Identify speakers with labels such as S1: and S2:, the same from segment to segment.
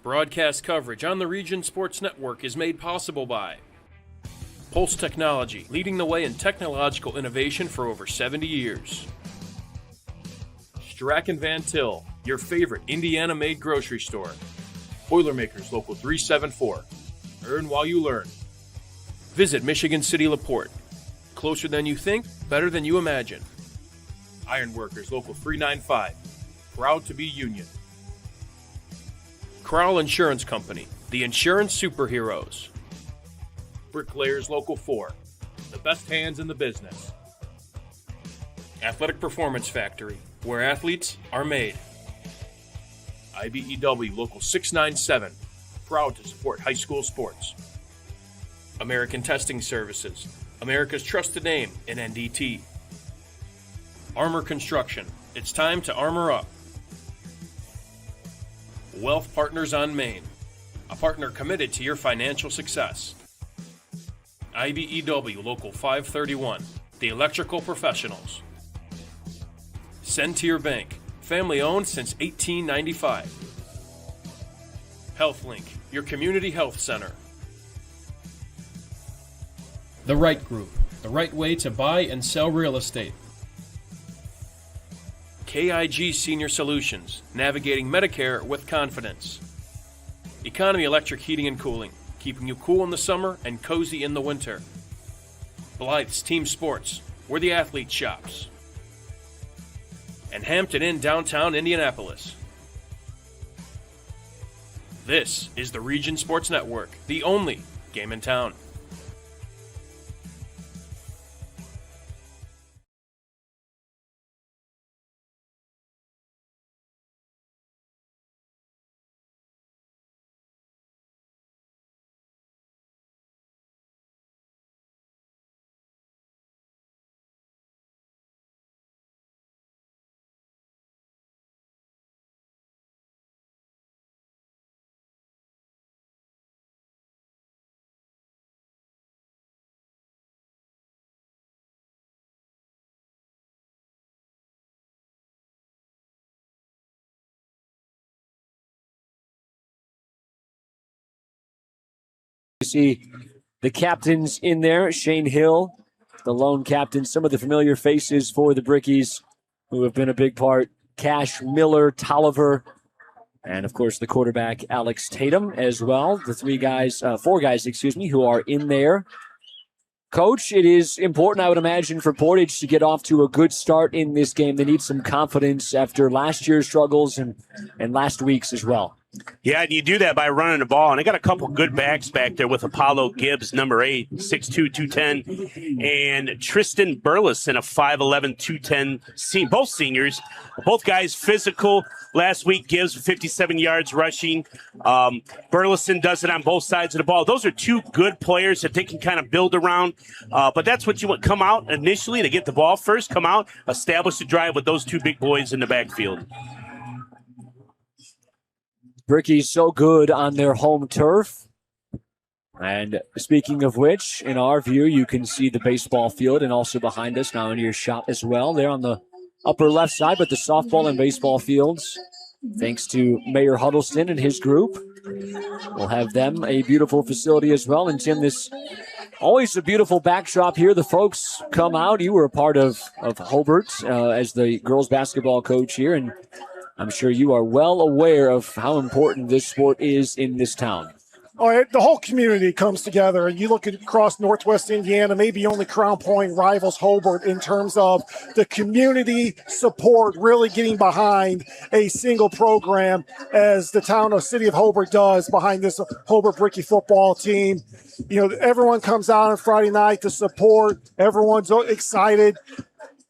S1: Broadcast coverage on the Region Sports Network is made possible by Pulse Technology, leading the way in technological innovation for over 70 years. Strack & Van Til, your favorite Indiana-made grocery store. Boilermakers Local 374. Earn while you learn. Visit Michigan City LaPorte. Closer than you think, better than you imagine. Ironworkers Local 395. Proud to be union. Crowell Insurance Company, the insurance superheroes. Bricklayers Local 4, the best hands in the business. Athletic Performance Factory, where athletes are made. IBEW Local 697, proud to support high school sports. American Testing Services, America's trusted name in NDT. Armor Construction, it's time to armor up. Wealth Partners on Main, a partner committed to your financial success. IBEW Local 531, the electrical professionals. Centier Bank, family owned since 1895. HealthLink, your community health center. The Right Group, the right way to buy and sell real estate. KIG Senior Solutions, navigating Medicare with confidence. Economy Electric Heating and Cooling, keeping you cool in the summer and cozy in the winter. Blythe's Team Sports, where the athlete shops. And Hampton Inn downtown Indianapolis. This is the Region Sports Network, the only game in town.
S2: See the captains in there, Shane Hill, the lone captain, some of the familiar faces for the Brickies who have been a big part, Cash Miller, Tolliver, and of course the quarterback Alex Tatum as well. The four guys, who are in there. Coach, it is important, I would imagine, for Portage to get off to a good start in this game. They need some confidence after last year's struggles and last week's as well.
S3: Yeah, and you do that by running the ball. And I got a couple good backs back there with Apollo Gibbs, number 8, 6'2", 210, and Tristan Burleson, a 5'11", 210, both seniors. Both guys physical. Last week, Gibbs 57 yards rushing. Burleson does it on both sides of the ball. Those are two good players that they can kind of build around. But that's what you want. Come out initially to get the ball first. Come out, establish the drive with those two big boys in the backfield.
S2: Bricky's so good on their home turf. And speaking of which, in our view, you can see the baseball field and also behind us now in your shot as well. They're on the upper left side, but the softball and baseball fields, thanks to Mayor Huddleston and his group, we'll have them a beautiful facility as well. And Tim, this always a beautiful backdrop here. The folks come out. You were a part of Hobart as the girls basketball coach here, and I'm sure you are well aware of how important this sport is in this town.
S4: All right, the whole community comes together. You look at across Northwest Indiana, maybe only Crown Point rivals Hobart in terms of the community support, really getting behind a single program as the city of Hobart does behind this Hobart Bricky football team. You know, everyone comes out on Friday night to support. Everyone's excited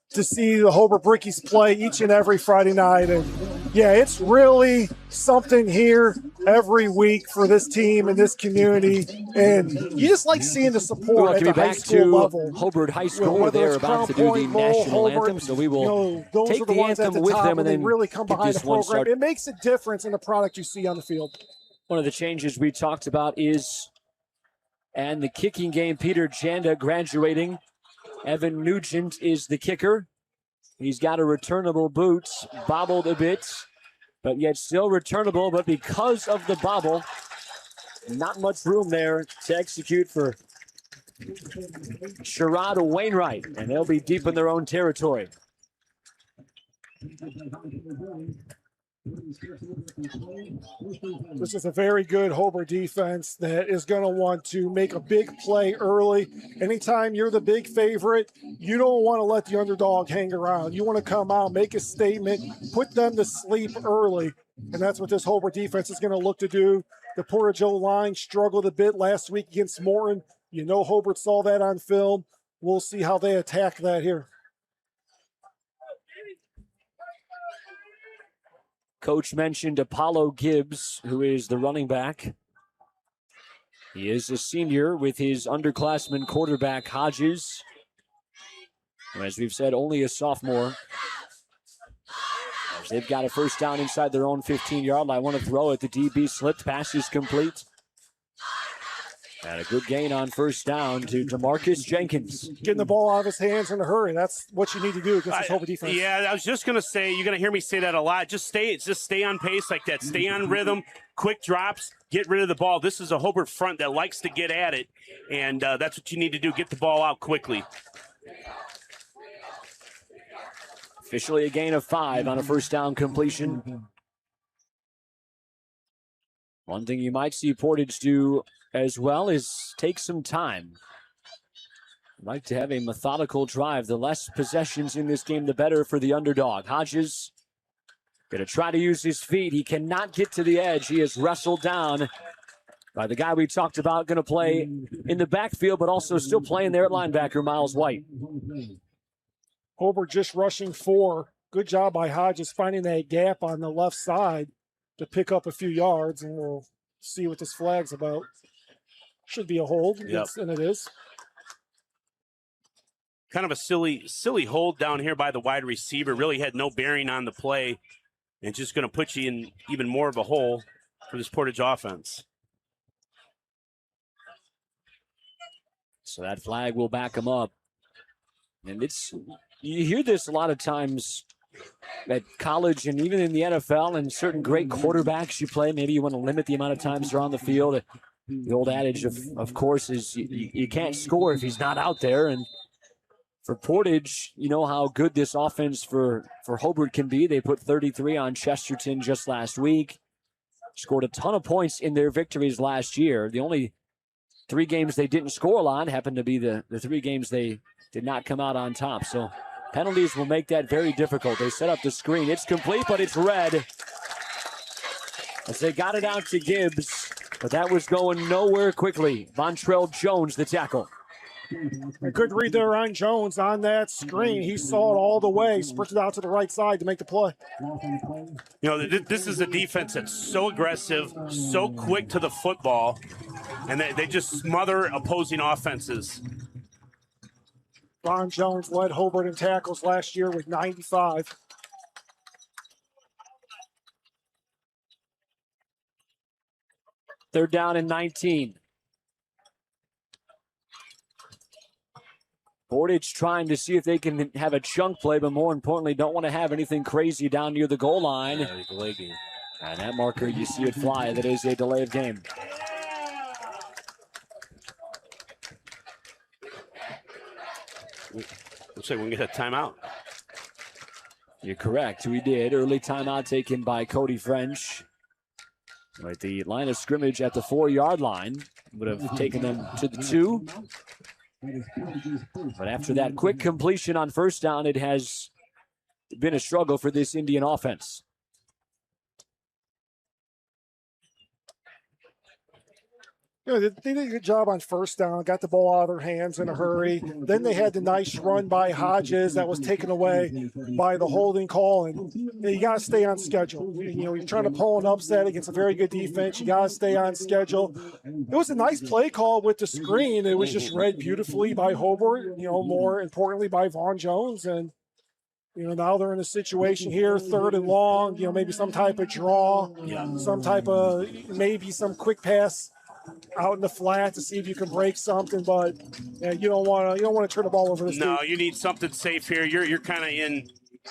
S4: to see the Hobart Brickies play each and every Friday night. And yeah, it's really something here every week for this team and this community. And you just like seeing the support at the high school level.
S2: Hobart High School, they're about to do the national anthem, so we will take the anthem with them and then
S4: really come behind the program. It makes a difference in the product you see on the field.
S2: One of the changes we talked about is, and the kicking game, Peter Janda graduating. Evan Nugent is the kicker. He's got a returnable boot, bobbled a bit. but yet still returnable. But because of the bobble, not much room there to execute for Sherrod Wainwright, and they'll be deep in their own territory.
S4: This is a very good Hobart defense that is going to want to make a big play early. Anytime you're the big favorite, you don't want to let the underdog hang around. You want to come out, make a statement, put them to sleep early, and that's what this Hobart defense is going to look to do. The Portage line struggled a bit last week against Morton. You know Hobart saw that on film. We'll see how they attack that here.
S2: Coach mentioned Apollo Gibbs, who is the running back. He is a senior with his underclassman quarterback, Hodges. As we've said, only a sophomore. As they've got a first down inside their own 15-yard line. I want to throw it. The DB slipped. Pass is complete. And a good gain on first down to DeMarcus Jenkins.
S4: Getting the ball out of his hands in a hurry. That's what you need to do against this Hobart defense.
S3: Yeah, I was just going to say, you're going to hear me say that a lot. Just stay on pace like that. Stay on rhythm. Quick drops. Get rid of the ball. This is a Hobart front that likes to get at it, and that's what you need to do. Get the ball out quickly.
S2: Officially a gain of 5 on a first down completion. One thing you might see Portage do as well is take some time. I'd like to have a methodical drive. The less possessions in this game, the better for the underdog. Hodges going to try to use his feet. He cannot get to the edge. He is wrestled down by the guy we talked about, going to play in the backfield, but also still playing there at linebacker, Miles White.
S4: Hobart just rushing 4. Good job by Hodges finding that gap on the left side to pick up a few yards, and we'll see what this flag's about. Should be a hold,
S3: yep.
S4: And it is.
S3: Kind of a silly hold down here by the wide receiver. Really had no bearing on the play, and just going to put you in even more of a hole for this Portage offense.
S2: So that flag will back him up. And you hear this a lot of times at college and even in the NFL, and certain great quarterbacks you play. Maybe you want to limit the amount of times they're on the field. The old adage, of course, is you can't score if he's not out there. And for Portage, you know how good this offense for Hobart can be. They put 33 on Chesterton just last week. Scored a ton of points in their victories last year. The only 3 games they didn't score on happened to be the 3 games they did not come out on top. So penalties will make that very difficult. They set up the screen. It's complete, but it's red. As they got it out to Gibbs, but that was going nowhere quickly. Vontrell Jones, the tackle.
S4: A good read there on Jones on that screen. He saw it all the way, sprinted out to the right side to make the play.
S3: You know, this is a defense that's so aggressive, so quick to the football, and they just smother opposing offenses.
S4: Ron Jones led Hobart in tackles last year with 95.
S2: Third down and 19. Portage trying to see if they can have a chunk play, but more importantly, don't want to have anything crazy down near the goal line.
S3: Yeah, delay game.
S2: And that marker, you see it fly. That is a delay of game.
S3: Looks like we can get a timeout.
S2: You're correct. We did. Early timeout taken by Cody French. Right, the line of scrimmage at the 4-yard line would have taken them to the 2. But after that quick completion on first down, it has been a struggle for this Indian offense.
S4: Yeah, they did a good job on first down, got the ball out of their hands in a hurry. Then they had the nice run by Hodges that was taken away by the holding call. And you got to stay on schedule. You know, you're trying to pull an upset against a very good defense. You got to stay on schedule. It was a nice play call with the screen. It was just read beautifully by Hobart, you know, more importantly by Vaughn Jones. And, you know, now they're in a situation here, 3rd and long, you know, maybe some type of draw, some type of, maybe some quick pass out in the flat to see if you can break something, but you don't want to turn the ball over this.
S3: No, you need something safe here. You're kind of in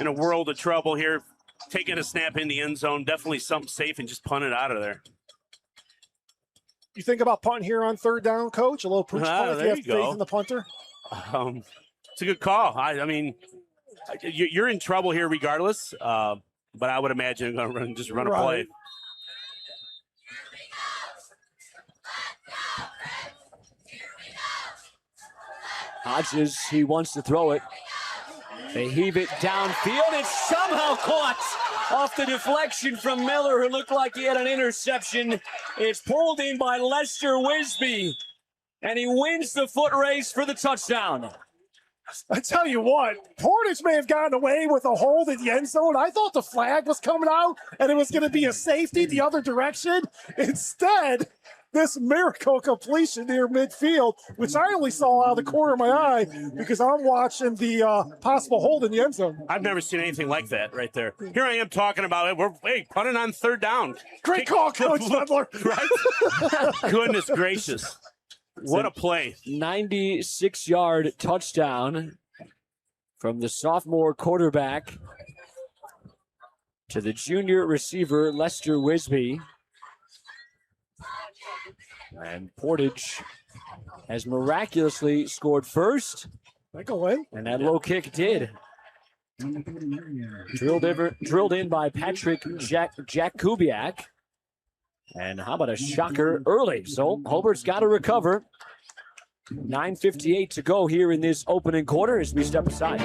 S3: a world of trouble here. taking a snap in the end zone. Definitely something safe and just punt it out of there.
S4: You think about punting here on third down, Coach? A little pooch punt if you have faith in the punter?
S3: It's a good call. I mean, you're in trouble here regardless, but I would imagine I'm going to run a play.
S2: Hodges, he wants to throw it. They heave it downfield. It's somehow caught off the deflection from Miller, who looked like he had an interception. It's pulled in by Lester Wisby, and he wins the foot race for the touchdown.
S4: I tell you what, Portage may have gotten away with a hold in the end zone. I thought the flag was coming out and it was going to be a safety the other direction. Instead, this miracle completion near midfield, which I only saw out of the corner of my eye because I'm watching the possible hold in the end zone.
S3: I've never seen anything like that right there. Here I am talking about it. We're punting on third down.
S4: Great call, Coach Ledler.
S3: Right? Goodness gracious. What a play.
S2: 96-yard touchdown from the sophomore quarterback to the junior receiver, Lester Wisby. And Portage has miraculously scored first. And that low kick did. Drilled in by Patrick Jakubiak. And how about a shocker early? So Hobart's got to recover. 9:58 to go here in this opening quarter as we step aside.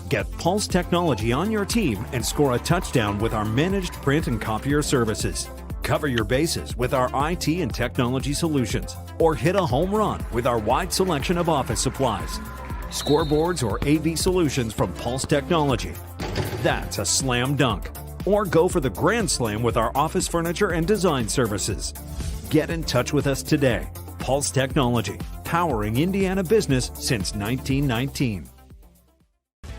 S5: Get Pulse Technology on your team and score a touchdown with our managed print and copier services. Cover your bases with our IT and technology solutions, or hit a home run with our wide selection of office supplies. Scoreboards or AV solutions from Pulse Technology. That's a slam dunk. Or go for the grand slam with our office furniture and design services. Get in touch with us today. Pulse Technology, powering Indiana business since 1919.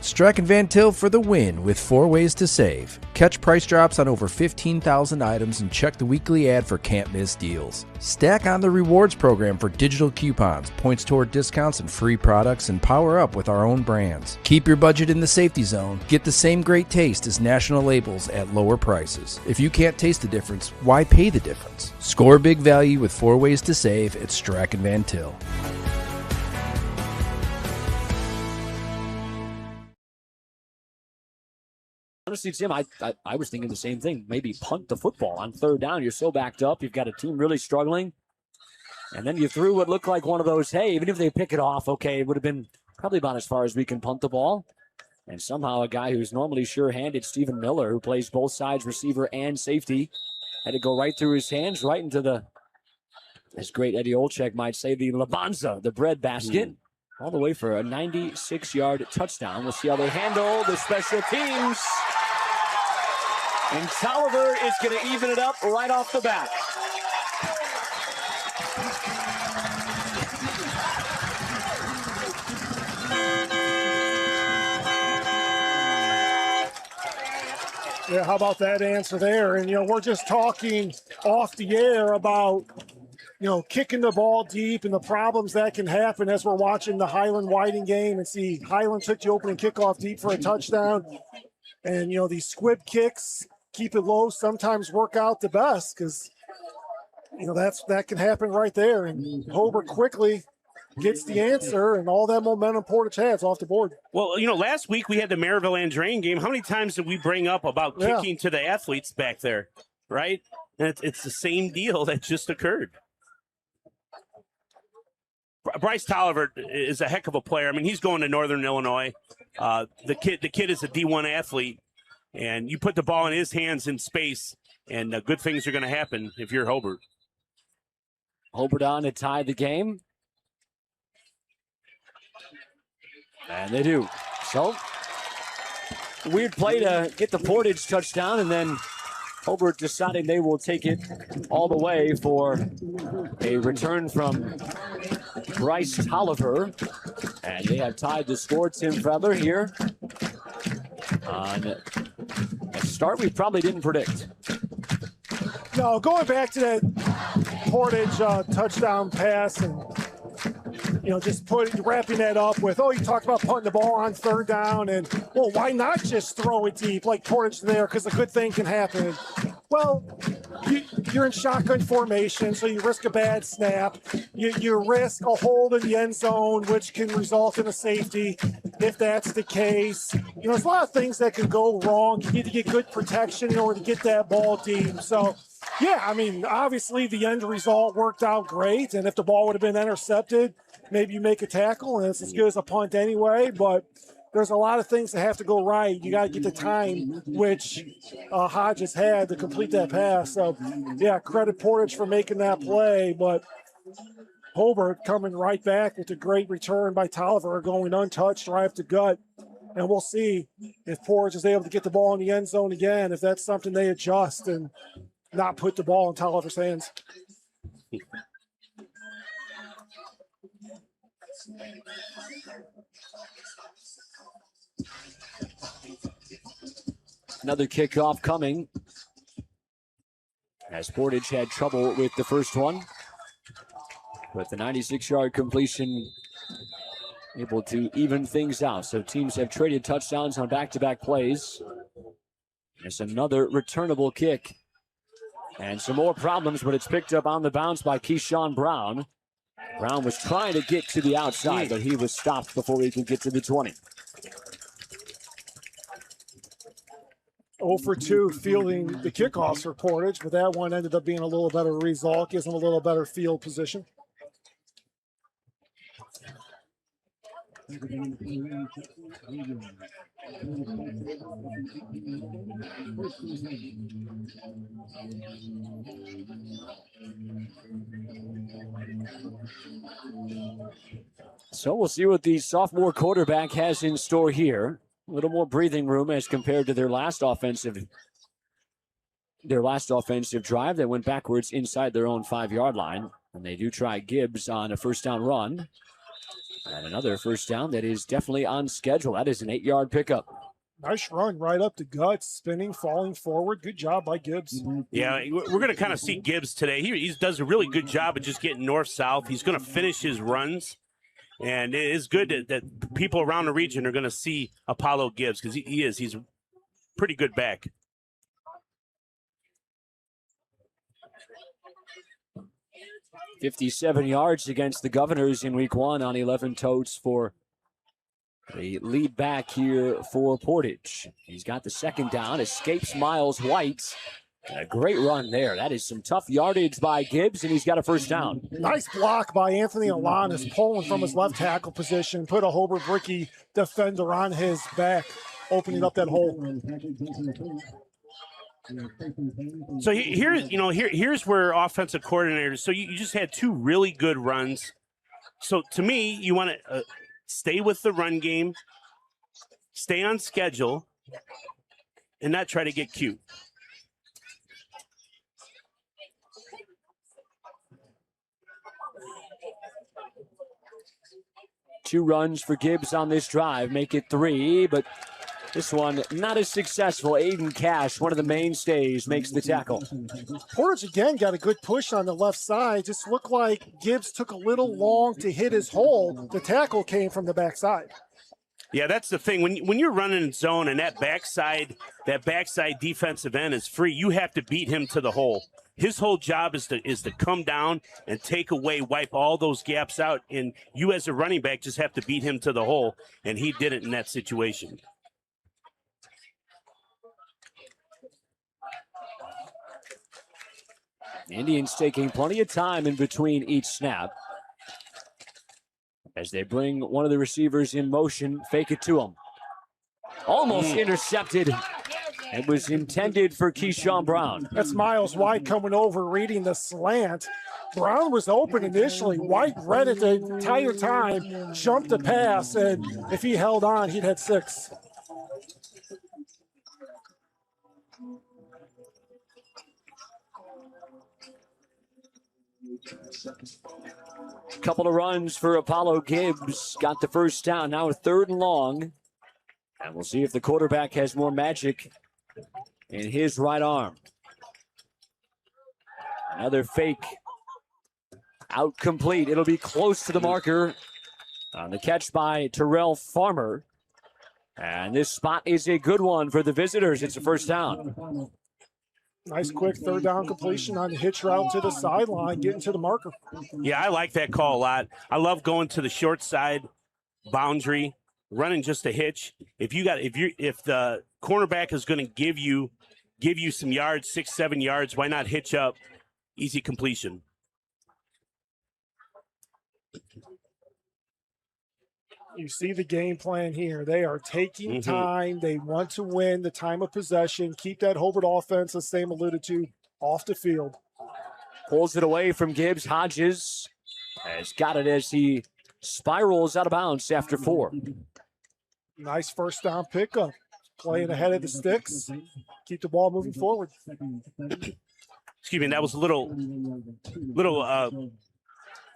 S6: Strack and Van Til for the win with 4 ways to save. Catch price drops on over 15,000 items and check the weekly ad for can't miss deals. Stack on the rewards program for digital coupons, points toward discounts and free products, and power up with our own brands. Keep your budget in the safety zone. Get the same great taste as national labels at lower prices. If you can't taste the difference, why pay the difference? Score big value with 4 ways to save at Strack and Van Til.
S2: Honestly, Tim, I was thinking the same thing. Maybe punt the football on third down. You're so backed up. You've got a team really struggling. And then you threw what looked like one of those, hey, even if they pick it off, okay, it would have been probably about as far as we can punt the ball. And somehow a guy who's normally sure-handed, Stephen Miller, who plays both sides, receiver and safety, had to go right through his hands, right into the, as great Eddie Olczyk might say, the labanza, the bread basket. All the way for a 96-yard touchdown. We'll see how they handle the special teams. And Tolliver is going to even it up right off the bat.
S4: Yeah, how about that answer there? And, we're just talking off the air about, kicking the ball deep and the problems that can happen as we're watching the Highland-Whiting game and see Highland took the opening kickoff deep for a touchdown. And, these squib kicks, keep it low, sometimes work out the best because, that can happen right there. And Hobart quickly gets the answer, and all that momentum Portage has off the board.
S3: Well, last week we had the Maryville-Andrane game. How many times did we bring up about kicking to the athletes back there, right? And it's the same deal that just occurred. Bryce Tolliver is a heck of a player. I mean, he's going to Northern Illinois. The kid is a D1 athlete, and you put the ball in his hands in space, and good things are going to happen if you're Hobart.
S2: Hobart on to tie the game. And they do. So, weird play to get the Portage touchdown, and then Hobart deciding they will take it all the way for a return from Bryce Tolliver. And they have tied the score, Tim Feather, here on a start we probably didn't predict.
S4: No, going back to that Portage touchdown pass, and just wrapping that up with, you talked about putting the ball on third down, and, well, why not just throw it deep like Portage there, because a good thing can happen. Well, you're in shotgun formation, so you risk a bad snap. You risk a hold in the end zone, which can result in a safety if that's the case. There's a lot of things that can go wrong. You need to get good protection in order to get that ball deep. So, yeah, obviously the end result worked out great, and if the ball would have been intercepted, maybe you make a tackle, and it's as good as a punt anyway, but there's a lot of things that have to go right. You got to get the time, which Hodges had to complete that pass. So, yeah, credit Portage for making that play, but Hobart coming right back with a great return by Tolliver, going untouched, drive to gut. And we'll see if Portage is able to get the ball in the end zone again, if that's something they adjust and not put the ball in Tolliver's hands.
S2: Another kickoff coming, as Portage had trouble with the first one, but the 96-yard completion able to even things out. So teams have traded touchdowns on back-to-back plays. There's another returnable kick. And some more problems, but it's picked up on the bounce by Keyshawn Brown. Brown was trying to get to the outside, but he was stopped before he could get to the 20.
S4: 0 for 2 fielding the kickoffs for Portage, but that one ended up being a little better result, gives them a little better field position.
S2: So we'll see what the sophomore quarterback has in store here. A little more breathing room as compared to their last offensive drive. They went backwards inside their own 5-yard line. And they do try Gibbs on a first down run. And another first down that is definitely on schedule. That is an 8-yard pickup.
S4: Nice run right up the guts, spinning, falling forward. Good job by Gibbs.
S3: Yeah, we're going to kind of see Gibbs today. He does a really good job of just getting north-south. He's going to finish his runs. And it is good that people around the region are going to see Apollo Gibbs, because he's a pretty good back.
S2: $57 yards against the Governors in week 1 on 11 totes for the lead back here for Portage. He's got the second down, escapes Miles White. A great run there. That is some tough yardage by Gibbs, and he's got a first down.
S4: Nice block by Anthony Alanis, pulling from his left tackle position, put a Hobart Bricky defender on his back, opening up that hole.
S3: So here's where offensive coordinators. So you just had 2 really good runs. So to me, you want to stay with the run game, stay on schedule, and not try to get cute.
S2: Two runs for Gibbs on this drive, make it 3, but this one not as successful. Aiden Cash, one of the mainstays, makes the tackle.
S4: Portage again got a good push on the left side. Just looked like Gibbs took a little long to hit his hole. The tackle came from the backside.
S3: Yeah, that's the thing. When you're running in zone and that backside defensive end is free, you have to beat him to the hole. His whole job is to come down and take away, wipe all those gaps out, and you as a running back just have to beat him to the hole, and he did it in that situation.
S2: Indians taking plenty of time in between each snap as they bring one of the receivers in motion, fake it to him. Almost intercepted. It was intended for Keyshawn Brown.
S4: That's Miles White coming over, reading the slant. Brown was open initially. White read it the entire time, jumped the pass, and if he held on, he'd had 6.
S2: Couple of runs for Apollo Gibbs. Got the first down. Now a 3rd and long. And we'll see if the quarterback has more magic in his right arm. Another fake. Out complete. It'll be close to the marker. On the catch by Terrell Farmer. And this spot is a good one for the visitors. It's a first down.
S4: Nice quick third down completion on the hitch route to the sideline, getting to the marker.
S3: Yeah, I like that call a lot. I love going to the short side boundary, running just a hitch. If the cornerback is going to give you some yards, 6-7 yards, why not hitch up? Easy completion.
S4: You see the game plan here. They are taking time. They want to win the time of possession, keep that Hobart offense, as Sam alluded to, off the field.
S2: Pulls it away from Gibbs. Hodges has got it as he spirals out of bounds after 4.
S4: Nice first down pickup. Playing ahead of the sticks. Keep the ball moving forward.
S3: Excuse me, that was a little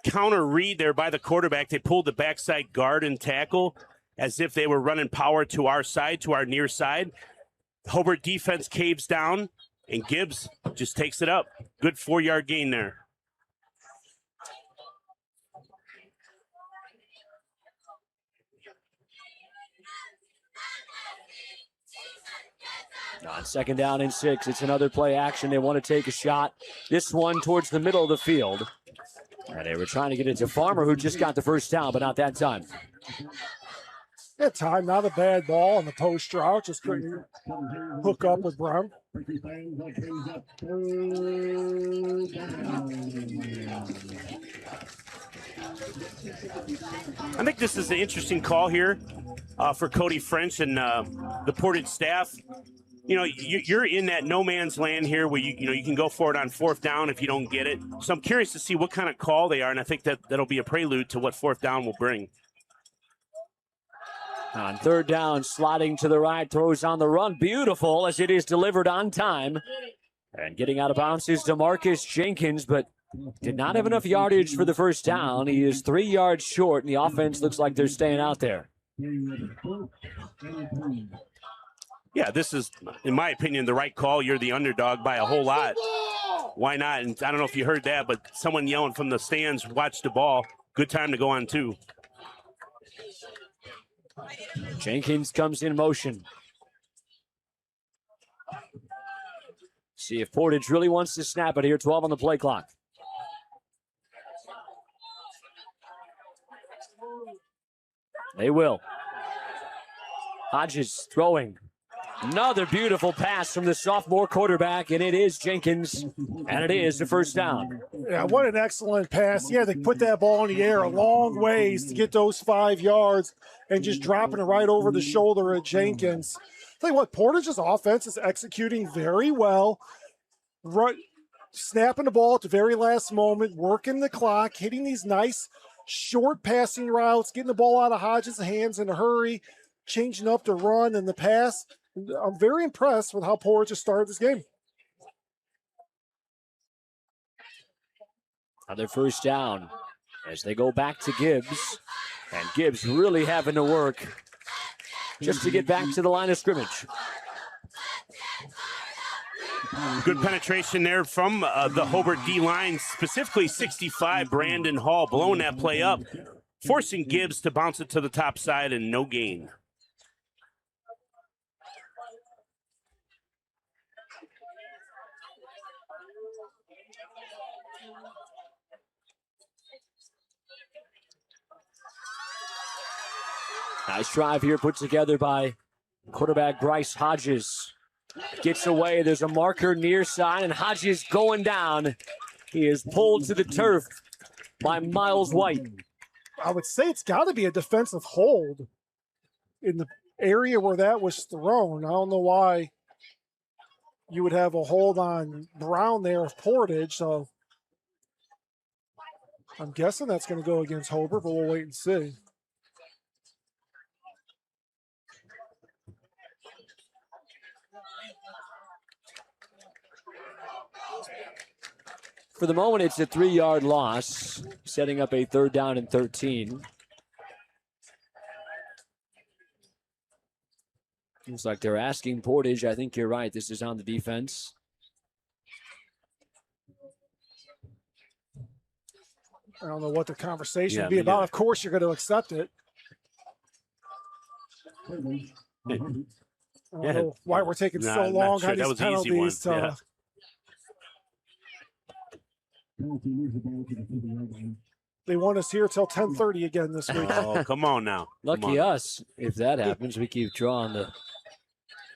S3: counter read there by the quarterback. They pulled the backside guard and tackle as if they were running power to our side, to our near side. Hobart defense caves down, and Gibbs just takes it up. Good 4-yard gain there.
S2: On second down and 6, it's another play action. They want to take a shot. This one towards the middle of the field. And they were trying to get it to Farmer, who just got the first down, but not that time.
S4: That time, not a bad ball on the post route. Just couldn't hook up with Brown.
S3: I think this is an interesting call here for Cody French and the Portage staff. You know, you're in that no man's land here where you can go for it on fourth down if you don't get it. So I'm curious to see what kind of call they are, and I think that'll be a prelude to what fourth down will bring.
S2: On third down, sliding to the right, throws on the run. Beautiful as it is delivered on time. And getting out of bounds is DeMarcus Jenkins, but did not have enough yardage for the first down. He is 3 yards short, and the offense looks like they're staying out there.
S3: Yeah, this is, in my opinion, the right call. You're the underdog by a whole lot. Why not? And I don't know if you heard that, but someone yelling from the stands, watch the ball. Good time to go on, too.
S2: Jenkins comes in motion. See if Portage really wants to snap it here. 12 on the play clock. They will. Hodges throwing. Another beautiful pass from the sophomore quarterback, and it is Jenkins, and it is the first down.
S4: Yeah, what an excellent pass. Yeah, they put that ball in the air a long ways to get those 5 yards and just dropping it right over the shoulder of Jenkins. Tell you what, Portage's offense is executing very well. Right, snapping the ball at the very last moment, working the clock, hitting these nice short passing routes, getting the ball out of Hodges' hands in a hurry, changing up the run and the pass. I'm very impressed with how Portage has started this game.
S2: Another first down as they go back to Gibbs. And Gibbs really having to work just to get back to the line of scrimmage.
S3: Good penetration there from the Hobart D-line, specifically 65, Brandon Hall, blowing that play up, forcing Gibbs to bounce it to the top side and no gain.
S2: Nice drive here put together by quarterback Bryce Hodges. Gets away. There's a marker near side, and Hodges going down. He is pulled to the turf by Miles White.
S4: I would say it's got to be a defensive hold in the area where that was thrown. I don't know why you would have a hold on Brown there of Portage, so I'm guessing that's going to go against Hobart, but we'll wait and see.
S2: For the moment, it's a 3-yard loss, setting up a third down and 13. Looks like they're asking Portage. I think you're right. This is on the defense.
S4: I don't know what the conversation
S3: Yeah,
S4: would be
S3: me
S4: about.
S3: neither.
S4: Of course, you're going to accept it. I don't know why we're taking so
S3: Not
S4: long
S3: sure.
S4: on
S3: That
S4: these
S3: was an easy one.
S4: penalties.
S3: Yeah.
S4: They want us here till 10:30 again this week.
S3: Oh, come on now.
S2: Lucky us if that happens. We keep drawing the.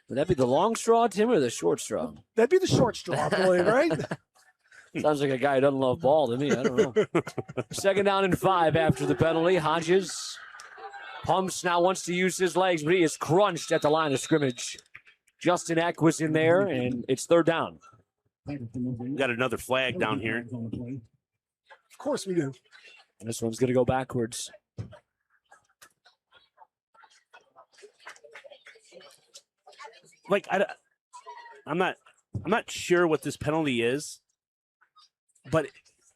S2: Would that be the long straw, Tim, or the short straw?
S4: That'd be the short straw, I believe, right?
S2: Sounds like a guy who doesn't love ball to me. I don't know. 2nd down and 5 after the penalty. Hodges pumps now, wants to use his legs, but he is crunched at the line of scrimmage. Justin Eck was in there, and it's 3rd down.
S3: Got another flag down here.
S4: Of course we do.
S2: And this one's going to go backwards.
S3: Like I'm not sure what this penalty is, but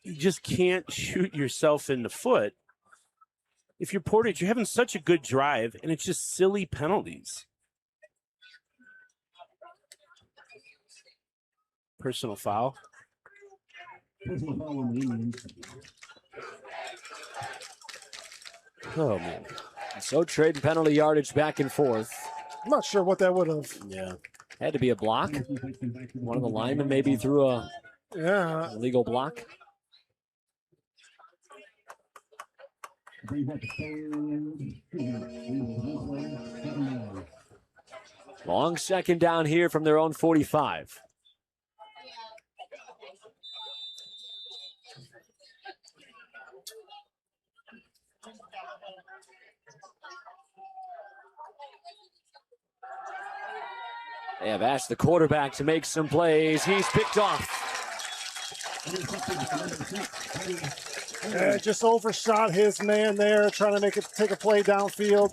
S3: you just can't shoot yourself in the foot. If you're Portage, you're having such a good drive, and it's just silly penalties. Personal foul. Oh man.
S2: So trading penalty yardage back and forth.
S4: I'm not sure what that would have.
S3: Yeah.
S2: Had to be a block. One of the linemen maybe threw a illegal block. Long 2nd down here from their own 45. They have asked the quarterback to make some plays. He's picked off.
S4: Just overshot his man there, trying to take a play downfield.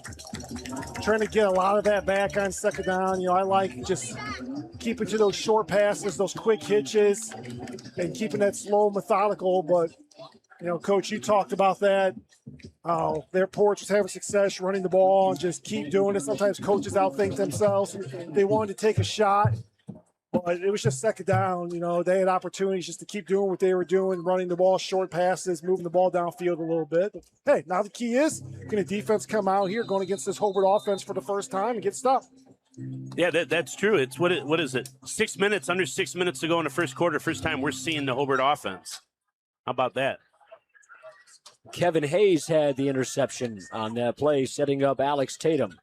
S4: Trying to get a lot of that back on 2nd down. I like just keeping to those short passes, those quick hitches, and keeping that slow, methodical. But, Coach, you talked about that. Their Portage was having success running the ball and just keep doing it. Sometimes coaches outthink themselves. They wanted to take a shot, but it was just 2nd down. They had opportunities just to keep doing what they were doing, running the ball, short passes, moving the ball downfield a little bit. But, hey, now the key is, can the defense come out here going against this Hobart offense for the first time and get stopped?
S3: Yeah, that's true. It's what is it? 6 minutes, under 6 minutes to go in the first quarter. First time we're seeing the Hobart offense. How about that?
S2: Kevin Hayes had the interception on that play, setting up Alex Tatum,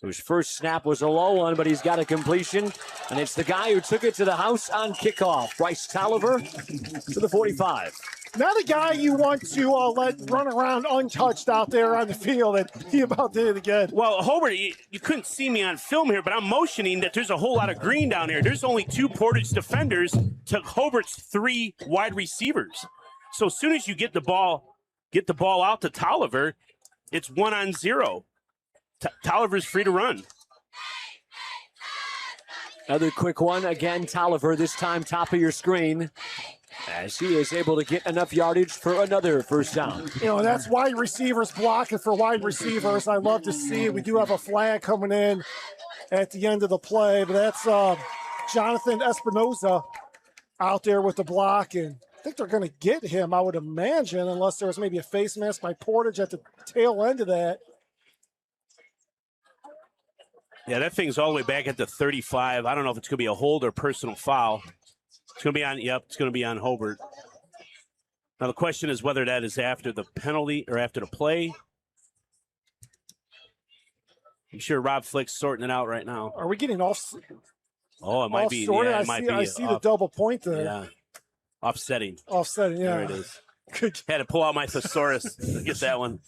S2: whose first snap was a low one, but he's got a completion, and it's the guy who took it to the house on kickoff, Bryce Tolliver, to the 45.
S4: Not a guy you want to let run around untouched out there on the field, and he about did it again.
S3: Well, Hobart, you couldn't see me on film here, but I'm motioning that there's a whole lot of green down here. There's only 2 Portage defenders to Hobart's 3 wide receivers. So as soon as you get the ball out to Tolliver, it's 1-on-0. Tolliver's free to run.
S2: Another quick one. Again, Tolliver, this time top of your screen, as he is able to get enough yardage for another first down.
S4: That's wide receivers blocking for wide receivers. I love to see it. We do have a flag coming in at the end of the play, but that's Jonathan Espinoza out there with the block, and I think they're going to get him, I would imagine, unless there was maybe a face mask by Portage at the tail end of that.
S3: Yeah, that thing's all the way back at the 35. I don't know if it's going to be a hold or personal foul. It's going to be on, it's going to be on Hobart. Now, the question is whether that is after the penalty or after the play. I'm sure Rob Flick's sorting it out right now.
S4: Are we getting off?
S3: Oh, it might be.
S4: Sorted?
S3: Yeah, it might be.
S4: I see the double point there.
S3: Yeah. Offsetting.
S4: Offsetting, yeah.
S3: There it is. Had to pull out my thesaurus to get that one.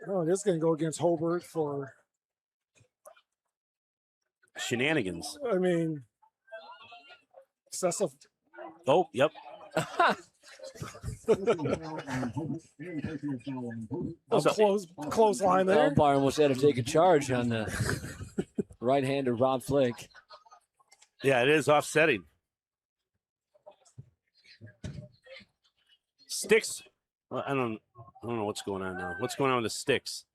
S4: Oh, this is going to go against Hobart for
S3: Shenanigans.
S4: I mean, excessive.
S3: Oh, yep.
S4: Close line
S2: The
S4: there.
S2: umpire almost had to take a charge on the right-hander Rob Flick.
S3: Yeah, it is offsetting. Sticks. Well, I don't know what's going on now. What's going on with the sticks?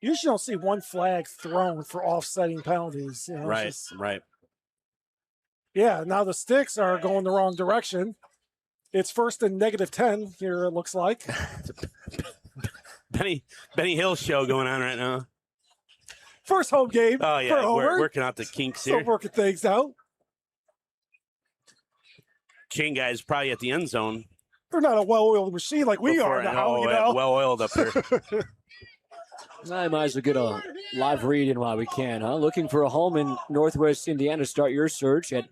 S4: You usually don't see one flag thrown for offsetting penalties.
S3: Right, right.
S4: Yeah, now the sticks are going the wrong direction. It's first and -10 here, it looks like.
S3: Benny Hill show going on right now.
S4: First home game.
S3: Oh, yeah,
S4: for
S3: we're
S4: Hobart.
S3: working out the kinks
S4: Still
S3: here.
S4: working things out.
S3: Chain guy's probably at the end zone.
S4: They're not a well-oiled machine like we are now,
S3: Well oiled up here.
S2: I might as well get a live read in while we can, huh? Looking for a home in Northwest Indiana? Start your search at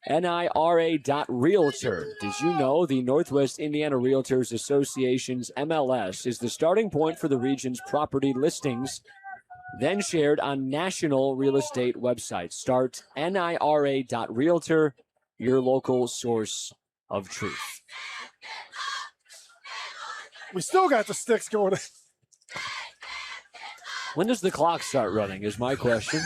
S2: NIRA.Realtor. Did you know the Northwest Indiana Realtors Association's MLS is the starting point for the region's property listings, then shared on national real estate websites? Start NIRA.Realtor, your local source of truth.
S4: We still got the sticks going.
S2: When does the clock start running is my question.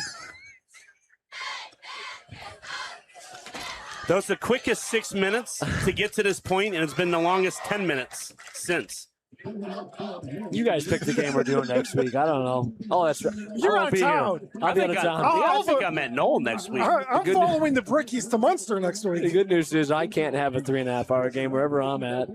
S3: That was the quickest 6 minutes to get to this point, and it's been the longest 10 minutes since.
S2: You guys pick the game we're doing next week. I don't know. Oh, that's right.
S4: You're
S2: I won't
S4: out
S2: be
S4: of
S2: here.
S4: town.
S2: I'll be out of town.
S3: I think I'm at Knoll next week.
S4: I'm following the Brickies to Munster next
S2: The
S4: week.
S2: good news is I can't have a 3.5-hour game wherever I'm at.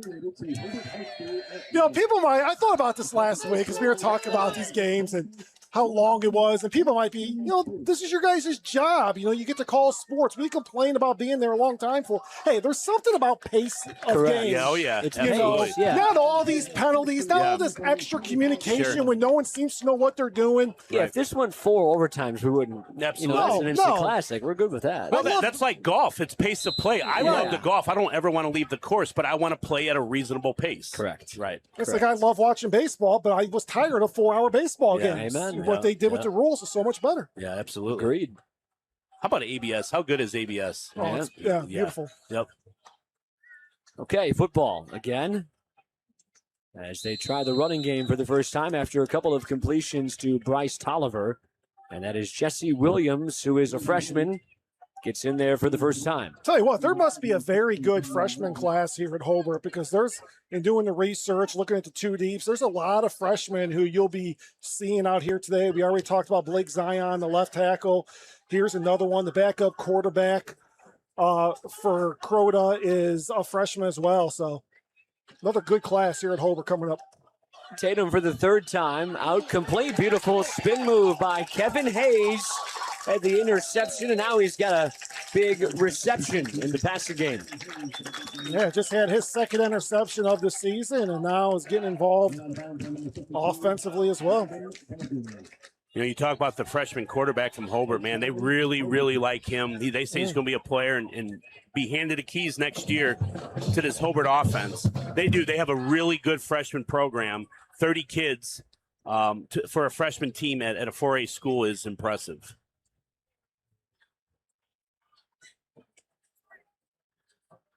S4: I thought about this last week because we were talking about these games and how long it was, and people might be, this is your guys' job. You get to call sports. We complain about being there a long time for. Hey, there's something about pace of
S2: Correct.
S4: games.
S3: Yeah, oh, yeah.
S2: It's
S3: Absolutely.
S2: pace, yeah.
S4: Not all these penalties, not all this extra communication
S3: Sure.
S4: when no one seems to know what they're doing.
S2: Yeah, if this went 4 overtimes, we wouldn't.
S3: Absolutely.
S2: That's an instant
S4: No.
S2: classic. We're good with that.
S3: Well, that's like golf. It's pace of play. I love the golf. I don't ever want to leave the course, but I want to play at a reasonable pace.
S2: Correct.
S3: Right.
S4: It's like I love watching baseball, but I was tired of 4-hour baseball
S3: Yeah,
S4: games.
S2: amen.
S4: What they did with
S3: Yeah.
S4: the rules is so much better.
S3: Yeah, absolutely.
S2: Agreed.
S3: How about ABS? How good is ABS?
S4: Beautiful.
S3: Yep.
S2: Okay, football again. As they try the running game for the first time after a couple of completions to Bryce Tolliver. And that is Jesse Williams, who is a freshman, gets in there for the first time.
S4: Tell you what, there must be a very good freshman class here at Hobart because in doing the research, looking at the two deeps, there's a lot of freshmen who you'll be seeing out here today. We already talked about Blake Zion, the left tackle. Here's another one. The backup quarterback for Crota is a freshman as well. So another good class here at Hobart coming up.
S2: Tatum for the third time, out complete. Beautiful spin move by Kevin Hayes. Had the interception, and now he's got a big reception in the passing game.
S4: Yeah, just had his second interception of the season, and now is getting involved offensively as well.
S3: You talk about the freshman quarterback from Hobart, man. They really, really like him. They say he's going to be a player and be handed the keys next year to this Hobart offense. They do. They have a really good freshman program. 30 kids for a freshman team at a 4A school is impressive.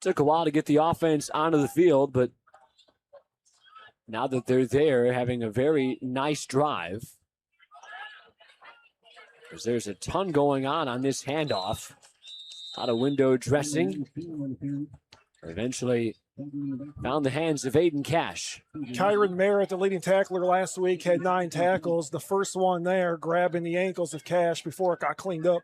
S2: Took a while to get the offense onto the field, but now that they're there, having a very nice drive. Because there's a ton going on this handoff. A lot of window dressing. Eventually found the hands of Aiden Cash.
S4: Kyron Merritt, the leading tackler last week, had 9 tackles. The first one there, grabbing the ankles of Cash before it got cleaned up.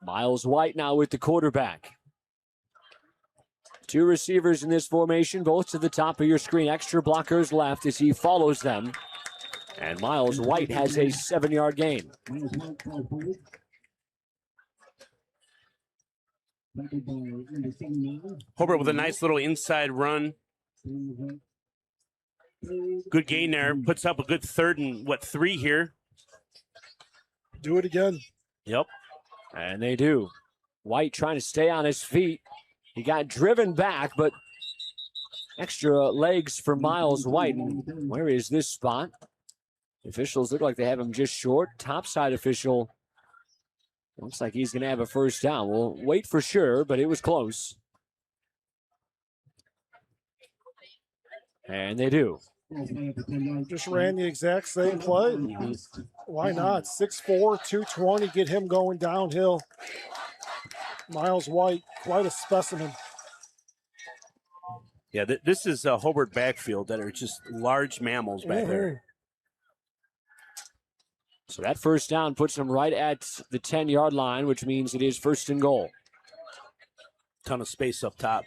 S2: Miles White now with the quarterback. 2 receivers in this formation, both to the top of your screen. Extra blockers left as he follows them. And Miles White has a 7-yard gain.
S3: Hobart with a nice little inside run. Good gain there. Puts up a good 3rd and 3 here.
S4: Do it again.
S3: Yep.
S2: And they do. White trying to stay on his feet. He got driven back, but extra legs for Miles White. And where is this spot? The officials look like they have him just short. Topside official looks like he's going to have a first down. We'll wait for sure, but it was close. And they do.
S4: Just ran the exact same play. Why not? 6'4", 220, get him going downhill. Miles White, quite a specimen.
S3: Yeah, this is a Hobart backfield that are just large mammals back there.
S2: So that first down puts them right at the 10-yard line, which means it is 1st and goal.
S3: Ton of space up top.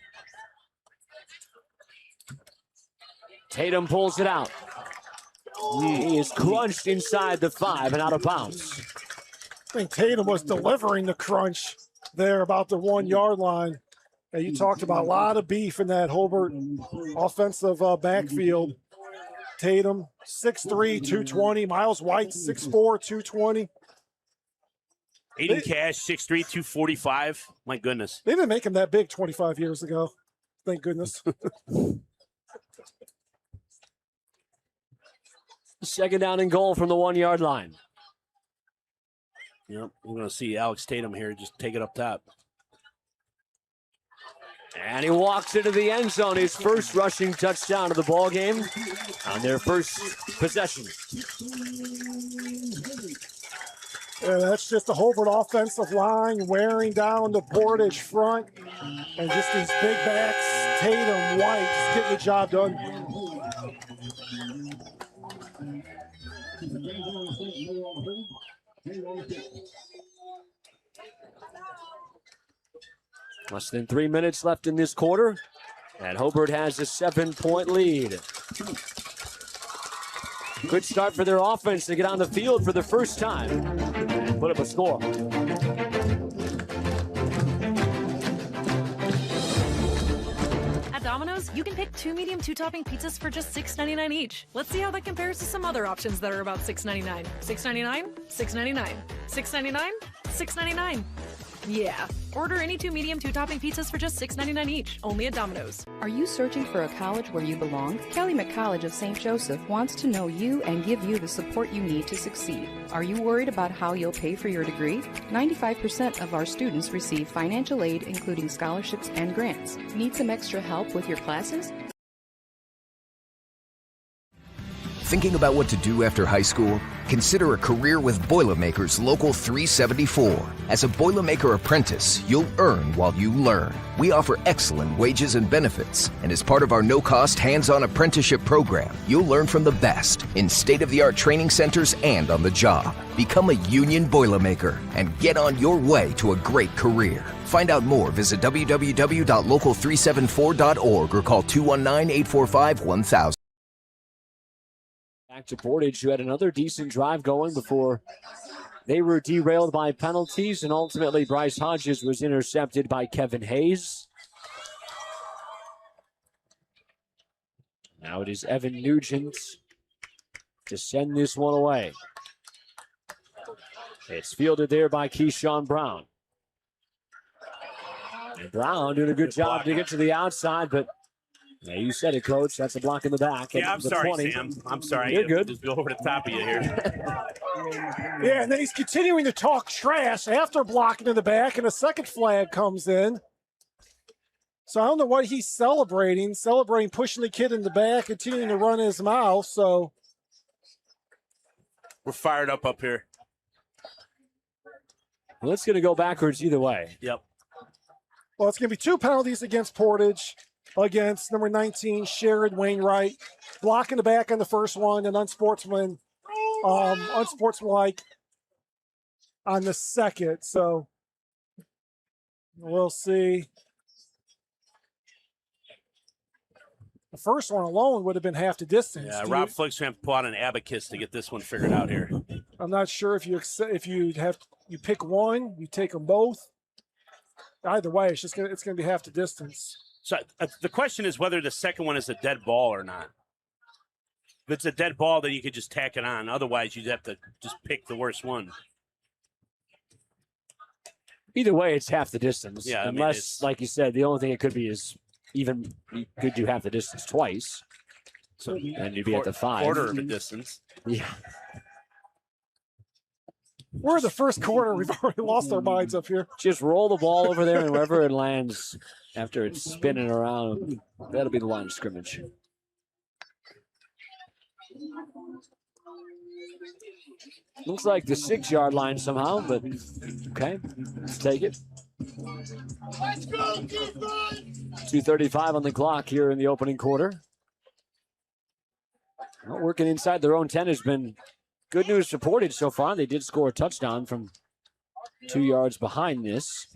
S2: Tatum pulls it out. He is crunched inside the 5 and out of bounds.
S4: I think Tatum was delivering the crunch there about the 1-yard line. And you talked about a lot of beef in that Hobart offensive backfield. Tatum, 6'3", 220. Miles White, 6'4", 220.
S3: Aiden Cash, 6'3", 245. My goodness.
S4: They didn't make him that big 25 years ago. Thank goodness.
S2: 2nd down and goal from the 1-yard line.
S3: Yep, we're going to see Alex Tatum here just take it up top.
S2: And he walks into the end zone, his first rushing touchdown of the ball game on their first possession.
S4: Yeah, that's just the Hobart offensive line wearing down the Portage front. And just these big backs, Tatum, White, just getting the job done.
S2: Less than 3 minutes left in this quarter, and Hobart has a 7-point lead. Good start for their offense to get on the field for the first time and put up a score.
S7: At Domino's, you can pick 2 medium 2-topping pizzas for just $6.99 each. Let's see how that compares to some other options that are about $6.99. $6.99? $6.99. $6.99? $6.99. Yeah. Order any 2 medium 2-topping pizzas for just $6.99 each, only at Domino's.
S8: Are you searching for a college where you belong? Kelly McCollege of St. Joseph wants to know you and give you the support you need to succeed. Are you worried about how you'll pay for your degree? 95% of our students receive financial aid, including scholarships and grants. Need some extra help with your classes?
S9: Thinking about what to do after high school? Consider a career with Boilermakers Local 374. As a Boilermaker apprentice, you'll earn while you learn. We offer excellent wages and benefits, and as part of our no-cost hands-on apprenticeship program, you'll learn from the best in state-of-the-art training centers and on the job. Become a union Boilermaker and get on your way to a great career. Find out more, visit www.local374.org or call 219-845-1000.
S2: Back to Portage, who had another decent drive going before they were derailed by penalties, and ultimately Bryce Hodges was intercepted by Kevin Hayes. Now it is Evan Nugent to send this one away. It's fielded there by Keyshawn Brown. And Brown doing a good job to get to the outside, but yeah, you said it, Coach. That's a block in the back.
S3: Yeah, I'm sorry,
S2: 20.
S3: Sam. I'm sorry.
S2: You're good.
S3: Just go over the top of you here.
S4: Yeah, and then he's continuing to talk trash after blocking in the back, and a second flag comes in. So I don't know what he's celebrating. Celebrating pushing the kid in the back, continuing to run his mouth. So
S3: We're fired up here.
S2: Well, it's going to go backwards either way.
S3: Yep.
S4: Well, it's going to be 2 penalties against Portage, against number 19, Sherrod Wainwright. Blocking the back on the first one, and unsportsmanlike on the second. So we'll see. The first one alone would have been half the distance.
S3: Yeah, Rob Flick's going to have to pull out an abacus to get this one figured out here.
S4: I'm not sure if you pick one, you take them both. Either way, it's gonna be half the distance.
S3: So the question is whether the second one is a dead ball or not. If it's a dead ball, then you could just tack it on. Otherwise, you'd have to just pick the worst one.
S2: Either way, it's half the distance.
S3: Yeah,
S2: unless, like you said, the only thing it could be is even you could do half the distance twice.
S3: So
S2: and you'd be at the 5.
S3: Quarter of the distance.
S2: Yeah.
S4: We're in the first quarter. We've already lost our minds up here.
S2: Just roll the ball over there, and wherever it lands after it's spinning around, that'll be the line of scrimmage. Looks like the 6-yard line somehow, but okay, let's take it. 2:35 on the clock here in the opening quarter. Well, working inside their own 10 has been good news for Portage so far. They did score a touchdown from 2 yards behind this.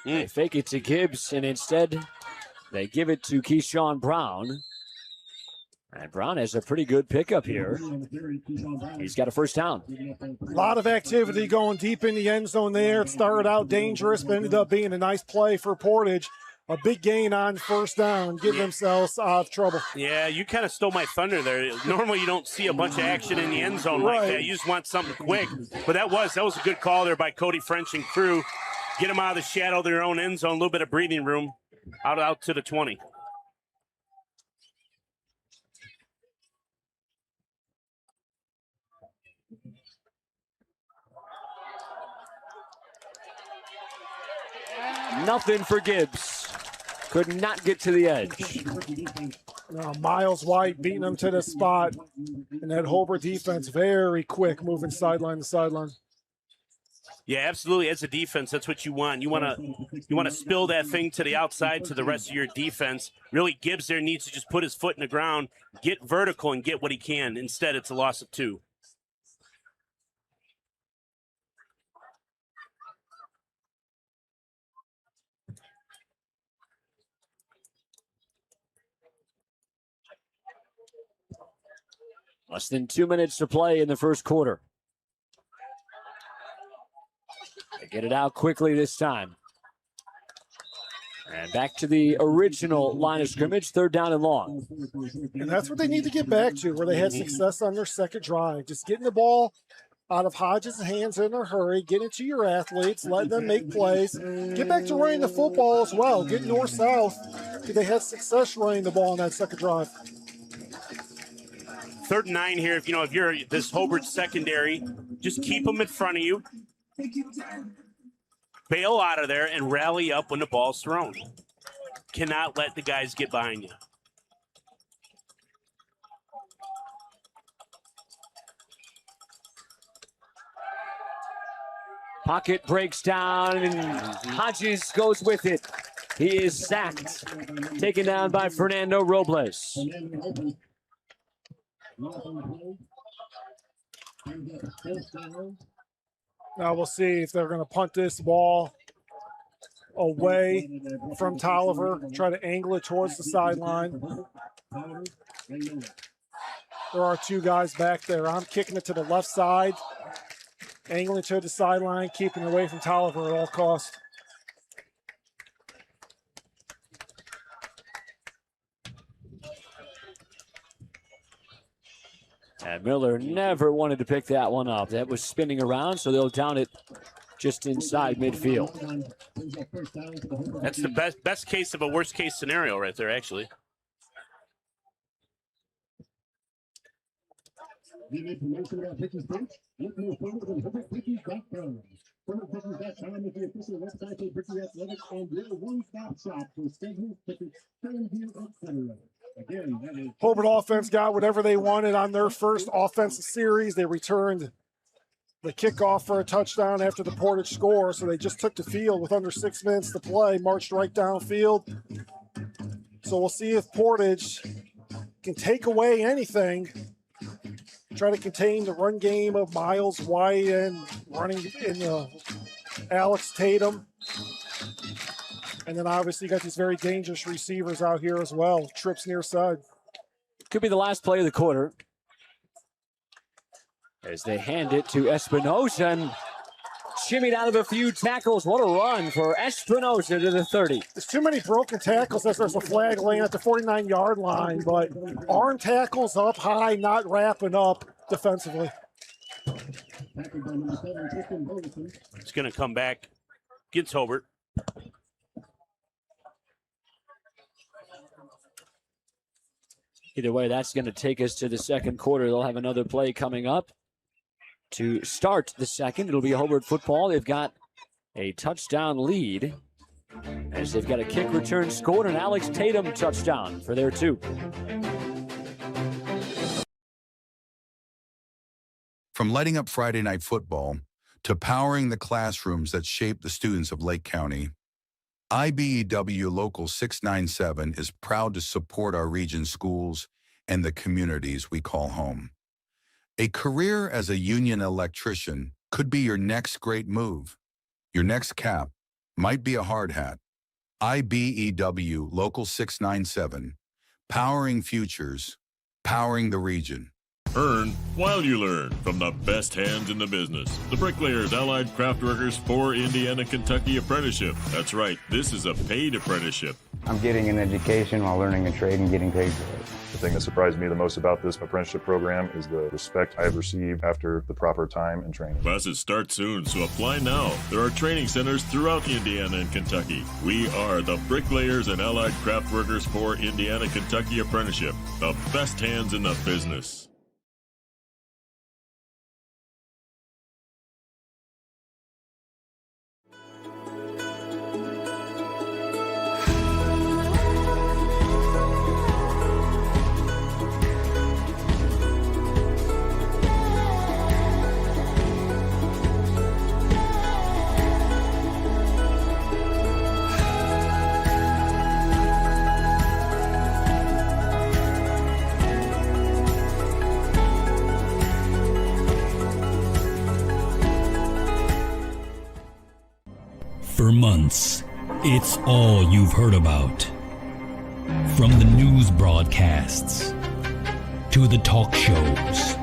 S2: They fake it to Gibbs, and instead they give it to Keyshawn Brown. And Brown has a pretty good pickup here. He's got a first down.
S4: A lot of activity going deep in the end zone there. It started out dangerous, but ended up being a nice play for Portage. A big gain on first down, getting themselves out of trouble.
S3: Yeah, you kind of stole my thunder there. Normally you don't see a bunch of action in the end zone like that. You just want something quick. But that was a good call there by Cody French and crew. Get them out of the shadow of their own end zone, a little bit of breathing room, out to the 20.
S2: Nothing for Gibbs. Could not get to the edge.
S4: Miles White beating them to the spot. And that Hobart defense very quick, moving sideline to sideline.
S3: Yeah, absolutely. As a defense, that's what you want. You want to spill that thing to the outside to the rest of your defense. Really, Gibbs there needs to just put his foot in the ground, get vertical, and get what he can. Instead, it's a loss of 2.
S2: Less than 2 minutes to play in the first quarter. They get it out quickly this time. And back to the original line of scrimmage, 3rd down and long.
S4: And that's what they need to get back to, where they had success on their second drive. Just getting the ball out of Hodges' hands in a hurry, get it to your athletes, let them make plays. Get back to running the football as well. Get north-south. They had success running the ball on that second drive.
S3: 3rd and 9 here. If you're this Hobart secondary, just keep them in front of you. Bail out of there and rally up when the ball's thrown. Cannot let the guys get behind you.
S2: Pocket breaks down, and Hodges goes with it. He is sacked. Taken down by Fernando Robles.
S4: Now we'll see if they're going to punt this ball away from Tolliver, try to angle it towards the sideline. There are 2 guys back there. I'm kicking it to the left side, angling to the sideline, keeping it away from Tolliver at all costs.
S2: And Miller never wanted to pick that one up. That was spinning around, so they'll down it just inside midfield.
S3: That's the best case of a worst case scenario right there, actually.
S4: Hobart offense got whatever they wanted on their first offensive series. They returned the kickoff for a touchdown after the Portage score, so they just took the field with under 6 minutes to play, marched right downfield. So we'll see if Portage can take away anything, try to contain the run game of Miles White and running in Alex Tatum. And then obviously you got these very dangerous receivers out here as well. Trips near side.
S2: Could be the last play of the quarter. As they hand it to Espinosa and shimmied out of a few tackles. What a run for Espinosa to the 30.
S4: There's too many broken tackles as there's a flag laying at the 49-yard line, but arm tackles up high, not wrapping up defensively.
S3: It's going to come back against Hobart.
S2: Either way, that's going to take us to the second quarter. They'll have another play coming up to start the second. It'll be Hobart football. They've got a touchdown lead as they've got a kick return scored, an Alex Tatum touchdown for their 2.
S10: From lighting up Friday night football to powering the classrooms that shape the students of Lake County, IBEW Local 697 is proud to support our region's schools and the communities we call home. A career as a union electrician could be your next great move. Your next cap might be a hard hat. IBEW Local 697, powering futures, powering the region.
S11: Earn while you learn from the best hands in the business. The Bricklayers Allied Craft Workers for Indiana, Kentucky Apprenticeship. That's right, this is a paid apprenticeship.
S12: I'm getting an education while learning a trade and getting paid for it.
S13: The thing that surprised me the most about this apprenticeship program is the respect I have received after the proper time and training.
S11: Classes start soon, so apply now. There are training centers throughout Indiana and Kentucky. We are the Bricklayers and Allied Craft Workers for Indiana, Kentucky Apprenticeship. The best hands in the business.
S14: For months, it's all you've heard about. From the news broadcasts to the talk shows,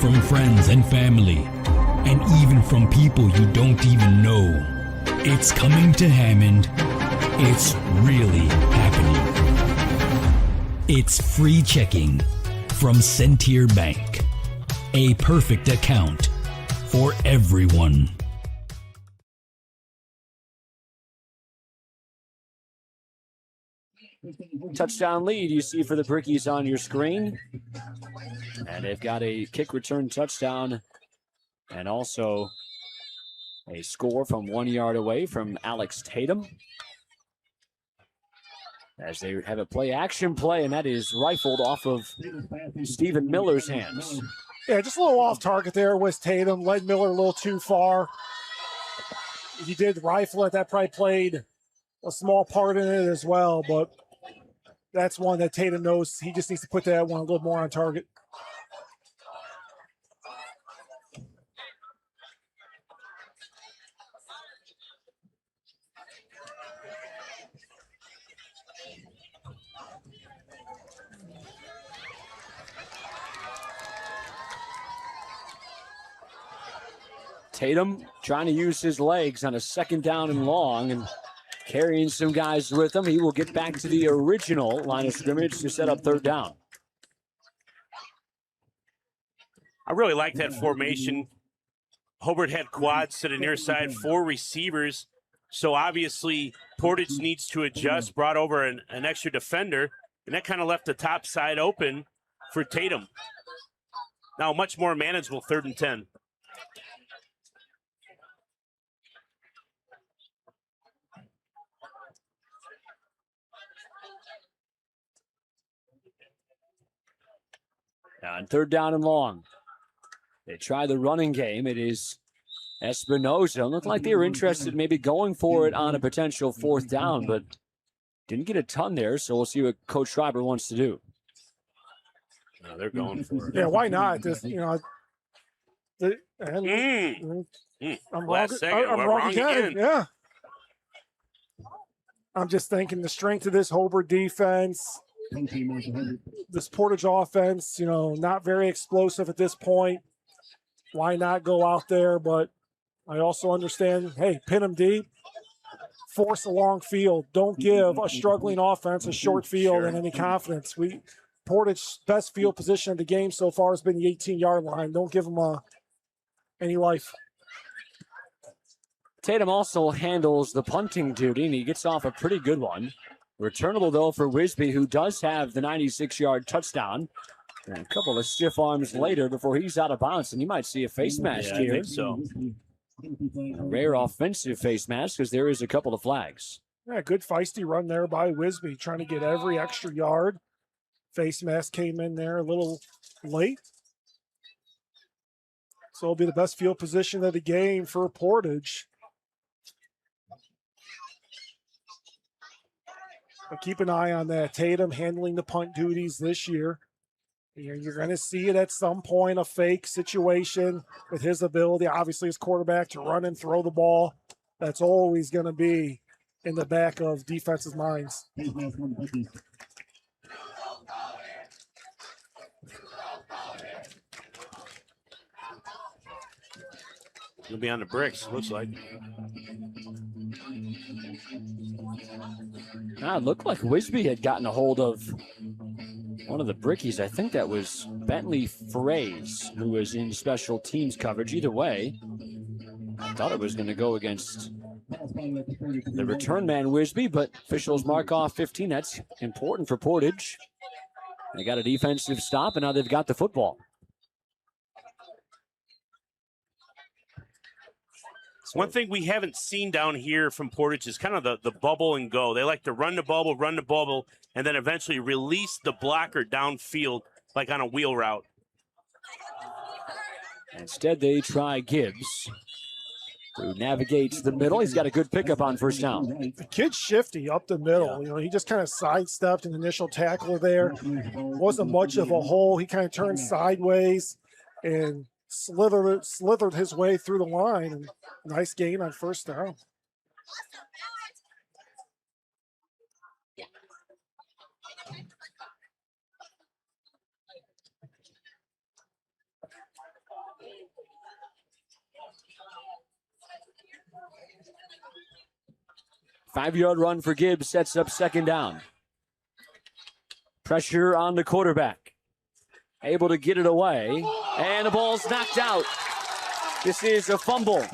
S14: from friends and family, and even from people you don't even know. It's coming to Hammond. It's really happening. It's free checking from Centier Bank. A perfect account for everyone.
S2: Touchdown lead you see for the Brickies on your screen. And they've got a kick return touchdown and also a score from 1 yard away from Alex Tatum. As they have a play-action play, and that is rifled off of Stephen Miller's hands.
S4: Yeah, just a little off target there was Tatum. Led Miller a little too far. He did rifle it. That probably played a small part in it as well, but that's one that Tatum knows he just needs to put that one a little more on target.
S2: Tatum trying to use his legs on a 2nd down and long and carrying some guys with him. He will get back to the original line of scrimmage to set up 3rd down.
S3: I really like that formation. Hobart had quads to the near side, 4 receivers. So obviously Portage needs to adjust, brought over an extra defender, and that kind of left the top side open for Tatum. Now much more manageable 3rd and 10.
S2: On 3rd down and long, they try the running game. It is Espinoza. Looked like they were interested maybe going for it on a potential 4th down, but didn't get a ton there, so we'll see what Coach Schreiber wants to do.
S3: No, they're going for it.
S4: Yeah, why not? Just, you know, I'm wrong again. Yeah. I'm just thinking the strength of this Hobart defense, this Portage offense, you know, not very explosive at this point. Why not go out there? But I also understand, hey, pin them deep, force a long field. Don't give a struggling offense a short field and any confidence. Portage's best field position of the game so far has been the 18-yard line. Don't give them any life.
S2: Tatum also handles the punting duty, and he gets off a pretty good one. Returnable, though, for Wisby, who does have the 96-yard touchdown. And a couple of stiff arms later before he's out of bounds, and you might see a face mask here.
S3: I think so.
S2: A rare offensive face mask because there is a couple of flags.
S4: Yeah, good feisty run there by Wisby, trying to get every extra yard. Face mask came in there a little late. So it'll be the best field position of the game for Portage. But keep an eye on that. Tatum handling the punt duties this year. You're going to see it at some point, a fake situation with his ability, obviously, as quarterback to run and throw the ball. That's always going to be in the back of defenses' minds.
S3: He'll be on the bricks, looks like.
S2: It looked like Wisby had gotten a hold of one of the brickies. I think that was Bentley Fraze, who was in special teams coverage. Either way, I thought it was going to go against the return man Wisby, but officials mark off 15. That's important for Portage. They got a defensive stop, and now they've got the football.
S3: One thing we haven't seen down here from Portage is kind of the bubble and go. They like to run the bubble, and then eventually release the blocker downfield like on a wheel route.
S2: Instead, they try Gibbs, who navigates the middle. He's got a good pickup on first down.
S4: The kid's shifty up the middle. He just kind of sidestepped an initial tackler there. Wasn't much of a hole. He kind of turned sideways and slithered his way through the line. And nice gain on first down.
S2: Five-yard run for Gibbs sets up second down. Pressure on the quarterback. Able to get it away, and the ball's knocked out. This is a fumble.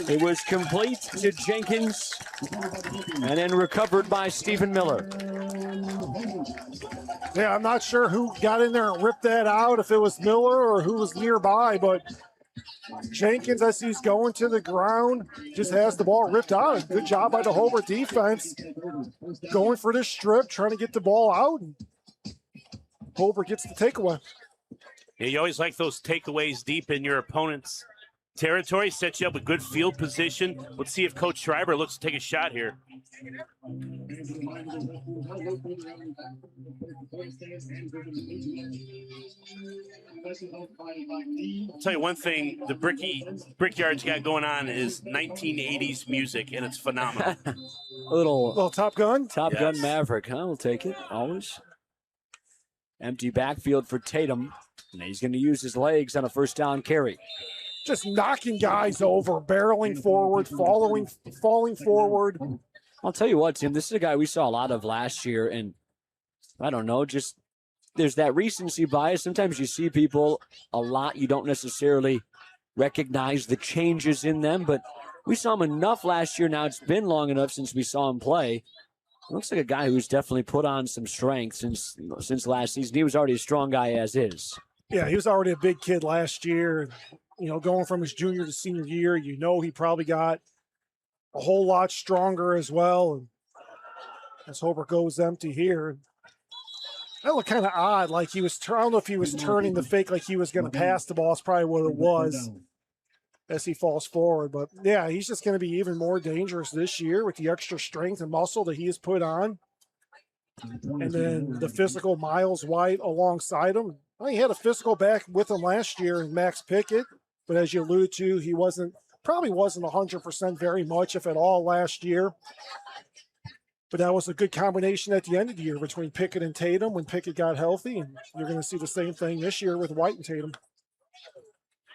S2: It was complete to Jenkins, and then recovered by Stephen Miller.
S4: Yeah, I'm not sure who got in there and ripped that out, if it was Miller or who was nearby, but Jenkins, as he's going to the ground, just has the ball ripped out. Good job by the Hobart defense. Going for this strip, trying to get the ball out. Hobart gets the takeaway.
S3: Yeah, you always like those takeaways deep in your opponent's territory. Sets you up a good field position. Let's see if Coach Schreiber looks to take a shot here. I'll tell you one thing, the Brickyard's got going on is 1980s music, and it's phenomenal.
S2: A little
S4: Top Gun?
S2: Top Gun Maverick, huh? We'll take it, always. Empty backfield for Tatum, and he's going to use his legs on a first down carry.
S4: Just knocking guys over, barreling forward, falling forward.
S2: I'll tell you what, Tim, this is a guy we saw a lot of last year, and I don't know, just there's that recency bias. Sometimes you see people a lot, you don't necessarily recognize the changes in them, but we saw him enough last year. Now it's been long enough since we saw him play. Looks like a guy who's definitely put on some strength since last season. He was already a strong guy as is.
S4: Yeah, he was already a big kid last year. Going from his junior to senior year, he probably got a whole lot stronger as well. And as Hobart goes empty here, that looked kind of odd. Like I don't know if he was turning the fake like he was going to pass the ball. That's probably what it was as he falls forward. But yeah, he's just going to be even more dangerous this year with the extra strength and muscle that he has put on. And then the physical Miles White alongside him. He had a physical back with him last year in Max Pickett, but as you alluded to, he probably wasn't 100% very much, if at all, last year. But that was a good combination at the end of the year between Pickett and Tatum when Pickett got healthy, and you're going to see the same thing this year with White and Tatum.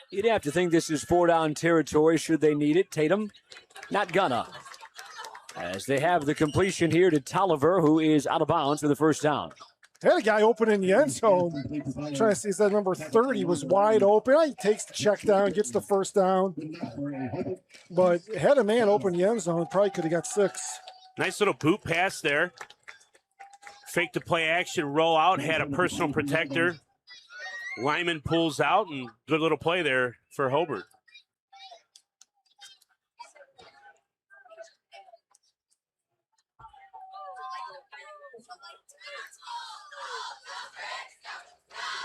S2: You'd have to think this is four-down territory should they need it. Tatum, not gonna. As they have the completion here to Tolliver, who is out of bounds for the first down.
S4: Had a guy open in the end zone. I'm trying to see, that number 30 was wide open. He takes the check down, gets the first down. But had a man open the end zone, probably could have got 6.
S3: Nice little boot pass there. Fake the play action, roll out, had a personal protector. Lyman pulls out, and good little play there for Hobart.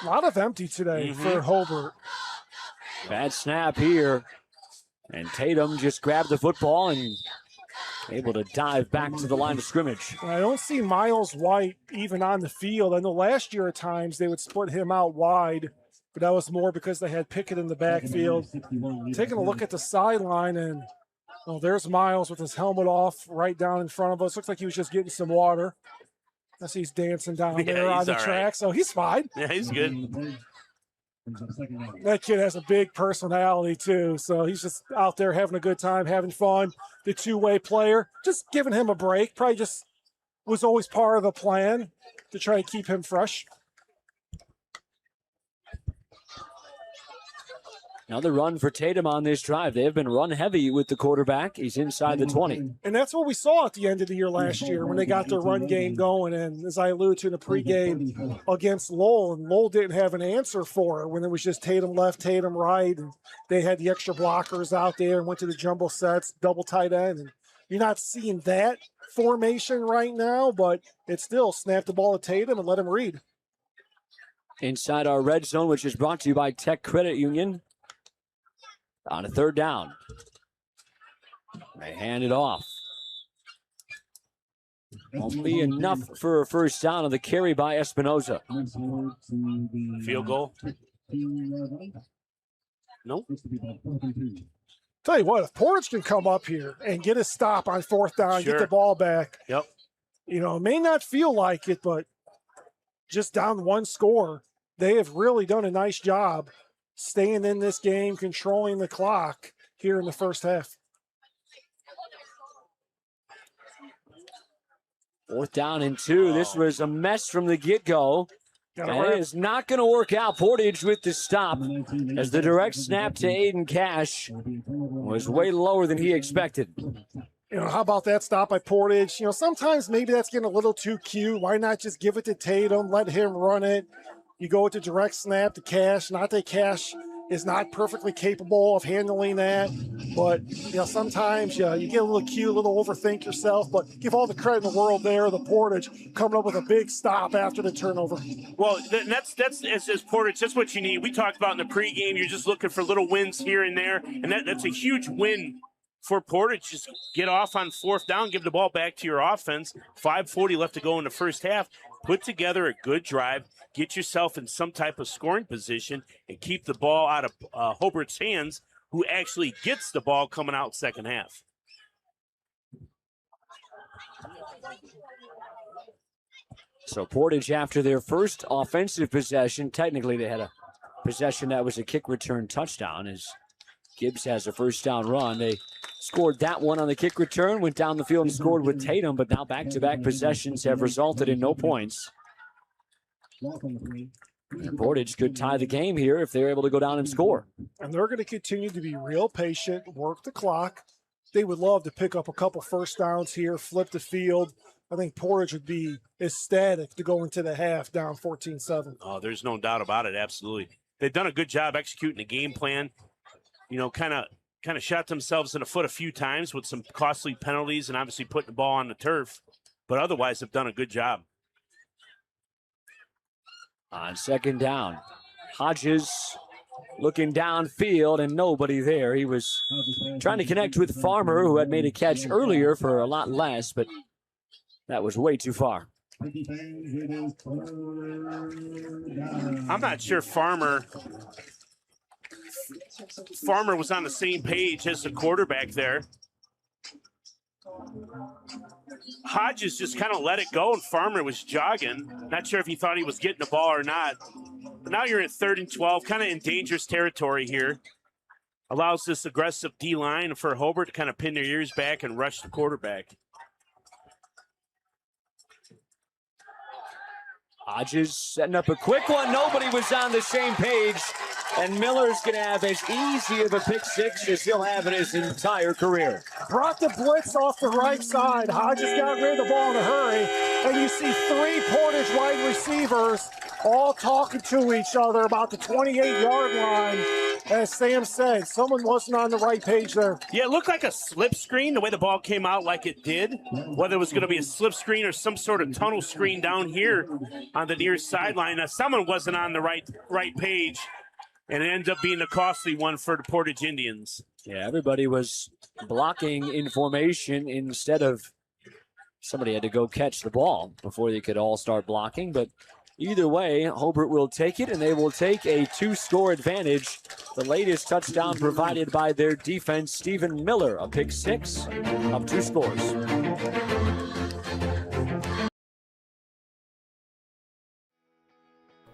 S4: A lot of empty today for Hobart.
S2: Bad snap here. And Tatum just grabbed the football and able to dive back to the line of scrimmage.
S4: I don't see Miles White even on the field. I know last year at times they would split him out wide, but that was more because they had Pickett in the backfield. Taking a look at the sideline, and there's Miles with his helmet off right down in front of us. Looks like he was just getting some water. I see he's dancing down there on the track, so he's fine.
S3: Yeah, he's good.
S4: That kid has a big personality, too, so he's just out there having a good time, having fun. The two-way player, just giving him a break. Probably just was always part of the plan to try to keep him fresh.
S2: Another run for Tatum on this drive. They have been run heavy with the quarterback. He's inside the 20.
S4: And that's what we saw at the end of the year last year when they got their run game going. And as I alluded to in the pregame against Lowell, and Lowell didn't have an answer for it when it was just Tatum left, Tatum right. And they had the extra blockers out there and went to the jumbo sets, double tight end. And you're not seeing that formation right now, but it's still snap the ball to Tatum and let him read.
S2: Inside our red zone, which is brought to you by Tech Credit Union. On a third down. They hand it off. Won't be enough for a first down on the carry by Espinoza.
S3: Field goal? Nope.
S4: Tell you what, if Portage can come up here and get a stop on fourth down, get the ball back.
S3: Yep.
S4: It may not feel like it, but just down one score, they have really done a nice job staying in this game, controlling the clock here in the first half.
S2: Fourth down and 2. This was a mess from the get-go. And it is not going to work out. Portage with the stop as the direct snap to Aiden Cash was way lower than he expected.
S4: How about that stop by Portage? Sometimes maybe that's getting a little too cute. Why not just give it to Tatum, let him run it? You go with the direct snap to Cash. Not that Cash is not perfectly capable of handling that, but sometimes you get a little cute, a little overthink yourself, but give all the credit in the world there, the Portage coming up with a big stop after the turnover.
S3: Well, that's as Portage, that's what you need. We talked about in the pregame, you're just looking for little wins here and there, and that's a huge win for Portage. Just get off on fourth down, give the ball back to your offense. 5:40 left to go in the first half. Put together a good drive, get yourself in some type of scoring position, and keep the ball out of Hobart's hands, who actually gets the ball coming out second half.
S2: So Portage, after their first offensive possession, technically they had a possession that was a kick return touchdown as Gibbs has a first down run. They scored that one on the kick return, went down the field and scored with Tatum, but now back-to-back possessions have resulted in no points. And Portage could tie the game here if they're able to go down and score.
S4: And they're going to continue to be real patient, work the clock. They would love to pick up a couple first downs here, flip the field. I think Portage would be ecstatic to go into the half down 14-7.
S3: Oh, there's no doubt about it, absolutely. They've done a good job executing the game plan. Kind of shot themselves in the foot a few times with some costly penalties and obviously putting the ball on the turf. But otherwise, they've done a good job.
S2: On second down, Hodges looking downfield and nobody there. He was trying to connect with Farmer, who had made a catch earlier for a lot less, but that was way too far.
S3: I'm not sure Farmer was on the same page as the quarterback there. Hodges just kind of let it go, and Farmer was jogging. Not sure if he thought he was getting the ball or not. But now you're in 3rd and 12, kind of in dangerous territory here. Allows this aggressive D-line for Hobart to kind of pin their ears back and rush the quarterback.
S2: Hodges setting up a quick one. Nobody was on the same page. And Miller's going to have as easy of a pick six as he'll have in his entire career.
S4: Brought the blitz off the right side. Hodges got rid of the ball in a hurry. And you see 3 Portage wide receivers all talking to each other about the 28-yard line. As Sam said, someone wasn't on the right page there.
S3: Yeah, it looked like a slip screen, the way the ball came out like it did. Whether it was going to be a slip screen or some sort of tunnel screen down here on the near sideline. Someone wasn't on the right page, and it ended up being a costly one for the Portage Indians.
S2: Yeah, everybody was blocking in formation instead of somebody had to go catch the ball before they could all start blocking. But either way, Hobart will take it, and they will take a 2-score advantage. The latest touchdown provided by their defense, Stephen Miller, a pick 6 of 2 scores.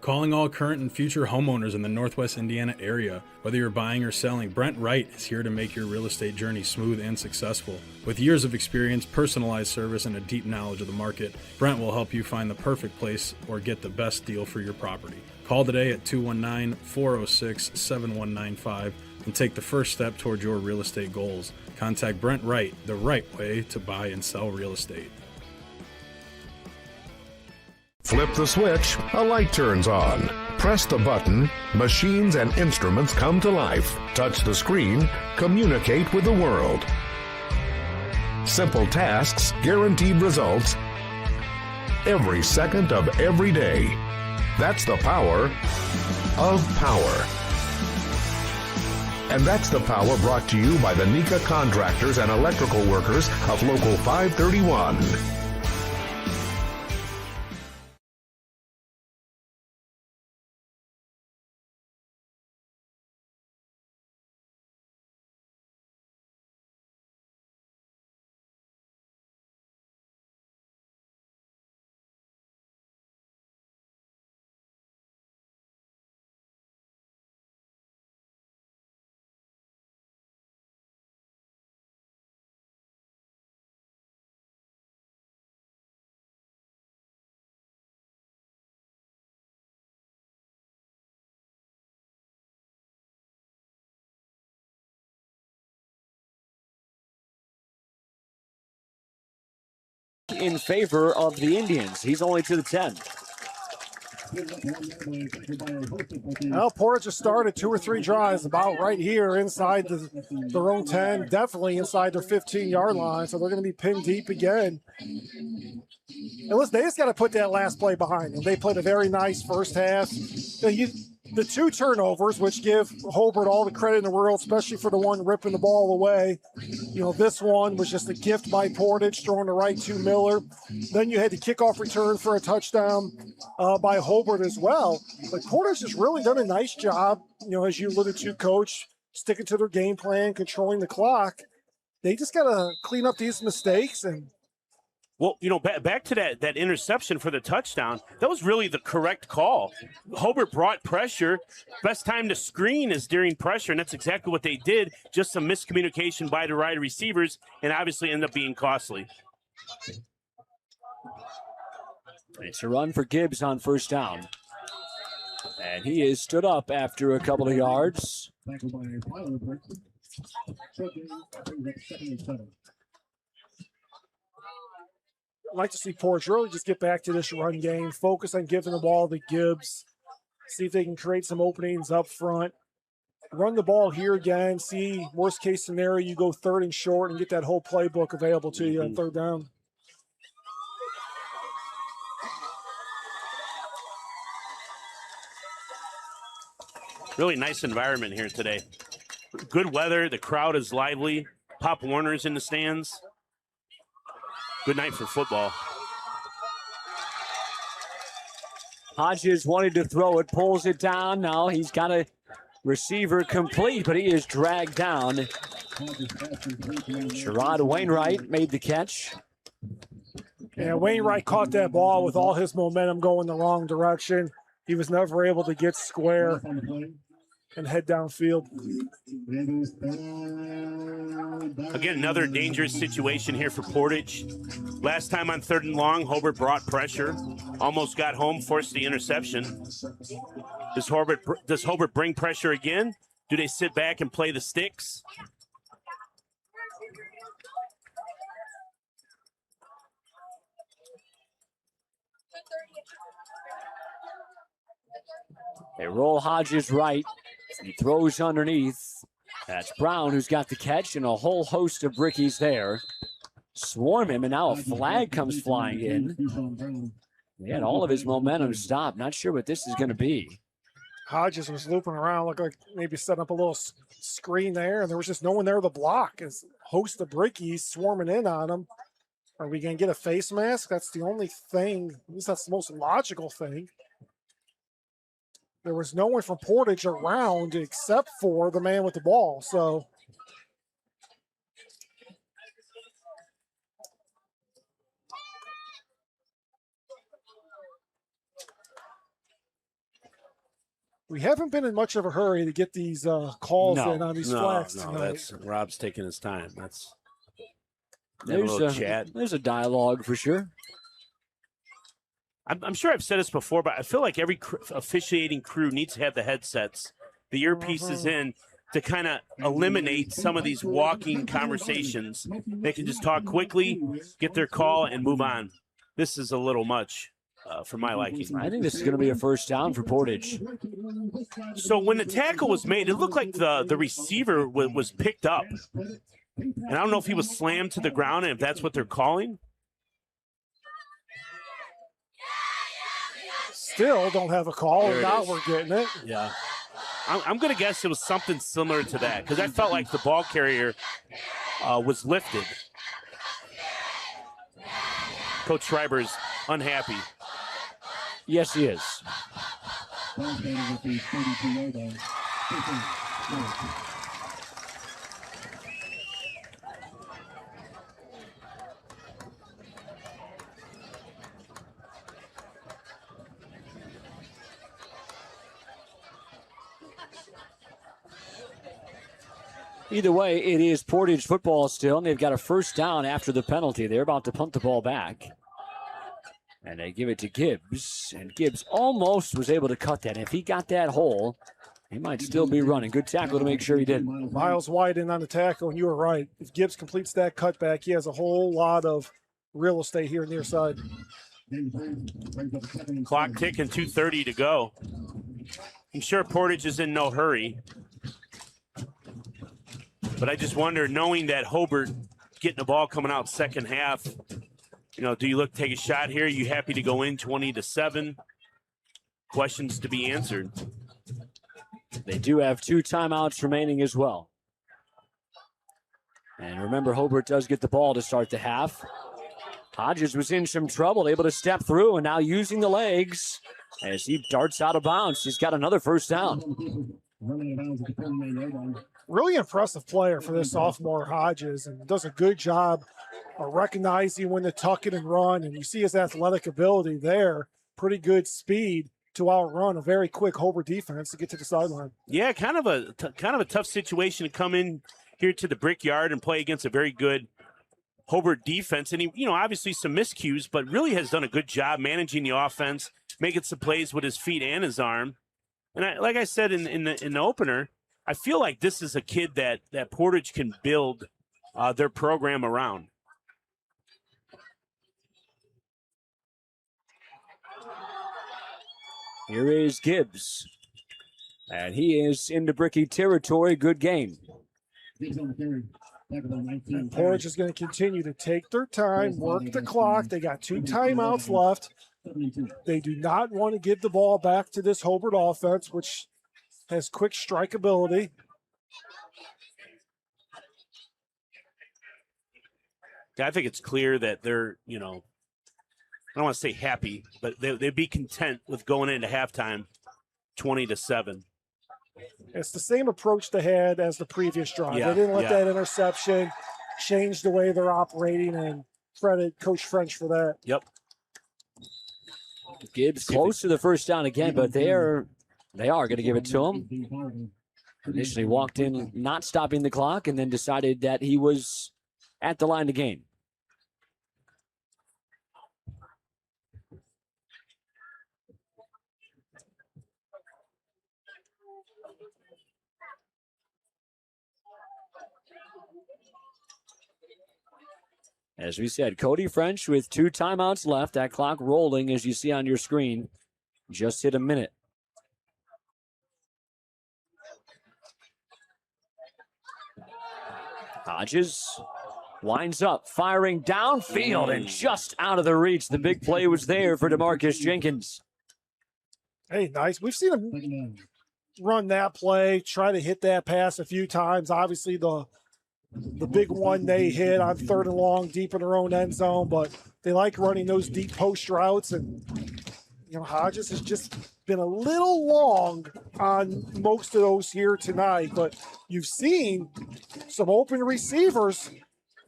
S15: Calling all current and future homeowners in the Northwest Indiana area. Whether you're buying or selling, Brent Wright is here to make your real estate journey smooth and successful. With years of experience, personalized service, and a deep knowledge of the market, Brent will help you find the perfect place or get the best deal for your property. Call today at 219-406-7195 and take the first step towards your real estate goals. Contact Brent Wright, the right way to buy and sell real estate.
S16: Flip the switch, a light turns on. Press the button, machines and instruments come to life. Touch the screen, communicate with the world. Simple tasks, guaranteed results, every second of every day. That's the power of power. And that's the power brought to you by the NECA contractors and electrical workers of Local 531.
S2: In favor of the Indians. He's only to the 10.
S4: Well, Portage has started 2 or 3 drives about right here inside their own 10, definitely inside their 15-yard line, so they're going to be pinned deep again. And listen, they just got to put that last play behind them. They played a very nice first half. The 2 turnovers, which give Hobart all the credit in the world, especially for the one ripping the ball away. This one was just a gift by Portage, throwing the right to Miller. Then you had the kickoff return for a touchdown by Hobart as well. But Portage has really done a nice job, as you alluded to, Coach, sticking to their game plan, controlling the clock. They just got to clean up these mistakes and
S3: Well, back to that interception for the touchdown, that was really the correct call. Hobart brought pressure. Best time to screen is during pressure, and that's exactly what they did. Just some miscommunication by the wide receivers, and obviously ended up being costly.
S2: It's a run for Gibbs on first down. And he is stood up after a couple of yards.
S4: I'd like to see Portage really just get back to this run game, focus on giving the ball to Gibbs, see if they can create some openings up front. Run the ball here again, see worst case scenario, you go 3rd and short and get that whole playbook available to you on 3rd down.
S3: Really nice environment here today. Good weather, the crowd is lively. Pop Warner's in the stands. Good night for football.
S2: Hodges wanted to throw it, pulls it down. Now he's got a receiver complete, but he is dragged down. Sherrod Wainwright made the catch.
S4: Yeah, Wainwright caught that ball with all his momentum going the wrong direction. He was never able to get square and head downfield.
S3: Again, another dangerous situation here for Portage. Last time on 3rd and long, Hobart brought pressure, almost got home, forced the interception. Does Hobart bring pressure again? Do they sit back and play the sticks?
S2: They roll Hodges right. He throws underneath. That's Brown who's got the catch, and a whole host of brickies there swarm him, and now a flag comes flying in. He had all of his momentum stopped. Not sure what this is going to be.
S4: Hodges was looping around, looked like maybe setting up a little screen there, and there was just no one there to block. As a host of brickies swarming in on him. Are we going to get a face mask? That's the only thing. At least that's the most logical thing. There was no one from Portage around except for the man with the ball. So we haven't been in much of a hurry to get these calls in on these flags tonight.
S3: That's Rob's taking his time.
S2: There's a dialogue for sure.
S3: I'm sure I've said this before, but I feel like every officiating crew needs to have the headsets, the earpieces in, to kind of eliminate some of these walking conversations. They can just talk quickly, get their call, and move on. This is a little much for my liking.
S2: I think this is going to be a first down for Portage.
S3: So when the tackle was made, it looked like the receiver was picked up. And I don't know if he was slammed to the ground and if that's what they're calling.
S4: Still don't have a call, and now we're getting it.
S3: Yeah. I'm going to guess it was something similar to that because I felt like the ball carrier was lifted. Coach Schreiber's unhappy.
S2: Yes, he is. Either way, it is Portage football still, and they've got a first down after the penalty. They're about to punt the ball back. And they give it to Gibbs, and Gibbs almost was able to cut that. If he got that hole, he might still be running. Good tackle to make sure he did.
S4: Miles wide in on the tackle, and you were right. If Gibbs completes that cutback, he has a whole lot of real estate here near side.
S3: Clock ticking, 2:30 to go. I'm sure Portage is in no hurry. But I just wonder, knowing that Hobart getting the ball coming out second half, do you take a shot here? Are you happy to go in 20-7? Questions to be answered.
S2: They do have 2 timeouts remaining as well. And remember, Hobart does get the ball to start the half. Hodges was in some trouble, able to step through, and now using the legs as he darts out of bounds. He's got another first down.
S4: Really impressive player for this sophomore, Hodges, and does a good job of recognizing when to tuck it and run. And you see his athletic ability there, pretty good speed to outrun a very quick Hobart defense to get to the sideline.
S3: Yeah, kind of a tough situation to come in here to the Brickyard and play against a very good Hobart defense. And he, obviously some miscues, but really has done a good job managing the offense, making some plays with his feet and his arm. And like I said in the opener, I feel like this is a kid that Portage can build their program around.
S2: Here is Gibbs. And he is into Bricky territory. Good game.
S4: And Portage is going to continue to take their time, work the clock. They got 2 timeouts left. They do not want to give the ball back to this Hobart offense, which has quick strikeability.
S3: I think it's clear that they're, I don't want to say happy, but they'd be content with going into halftime 20-7.
S4: It's the same approach they had as the previous drive.
S3: Yeah,
S4: they didn't let that interception change the way they're operating, and credit Coach French for that.
S3: Yep.
S2: Gibbs close to the first down again, but they are going to give it to him. Initially walked in not stopping the clock and then decided that he was at the line to gain. As we said, Cody French with 2 timeouts left. That clock rolling, as you see on your screen. Just hit a minute. Hodges winds up, firing downfield and just out of the reach. The big play was there for DeMarcus Jenkins.
S4: Hey, nice. We've seen him run that play, try to hit that pass a few times. Obviously, the big one they hit on 3rd and long deep in their own end zone, but they like running those deep post routes. And, Hodges has just been a little long on most of those here tonight, but you've seen some open receivers.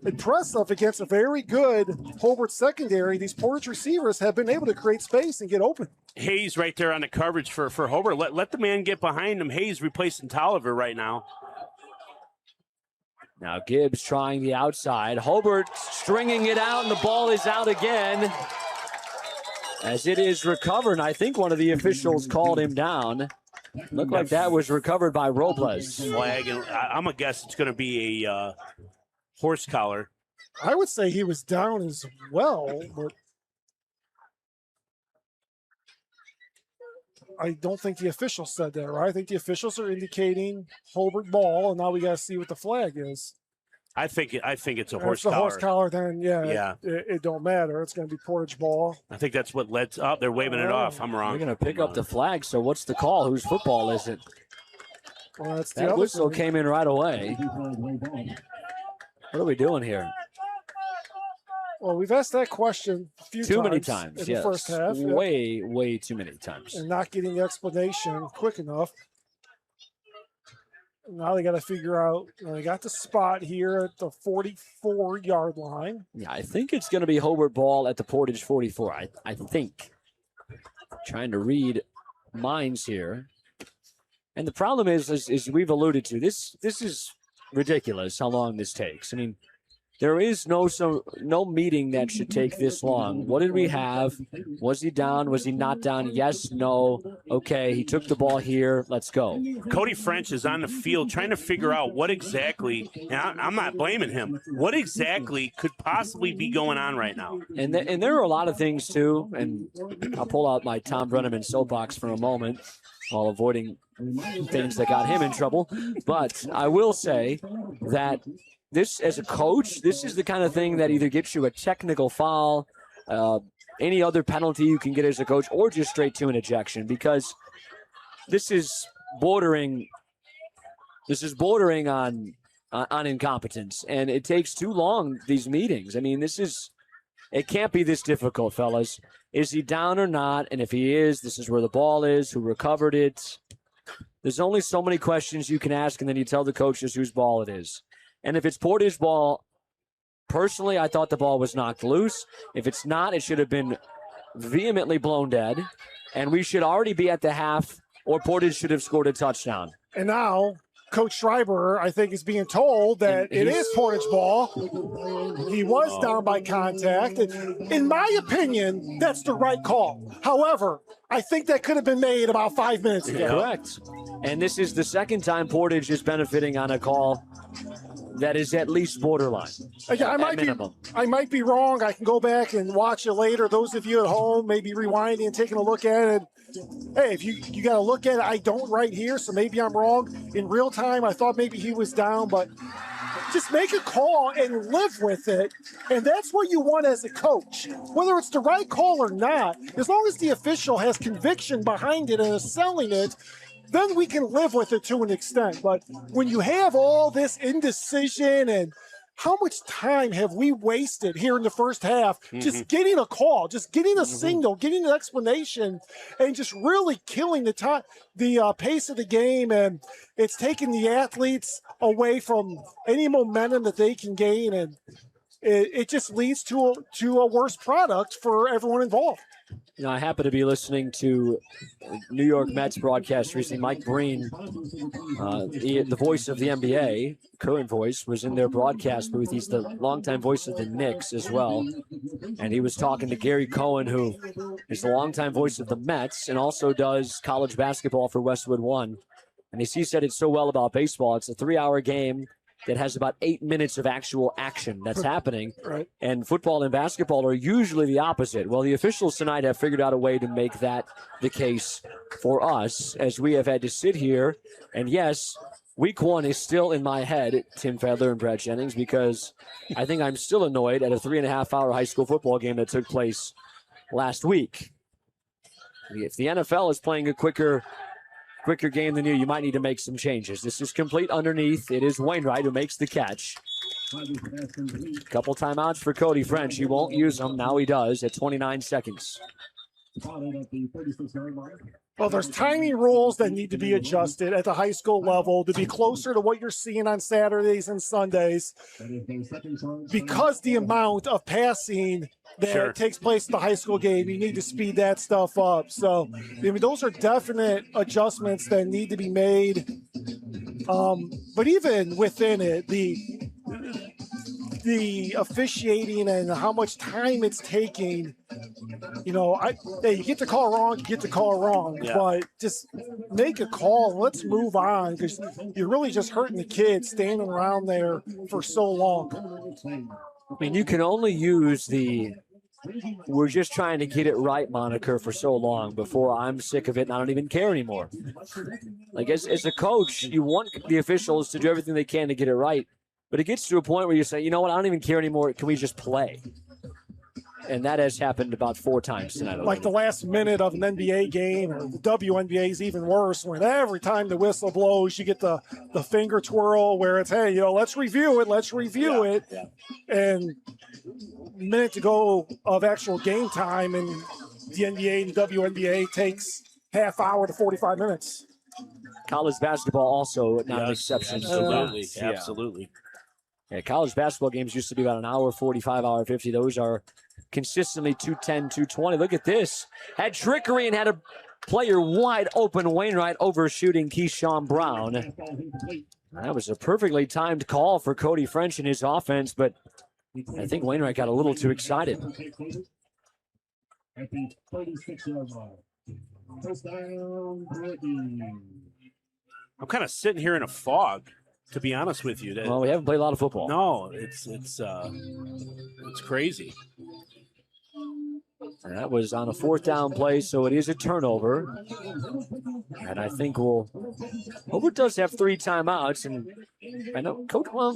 S4: Impressive against a very good Hobart secondary. These Portage receivers have been able to create space and get open.
S3: Hayes right there on the coverage for Hobart. Let the man get behind him. Hayes replacing Tolliver right now.
S2: Now Gibbs trying the outside. Hobart stringing it out, and the ball is out again as it is recovered. I think one of the officials called him down. Looked like that was recovered by Robles.
S3: Flag, and I'm going to guess it's going to be a horse collar.
S4: I would say he was down as well, but I don't think the official said that, right? I think the officials are indicating Hobart ball, and now we got to see what the flag is.
S3: I think it's a horse collar.
S4: If it's a horse collar, then it don't matter. It's going to be Portage ball.
S3: I think that's what led to. Oh, they're waving it off. I'm wrong.
S2: They're going to pick up the flag. So what's the call? Whose football is it?
S4: Well, that's
S2: that whistle came in right away. What are we doing here?
S4: Well, we've asked that question a few
S2: too many
S4: times
S2: times
S4: in the first half.
S2: Way too many times.
S4: And not getting the explanation quick enough. Now they got to figure out, they got the spot here at the 44-yard line.
S2: Yeah, I think it's going to be Hobart ball at the Portage 44. I think. Trying to read minds here. And the problem is we've alluded to, this is ridiculous how long this takes. I mean, there is no meeting that should take this long. What did we have? Was he down? Was he not down? Yes, no. Okay, he took the ball here. Let's go.
S3: Cody French is on the field trying to figure out what exactly, and I'm not blaming him, what exactly could possibly be going on right now.
S2: And there are a lot of things, too, and I'll pull out my Tom Brenneman soapbox for a moment while avoiding things that got him in trouble. But I will say that this, as a coach, this is the kind of thing that either gets you a technical foul, any other penalty you can get as a coach, or just straight to an ejection, because this is bordering on incompetence, and it takes too long, these meetings. I mean, it can't be this difficult, fellas. Is he down or not? And if he is, this is where the ball is, who recovered it. There's only so many questions you can ask, and then you tell the coaches whose ball it is. And if it's Portage ball, personally, I thought the ball was knocked loose. If it's not, it should have been vehemently blown dead, and we should already be at the half, or Portage should have scored a touchdown.
S4: And now Coach Schreiber, I think, is being told that it is Portage ball. He was down by contact. In my opinion, that's the right call. However, I think that could have been made about 5 minutes ago.
S2: Correct. And this is the second time Portage is benefiting on a call that is at least borderline.
S4: Again, I might be wrong. I can go back and watch it later. Those of you at home, maybe rewinding and taking a look at it. Hey, if you got to look at it, I don't right here, so maybe I'm wrong. In real time, I thought maybe he was down, but just make a call and live with it. And that's what you want as a coach. Whether it's the right call or not, as long as the official has conviction behind it and is selling it, then we can live with it to an extent. But when you have all this indecision, and how much time have we wasted here in the first half just getting a call, just getting a signal, getting an explanation, and just really killing the pace of the game. And it's taking the athletes away from any momentum that they can gain, and it just leads to a worse product for everyone involved.
S2: You know, I happen to be listening to New York Mets broadcast recently. Mike Breen, the voice of the NBA, current voice, was in their broadcast booth. He's the longtime voice of the Knicks as well. And he was talking to Gary Cohen, who is the longtime voice of the Mets and also does college basketball for Westwood One. And he said it's so well about baseball. It's a 3-hour game that has about 8 minutes of actual action that's happening.
S4: Right.
S2: And football and basketball are usually the opposite. Well, the officials tonight have figured out a way to make that the case for us, as we have had to sit here. And yes, Week 1 is still in my head, Tim Fadler and Brad Jennings, because I think I'm still annoyed at a 3.5-hour high school football game that took place last week. If the NFL is playing a quicker game than you might need to make some changes. This is complete underneath. It is Wainwright who makes the catch. Couple timeouts for Cody French. He won't use them. Now he does at 29 seconds.
S4: Well, there's tiny rules that need to be adjusted at the high school level to be closer to what you're seeing on Saturdays and Sundays, because the amount of passing that takes place in the high school game, you need to speed that stuff up. So, I mean, those are definite adjustments that need to be made. But even within it, the officiating and how much time it's taking, hey, you get the call wrong, but just make a call. Let's move on, because you're really just hurting the kids standing around there for so long.
S2: I mean, you can only use we're just trying to get it right moniker for so long before I'm sick of it and I don't even care anymore. Like, as a coach, you want the officials to do everything they can to get it right. But it gets to a point where you say, you know what, I don't even care anymore. Can we just play? And that has happened about 4 times tonight.
S4: Like the last minute of an NBA game, or the WNBA is even worse, when every time the whistle blows, you get the finger twirl where it's, hey, let's review it. Yeah. And a minute to go of actual game time, and the NBA and WNBA takes half hour to 45 minutes.
S2: College basketball also not an exception.
S3: Absolutely.
S2: Yeah, college basketball games used to be about an hour 45, hour 50. Those are consistently 210, 220. Look at this. Had trickery and had a player wide open. Wainwright overshooting Keyshawn Brown. That was a perfectly timed call for Cody French and his offense, but I think Wainwright got a little too excited.
S3: I'm kind of sitting here in a fog, to be honest with you.
S2: Well, we haven't played a lot of football.
S3: No, it's crazy.
S2: And that was on a 4th down play, so it is a turnover. And I think Hobart does have 3 timeouts, and I know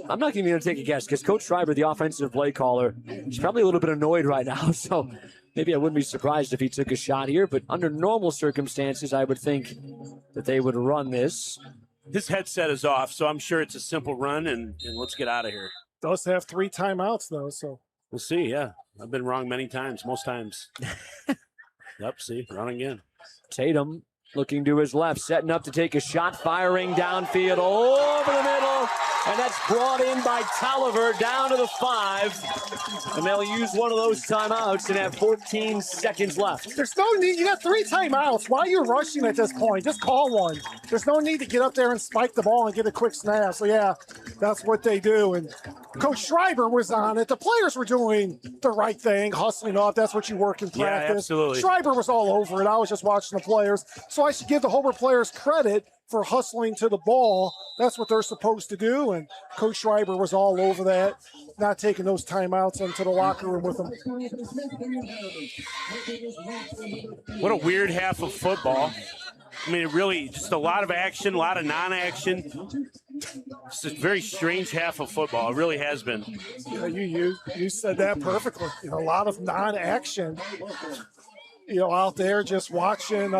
S2: I'm not even going to take a guess, because Coach Schreiber, the offensive play caller, is probably a little bit annoyed right now, so maybe I wouldn't be surprised if he took a shot here, but under normal circumstances, I would think that they would run this.
S3: His headset is off, so I'm sure it's a simple run, and let's get out of here.
S4: Does have 3 timeouts, though, so.
S3: We'll see, yeah. I've been wrong many times, most times. Yep, see, run again.
S2: Tatum looking to his left, setting up to take a shot, firing downfield over the middle, and that's brought in by Tolliver down to the 5. And they'll use one of those timeouts and have 14 seconds left.
S4: There's no need. You got 3 timeouts. Why are you rushing at this point? Just call one. There's no need to get up there and spike the ball and get a quick snap. So, yeah, that's what they do. And Coach Schreiber was on it. The players were doing the right thing, hustling off. That's what you work in practice.
S3: Yeah, absolutely.
S4: Schreiber was all over it. I was just watching the players. So I should give the Hobart players credit for hustling to the ball. That's what they're supposed to do. And Coach Schreiber was all over that, not taking those timeouts into the locker room with them.
S3: What a weird half of football. I mean, really, just a lot of action, a lot of non-action. It's a very strange half of football. It really has been.
S4: Yeah, you said that perfectly. A lot of non-action. Out there just watching.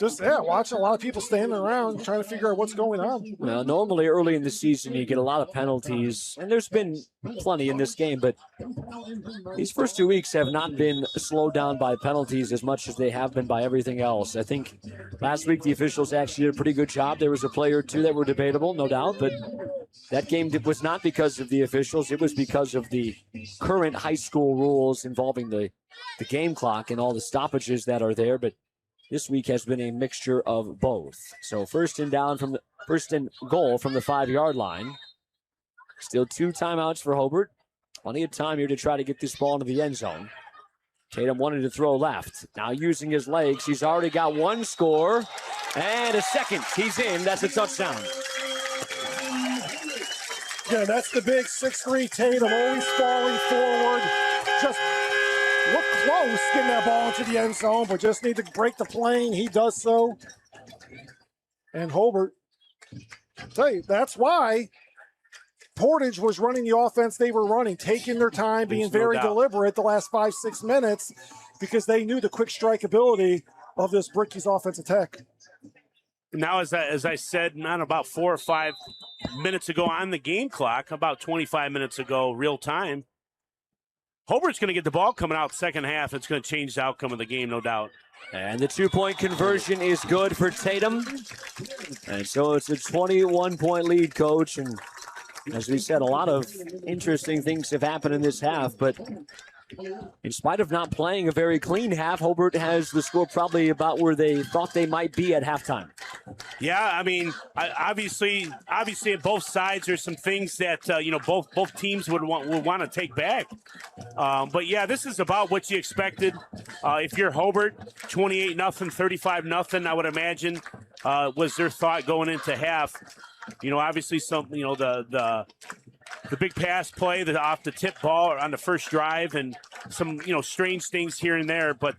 S4: Watching a lot of people standing around trying to figure out what's going on.
S2: Well, normally early in the season you get a lot of penalties, and there's been plenty in this game, but these first 2 weeks have not been slowed down by penalties as much as they have been by everything else. I think last week the officials actually did a pretty good job. There was a play or two that were debatable, no doubt, but that game was not because of the officials. It was because of the current high school rules involving the game clock and all the stoppages that are there, but this week has been a mixture of both. So first and goal from the 5-yard line. Still 2 timeouts for Hobart. Plenty of time here to try to get this ball into the end zone. Tatum wanted to throw left. Now using his legs. He's already got 1 score and a second. He's in. That's a touchdown.
S4: Yeah, that's the big 6'3" Tatum, always falling forward. Just look close getting that ball into the end zone, but just need to break the plane. He does so. And Hobart, I'll tell you, that's why Portage was running the offense they were running, taking their time, being very deliberate the last 5-6 minutes, because they knew the quick strike ability of this Bricky's offensive attack.
S3: Now, as I said, not about 4 or 5 minutes ago on the game clock, about 25 minutes ago, real time, Hobart's going to get the ball coming out second half. It's going to change the outcome of the game, no doubt.
S2: And the 2-point conversion is good for Tatum. And so it's a 21-point lead, Coach. And as we said, a lot of interesting things have happened in this half, but in spite of not playing a very clean half, Hobart has the score probably about where they thought they might be at halftime.
S3: Yeah, I mean, obviously, at both sides, there's some things that both teams would want to take back. But yeah, this is about what you expected. If you're Hobart, 28-0, 35-0, I would imagine was their thought going into half. Obviously, the big pass play, the off the tip ball on the first drive, and some strange things here and there. But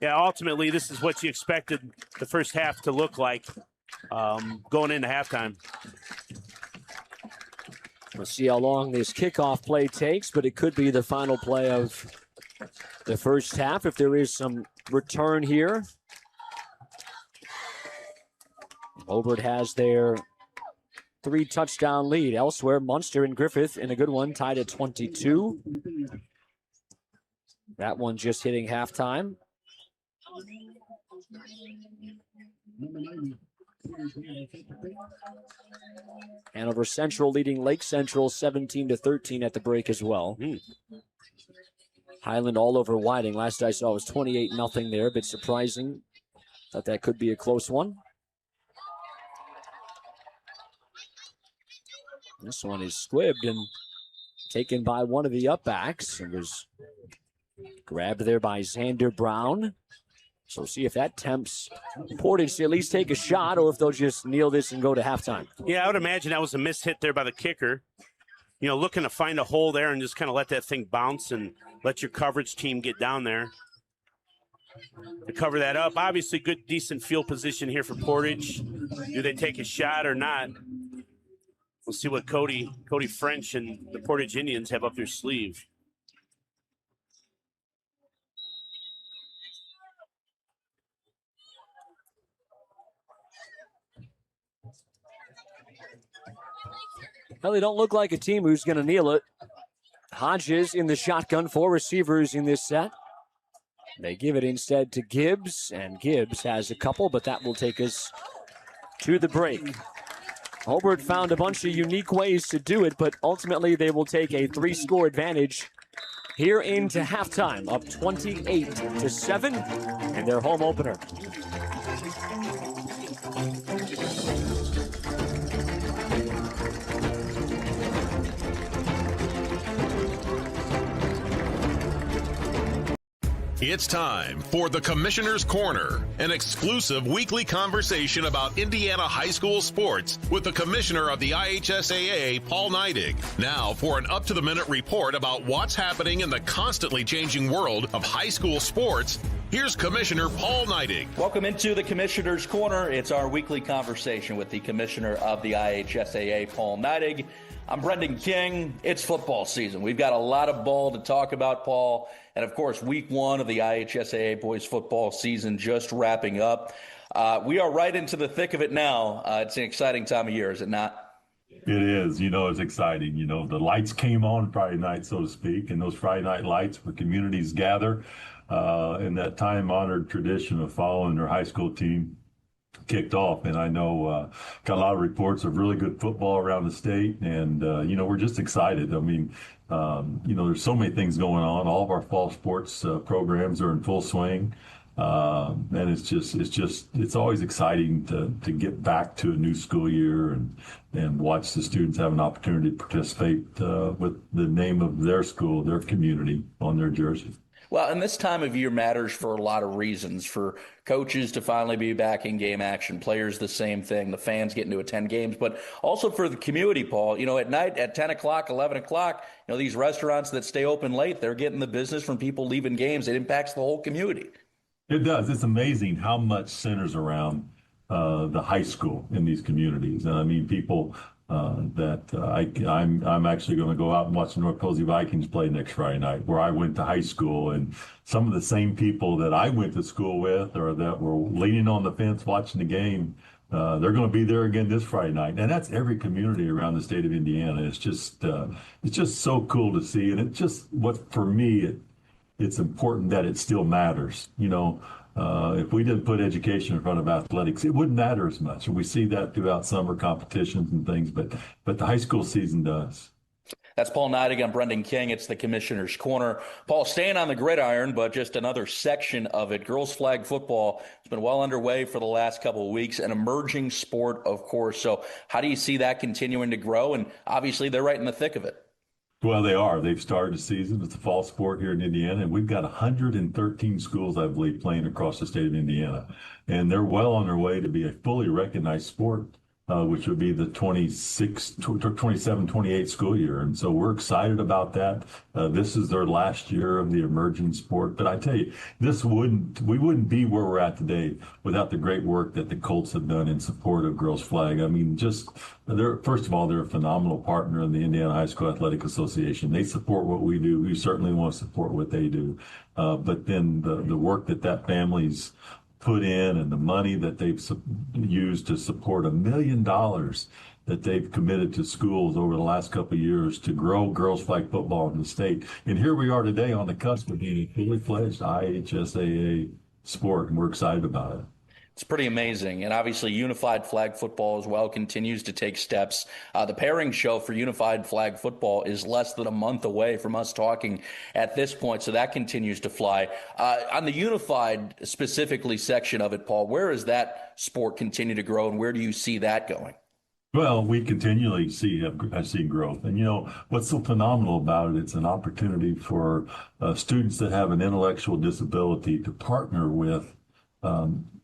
S3: ultimately, this is what you expected the first half to look like going into halftime.
S2: We'll see how long this kickoff play takes, but it could be the final play of the first half if there is some return here. Hobart has their 3-touchdown lead. Elsewhere, Munster and Griffith in a good one, tied at 22. That one just hitting halftime. Hanover Central leading Lake Central 17-13 at the break as well. Highland all over Whiting. Last I saw was 28-0 there, a bit surprising. Thought that could be a close one. This one is squibbed and taken by one of the upbacks. It was grabbed there by Xander Brown. So see if that tempts Portage to at least take a shot, or if they'll just kneel this and go to halftime.
S3: Yeah, I would imagine that was a missed hit there by the kicker. Looking to find a hole there and just kind of let that thing bounce and let your coverage team get down there to cover that up. Obviously, good, decent field position here for Portage. Do they take a shot or not? We'll see what Cody French and the Portage Indians have up their sleeve.
S2: Well, they don't look like a team who's going to kneel it. Hodges in the shotgun, 4 receivers in this set. They give it instead to Gibbs, and Gibbs has a couple, but that will take us to the break. Hobart found a bunch of unique ways to do it, but ultimately they will take a 3-score advantage here into halftime, up 28-7 in their home opener.
S17: It's time for the Commissioner's Corner, an exclusive weekly conversation about Indiana high school sports with the Commissioner of the IHSAA, Paul Neidig. Now for an up-to-the-minute report about what's happening in the constantly changing world of high school sports, here's Commissioner Paul Neidig.
S18: Welcome into the Commissioner's Corner. It's our weekly conversation with the Commissioner of the IHSAA, Paul Neidig. I'm Brendan King. It's football season. We've got a lot of ball to talk about, Paul. And, of course, week 1 of the IHSAA boys football season just wrapping up. We are right into the thick of it now. It's an exciting time of year, is it not?
S19: It is. It's exciting. The lights came on Friday night, so to speak, and those Friday night lights where communities gather in that time-honored tradition of following their high school team kicked off. And I know got a lot of reports of really good football around the state, and we're just excited. I mean, there's so many things going on. All of our fall sports programs are in full swing, and it's always exciting to get back to a new school year and watch the students have an opportunity to participate with the name of their school, their community on their jersey.
S18: Well, and this time of year matters for a lot of reasons. For coaches to finally be back in game action, players the same thing, the fans getting to attend games, but also for the community, Paul. At night at 10 o'clock, 11 o'clock, these restaurants that stay open late, they're getting the business from people leaving games. It impacts the whole community.
S19: It does. It's amazing how much centers around the high school in these communities. And I mean, people I'm actually going to go out and watch the North Posey Vikings play next Friday night, where I went to high school, and some of the same people that I went to school with or that were leaning on the fence watching the game, they're going to be there again this Friday night. And that's every community around the state of Indiana. It's just so cool to see. And it's just for me, it's important that it still matters. If we didn't put education in front of athletics, it wouldn't matter as much. And we see that throughout summer competitions and things, but the high school season does.
S18: That's Paul Neidig. I'm Brendan King. It's the Commissioner's Corner. Paul, staying on the gridiron, but just another section of it. Girls flag football has been well underway for the last couple of weeks, an emerging sport, of course. So how do you see that continuing to grow? And obviously they're right in the thick of it.
S19: Well, they are. They've started the season. It's a fall sport here in Indiana, and we've got 113 schools, I believe, playing across the state of Indiana. And they're well on their way to be a fully recognized sport, which would be the 27-28 school year. And so we're excited about that. This is their last year of the emerging sport. But I tell you, we wouldn't be where we're at today without the great work that the Colts have done in support of girls flag. I mean, first of all, they're a phenomenal partner in the Indiana High School Athletic Association. They support what we do. We certainly want to support what they do. But then the work that family's put in and the money that they've used to support $1 million that they've committed to schools over the last couple of years to grow girls flag football in the state. And here we are today on the cusp of being a fully fledged IHSAA sport, and we're excited about it.
S18: It's pretty amazing. And obviously unified flag football as well continues to take steps. The pairing show for unified flag football is less than a month away from us talking at this point. So that continues to fly. On the unified specifically section of it, Paul, where does that sport continue to grow and where do you see that going?
S19: Well, we continually see growth. And, what's so phenomenal about it, it's an opportunity for students that have an intellectual disability to partner with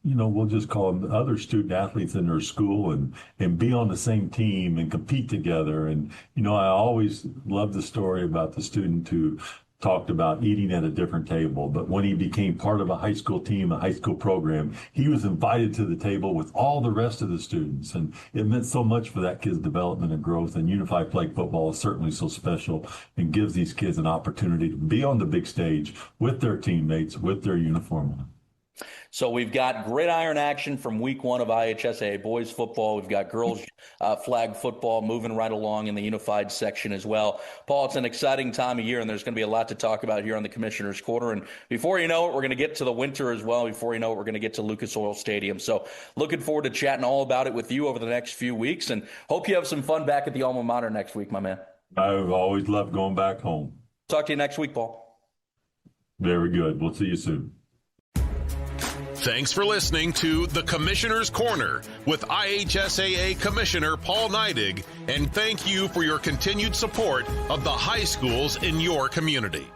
S19: we'll just call them other student athletes in their school and be on the same team and compete together. And, I always love the story about the student who talked about eating at a different table. But when he became part of a high school team, a high school program, he was invited to the table with all the rest of the students. And it meant so much for that kid's development and growth. And unified flag football is certainly so special and gives these kids an opportunity to be on the big stage with their teammates, with their uniform on.
S18: So we've got gridiron action from week one of IHSAA boys football. We've got girls flag football moving right along in the unified section as well. Paul, it's an exciting time of year, and there's going to be a lot to talk about here on the Commissioner's Corner. And before you know it, we're going to get to the winter as well. Before you know it, we're going to get to Lucas Oil Stadium. So looking forward to chatting all about it with you over the next few weeks, and hope you have some fun back at the alma mater next week, my man.
S19: I've always loved going back home.
S18: Talk to you next week, Paul.
S19: Very good. We'll see you soon.
S17: Thanks for listening to the Commissioner's Corner with IHSAA Commissioner Paul Neidig, and thank you for your continued support of the high schools in your community.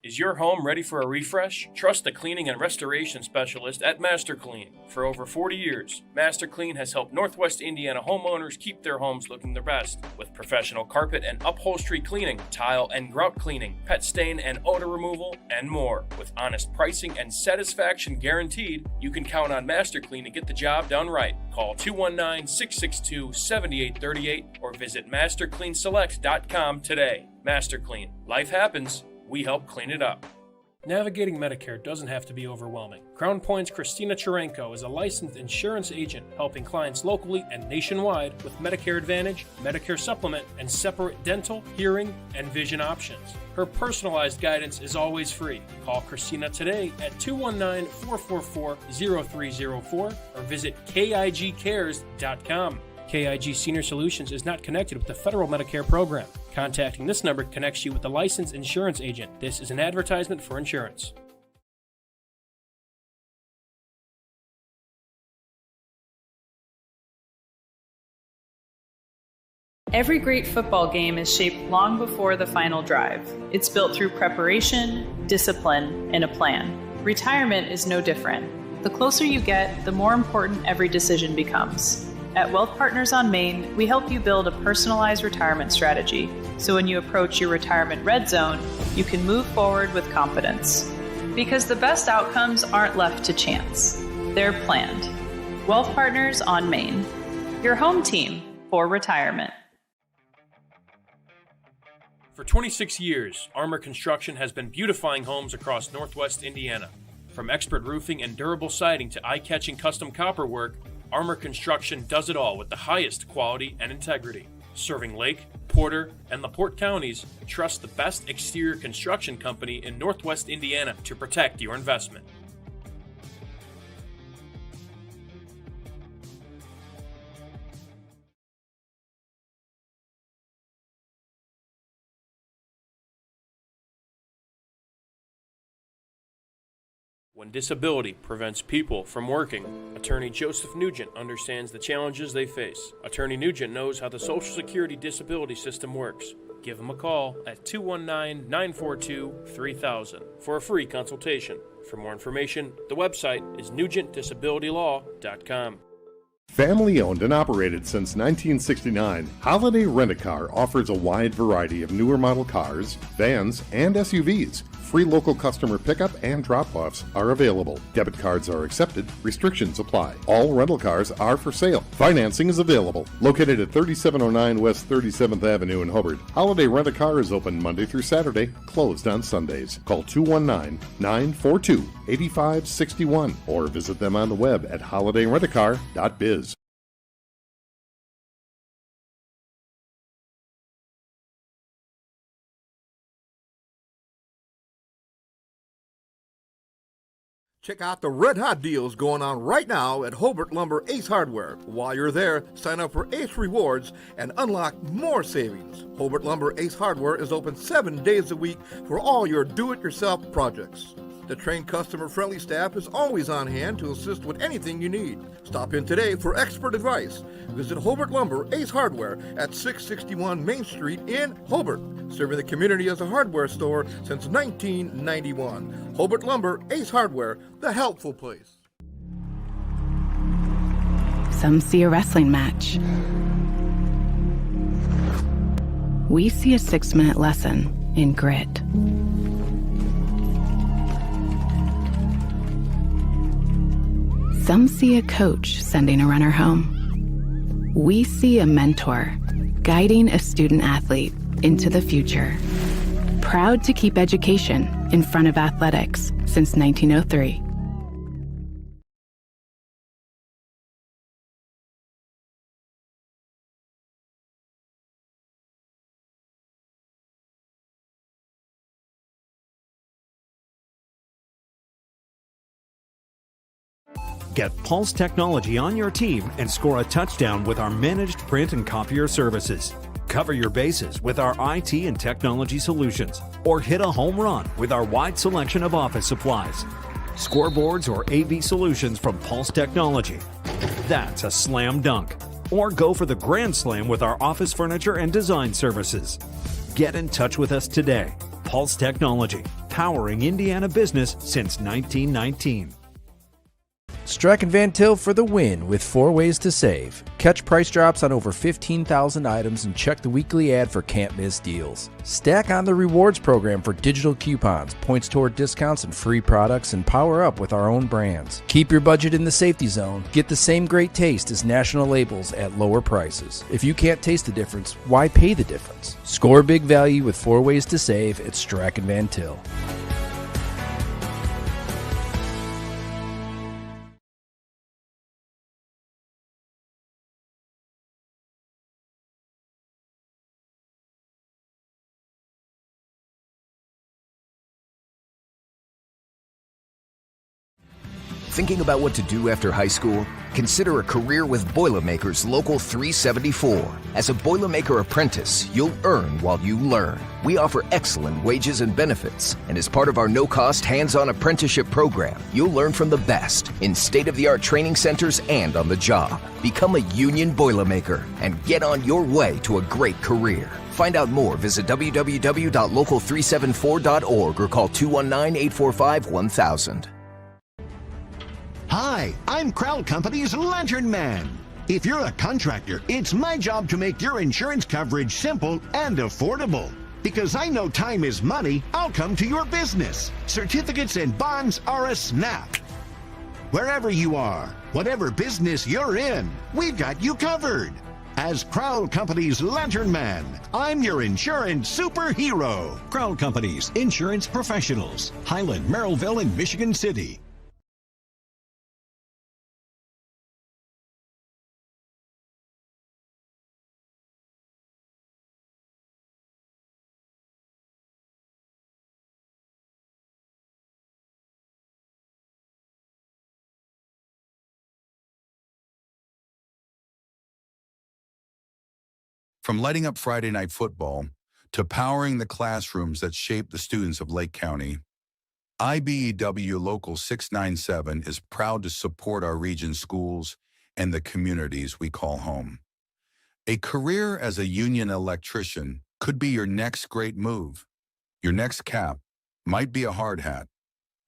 S1: Is your home ready for a refresh? Trust the cleaning and restoration specialist at Master Clean. For over 40 years, Master Clean has helped Northwest Indiana homeowners keep their homes looking their best. With professional carpet and upholstery cleaning, tile and grout cleaning, pet stain and odor removal, and more. With honest pricing and satisfaction guaranteed, you can count on Master Clean to get the job done right. Call 219-662-7838 or visit mastercleanselect.com today. Master Clean. Life happens. We help clean it up. Navigating Medicare doesn't have to be overwhelming. Crown Point's Christina Churenko is a licensed insurance agent helping clients locally and nationwide with Medicare Advantage, Medicare Supplement, and separate dental, hearing, and vision options. Her personalized guidance is always free. Call Christina today at 219-444-0304 or visit KIGcares.com. KIG Senior Solutions is not connected with the federal Medicare program. Contacting this number connects you with a licensed insurance agent. This is an advertisement for insurance.
S20: Every great football game is shaped long before the final drive. It's built through preparation, discipline, and a plan. Retirement is no different. The closer you get, the more important every decision becomes. At Wealth Partners on Main, we help you build a personalized retirement strategy, so when you approach your retirement red zone, you can move forward with confidence. Because the best outcomes aren't left to chance. They're planned. Wealth Partners on Main, your home team for retirement.
S1: For 26 years, Armor Construction has been beautifying homes across Northwest Indiana. From expert roofing and durable siding to eye-catching custom copper work, Armor Construction does it all with the highest quality and integrity. Serving Lake, Porter, and LaPorte counties, trust the best exterior construction company in Northwest Indiana to protect your investment. When disability prevents people from working, Attorney Joseph Nugent understands the challenges they face. Attorney Nugent knows how the Social Security disability system works. Give him a call at 219-942-3000 for a free consultation. For more information, the website is nugentdisabilitylaw.com.
S16: Family owned and operated since 1969, Holiday Rent-A-Car offers a wide variety of newer model cars, vans, and SUVs. Free local customer pickup and drop-offs are available. Debit cards are accepted. Restrictions apply. All rental cars are for sale. Financing is available. Located at 3709 West 37th Avenue in Hobart, Holiday Rent-A-Car is open Monday through Saturday, closed on Sundays. Call 219-942-8561 or visit them on the web at holidayrentacar.biz.
S21: Check out the red-hot deals going on right now at Hobart Lumber Ace Hardware. While you're there, sign up for Ace Rewards and unlock more savings. Hobart Lumber Ace Hardware is open 7 days a week for all your do-it-yourself projects. The trained customer-friendly staff is always on hand to assist with anything you need. Stop in today for expert advice. Visit Hobart Lumber Ace Hardware at 661 Main Street in Hobart, serving the community as a hardware store since 1991. Hobart Lumber Ace Hardware, the helpful place.
S22: Some see a wrestling match. We see a 6-minute lesson in grit. Some see a coach sending a runner home. We see a mentor guiding a student athlete into the future. Proud to keep education in front of athletics since 1903.
S5: Get Pulse Technology on your team and score a touchdown with our managed print and copier services. Cover your bases with our IT and technology solutions, or hit a home run with our wide selection of office supplies. Scoreboards or AV solutions from Pulse Technology. That's a slam dunk. Or go for the grand slam with our office furniture and design services. Get in touch with us today. Pulse Technology, powering Indiana business since 1919.
S6: Strack & Van Til for the win with 4 ways to save. Catch price drops on over 15,000 items and check the weekly ad for can't miss deals. Stack on the rewards program for digital coupons, points toward discounts and free products, and power up with our own brands. Keep your budget in the safety zone. Get the same great taste as national labels at lower prices. If you can't taste the difference, why pay the difference? Score big value with 4 ways to save at Strack & Van Til.
S9: Thinking about what to do after high school? Consider a career with Boilermakers Local 374. As a Boilermaker apprentice, you'll earn while you learn. We offer excellent wages and benefits, and as part of our no-cost hands-on apprenticeship program, you'll learn from the best in state-of-the-art training centers and on the job. Become a union Boilermaker and get on your way to a great career. Find out more, visit www.local374.org or call 219-845-1000.
S23: Hi, I'm Crowd Company's Lantern Man.
S7: If you're a contractor, it's my job to make your insurance coverage simple and affordable. Because I know time is money, I'll come to your business. Certificates and bonds are a snap. Wherever you are, whatever business you're in, we've got you covered. As Crowell Company's Lantern Man, I'm your insurance superhero.
S8: Crowell Companies, insurance professionals. Highland, Merrillville, and Michigan City.
S10: From lighting up Friday night football to powering the classrooms that shape the students of Lake County, IBEW Local 697 is proud to support our region's schools and the communities we call home. A career as a union electrician could be your next great move. Your next cap might be a hard hat.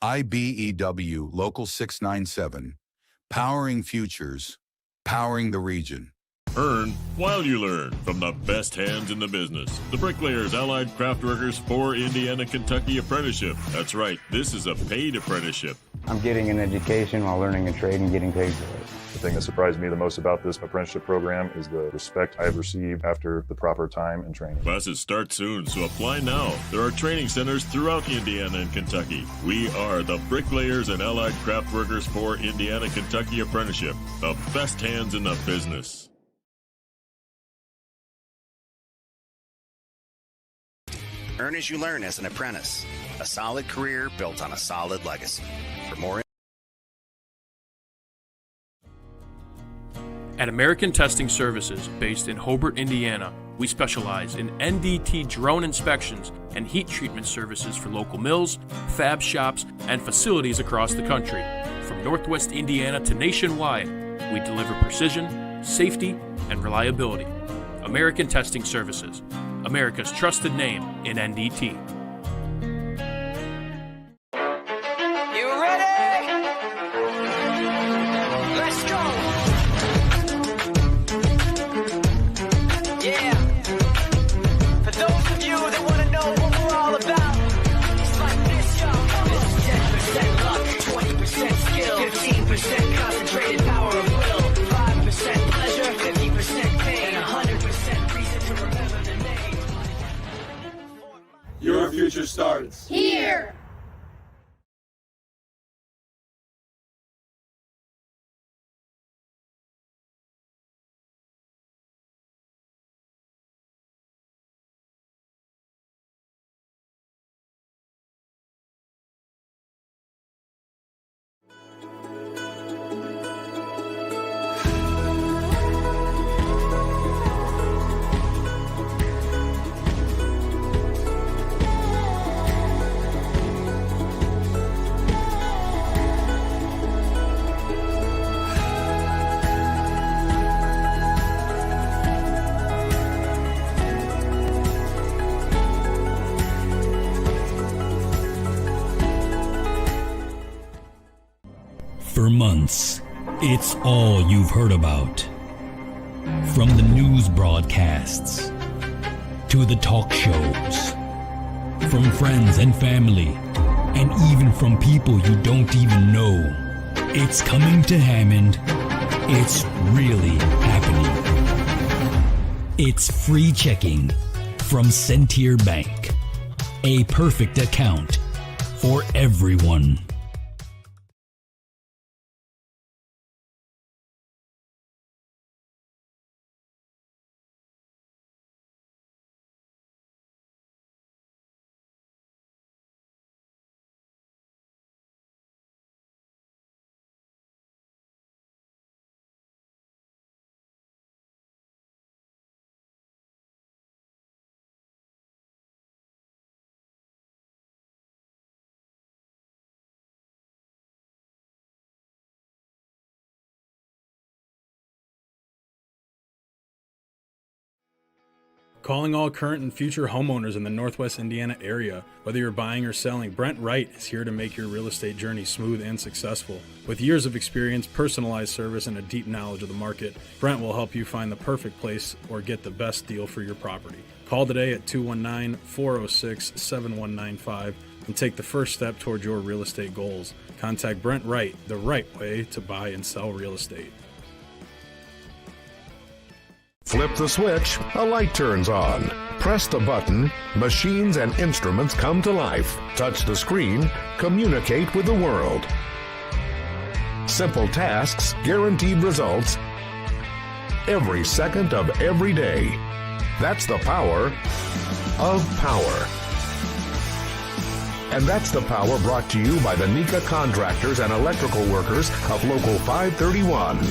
S10: IBEW Local 697, powering futures, powering the region.
S11: Earn while you learn from the best hands in the business. The Bricklayers Allied Craftworkers for Indiana Kentucky Apprenticeship. That's right, this is a paid apprenticeship.
S12: I'm getting an education while learning a trade and getting paid for it.
S13: The thing that surprised me the most about this apprenticeship program is the respect I have received after the proper time and training.
S11: Classes start soon, so apply now. There are training centers throughout Indiana and Kentucky. We are the Bricklayers and Allied Craftworkers for Indiana Kentucky Apprenticeship. The best hands in the business.
S23: Earn as you learn as an apprentice. A solid career built on a solid legacy. For more
S1: At American Testing Services, based in Hobart, Indiana, we specialize in NDT drone inspections and heat treatment services for local mills, fab shops, and facilities across the country. From Northwest Indiana to nationwide, we deliver precision, safety, and reliability. American Testing Services, America's trusted name in NDT.
S24: You ready? Let's go. Yeah. For those of you that want to know what we're all about, it's like this, y'all. It's 10% luck, 20% skill, 15% concentrated power of will, 5% pleasure, 50% pain, and 100% reason to remember the name.
S25: Your future starts
S24: here.
S14: For months, it's all you've heard about. From the news broadcasts to the talk shows, from friends and family, and even from people you don't even know. It's coming to Hammond. It's really happening. It's free checking from Centier Bank. A perfect account for everyone.
S2: Calling all current and future homeowners in the Northwest Indiana area. Whether you're buying or selling, Brent Wright is here to make your real estate journey smooth and successful. With years of experience, personalized service, and a deep knowledge of the market, Brent will help you find the perfect place or get the best deal for your property. Call today at 219-406-7195 and take the first step toward your real estate goals. Contact Brent Wright, the right way to buy and sell real estate.
S16: Flip the switch, a light turns on. Press the button, machines and instruments come to life. Touch the screen, communicate with the world. Simple tasks, guaranteed results, every second of every day. That's the power of power. And that's the power brought to you by the NECA contractors and electrical workers of Local 531.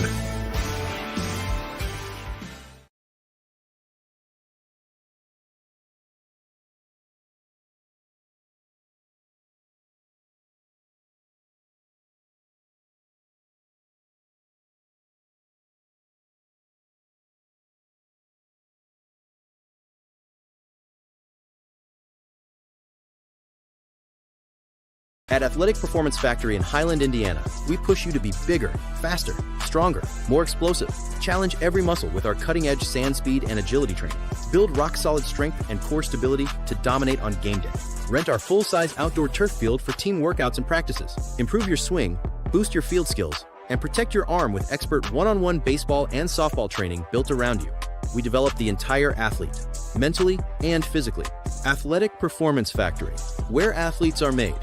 S3: At Athletic Performance Factory in Highland, Indiana, we push you to be bigger, faster, stronger, more explosive. Challenge every muscle with our cutting-edge sand speed and agility training. Build rock-solid strength and core stability to dominate on game day. Rent our full-size outdoor turf field for team workouts and practices. Improve your swing, boost your field skills, and protect your arm with expert one-on-one baseball and softball training built around you. We develop the entire athlete, mentally and physically. Athletic Performance Factory, where athletes are made.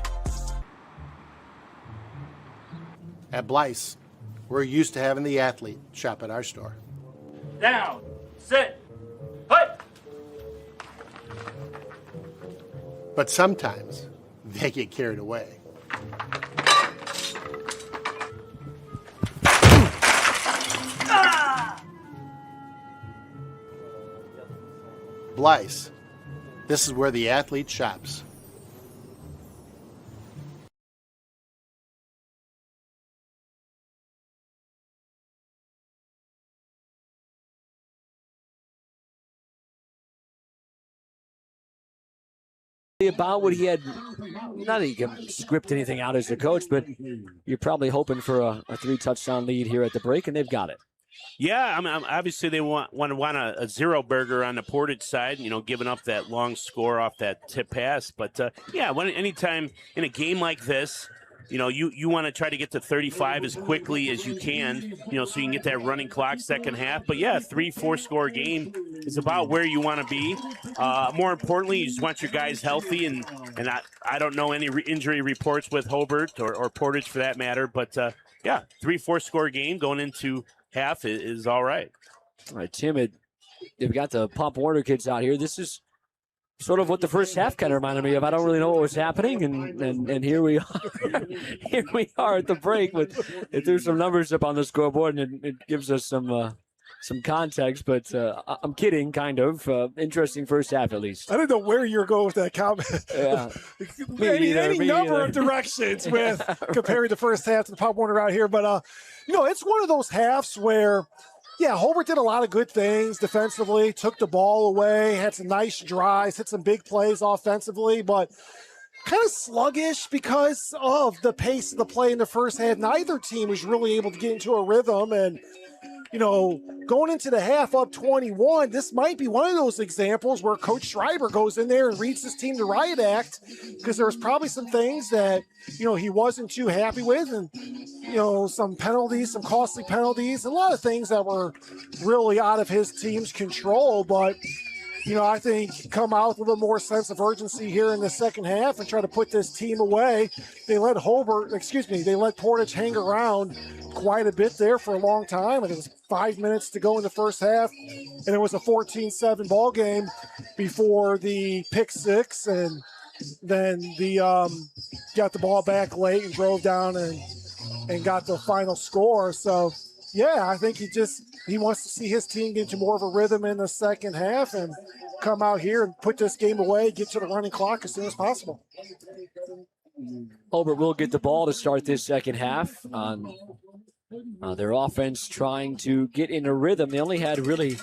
S4: At Blyce, we're used to having the athlete shop at our store.
S24: Down, sit, put.
S4: But sometimes they get carried away. Blyce, this is where the athlete shops.
S15: About what he had, not that he can script anything out as a coach, but you're probably hoping for a 3-touchdown lead here at the break, and they've got it.
S18: Yeah, I mean, obviously they want a zero burger on the Portage side, giving up that long score off that tip pass. But, anytime in a game like this, you want to try to get to 35 as quickly as you can, so you can get that running clock second half. But, yeah, 3-4 score game is about where you want to be. More importantly, you just want your guys healthy. And I don't know any injury reports with Hobart or Portage for that matter. But, 3-4 score game going into half is all right.
S15: All right, Tim, they've got the Pop Warner kids out here. This is sort of what the first half kind of reminded me of. I don't really know what was happening, and here we are. Here we are at the break. But it threw some numbers up on the scoreboard, and it gives us some context. But I'm kidding, kind of. Interesting first half, at least.
S26: I don't know where you're going with that comment.
S15: Yeah.
S26: any number of directions with comparing the first half to the Pop Warner out here. But, it's one of those halves where – yeah, Hobart did a lot of good things defensively, took the ball away, had some nice drives, hit some big plays offensively, but kind of sluggish because of the pace of the play in the first half. Neither team was really able to get into a rhythm, and, going into the half up 21, this might be one of those examples where Coach Schreiber goes in there and reads his team the riot act, because there was probably some things that, he wasn't too happy with, and, some penalties, some costly penalties, a lot of things that were really out of his team's control. But, I think come out with a more sense of urgency here in the second half and try to put this team away. They let Portage hang around quite a bit there for a long time. And it was 5 minutes to go in the first half, and it was a 14-7 ball game before the pick six, and then got the ball back late and drove down and got the final score. So, yeah, I think he wants to see his team get into more of a rhythm in the second half and come out here and put this game away, get to the running clock as soon as possible.
S15: Hobart will get the ball to start this second half on Their offense trying to get in a rhythm. They only had really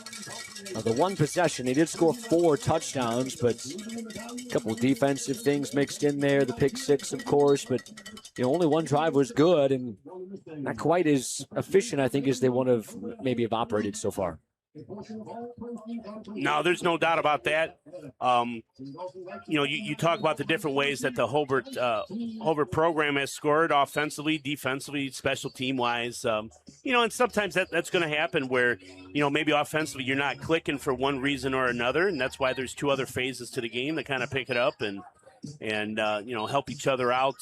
S15: the one possession. They did score 4 touchdowns, but a couple of defensive things mixed in there. The pick 6, of course, but only one drive was good and not quite as efficient, I think, as they would have maybe have operated so far.
S18: No, there's no doubt about that. You talk about the different ways that the Hobart program has scored offensively, defensively, special team wise. And sometimes that's going to happen where, maybe offensively you're not clicking for one reason or another, and that's why there's 2 other phases to the game that kind of pick it up and help each other out.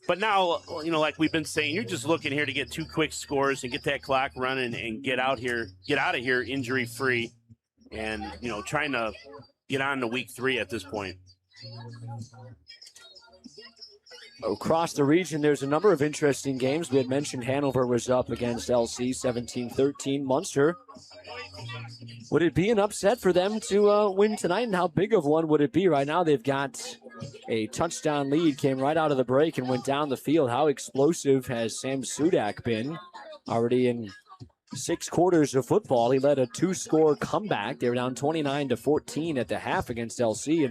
S18: But now, like we've been saying, you're just looking here to get 2 quick scores and get that clock running and get out of here injury free, and trying to get on to week 3 at this point.
S15: Across the region, there's a number of interesting games. We had mentioned Hanover was up against LC 17-13. Munster, would it be an upset for them to win tonight? And how big of one would it be? Right now they've got a touchdown lead, came right out of the break and went down the field. How explosive has Sam Sudak been? Already in 6 quarters of football, he led a 2-score comeback. They were down 29-14 at the half against LC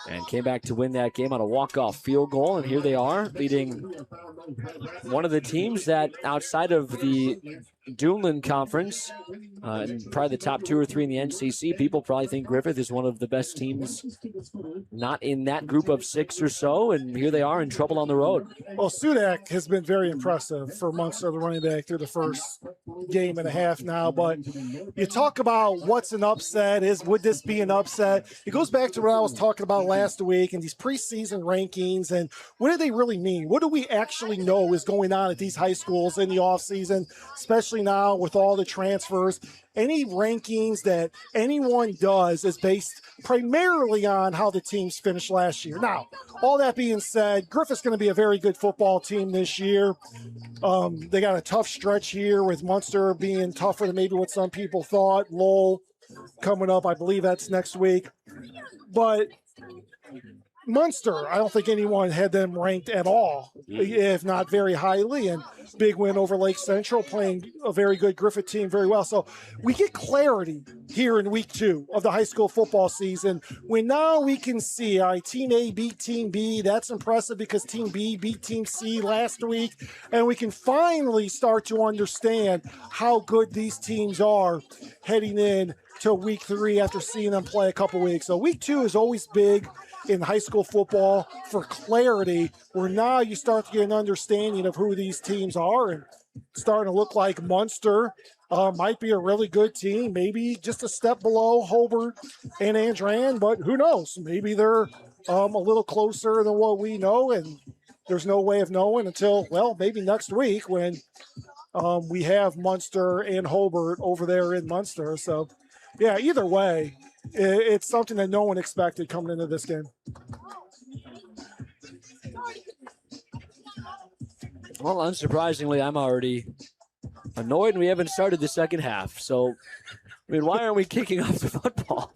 S15: and came back to win that game on a walk-off field goal. And here they are, leading one of the teams that, outside of the Duneland Conference, and probably the top 2 or 3 in the NCC, people probably think Griffith is one of the best teams not in that group of 6 or so, and here they are in trouble on the road.
S26: Well, Sudak has been very impressive for Munster, the running back, through the first game and a half now. But you talk about what's an upset, would this be an upset? It goes back to what I was talking about last week and these preseason rankings, and what do they really mean? What do we actually know is going on at these high schools in the offseason, especially now with all the transfers? Any rankings that anyone does is based primarily on how the teams finished last year. Now, all that being said, Griffith's going to be a very good football team this year. They got a tough stretch here with Munster being tougher than maybe what some people thought. Lowell coming up, I believe that's next week. But Munster, I don't think anyone had them ranked at all, if not very highly, and big win over Lake Central, playing a very good Griffith team very well. So we get clarity here in week 2 of the high school football season, when now we can see, all right, Team A beat Team B. That's impressive because Team B beat Team C last week, and we can finally start to understand how good these teams are heading in to week 3 after seeing them play a couple weeks. So week 2 is always big in high school football for clarity, where now you start to get an understanding of who these teams are, and starting to look like Munster might be a really good team, maybe just a step below Hobart and Andran, but who knows? Maybe they're a little closer than what we know, and there's no way of knowing until, well, maybe next week when we have Munster and Hobart over there in Munster. So, yeah, either way, it's something that no one expected coming into this game.
S15: Well, unsurprisingly, I'm already annoyed, and we haven't started the second half. So, I mean, why aren't we kicking off the football?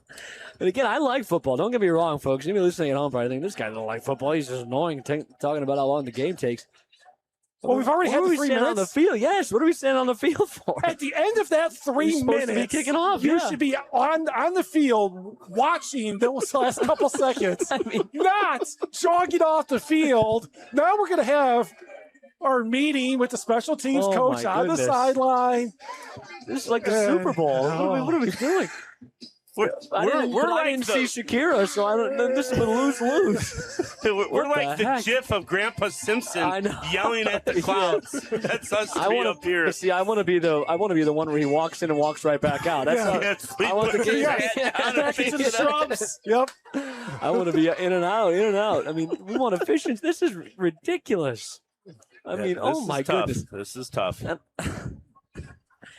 S15: And again, I like football. Don't get me wrong, folks. Maybe listening at home probably think this guy doesn't like football. He's just annoying talking about how long the game takes.
S26: Well, we've already had the 3 minutes
S15: on the field. Yes, what are we standing on the field for?
S26: At the end of that 3 minutes,
S15: to be kicking off.
S26: You should be on the field watching those last couple seconds, not jogging off the field. Now we're going to have our meeting with the special teams coach on the sideline.
S15: This is like the Super Bowl. What are we doing? I didn't see Shakira, so I don't. This is a lose-lose.
S18: We're like the GIF of Grandpa Simpson yelling at the clouds. That's us straight up here.
S15: See, I want to be the one where he walks in and walks right back out. That's I want the game
S26: back into the shrubs. Yep.
S15: I want to be in and out, in and out. I mean, we want efficiency. This is ridiculous. I mean, oh my goodness,
S18: this is tough.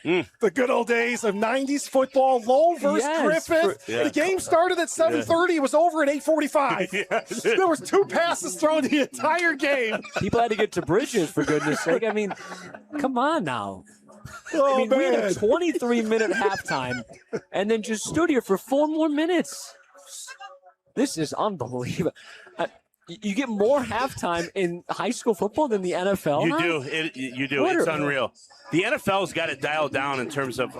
S26: The good old days of 90s football, Lowell versus Griffith. The game started at 7:30. It was over at 8:45. There was 2 passes thrown the entire game.
S15: People had to get to Bridges, for goodness sake. I mean, come on now.
S26: Oh,
S15: we had a 23-minute halftime and then just stood here for 4 more minutes. This is unbelievable. You get more halftime in high school football than the NFL.
S18: You
S15: now?
S18: do. You do. It's unreal. The NFL's got it dialed down in terms of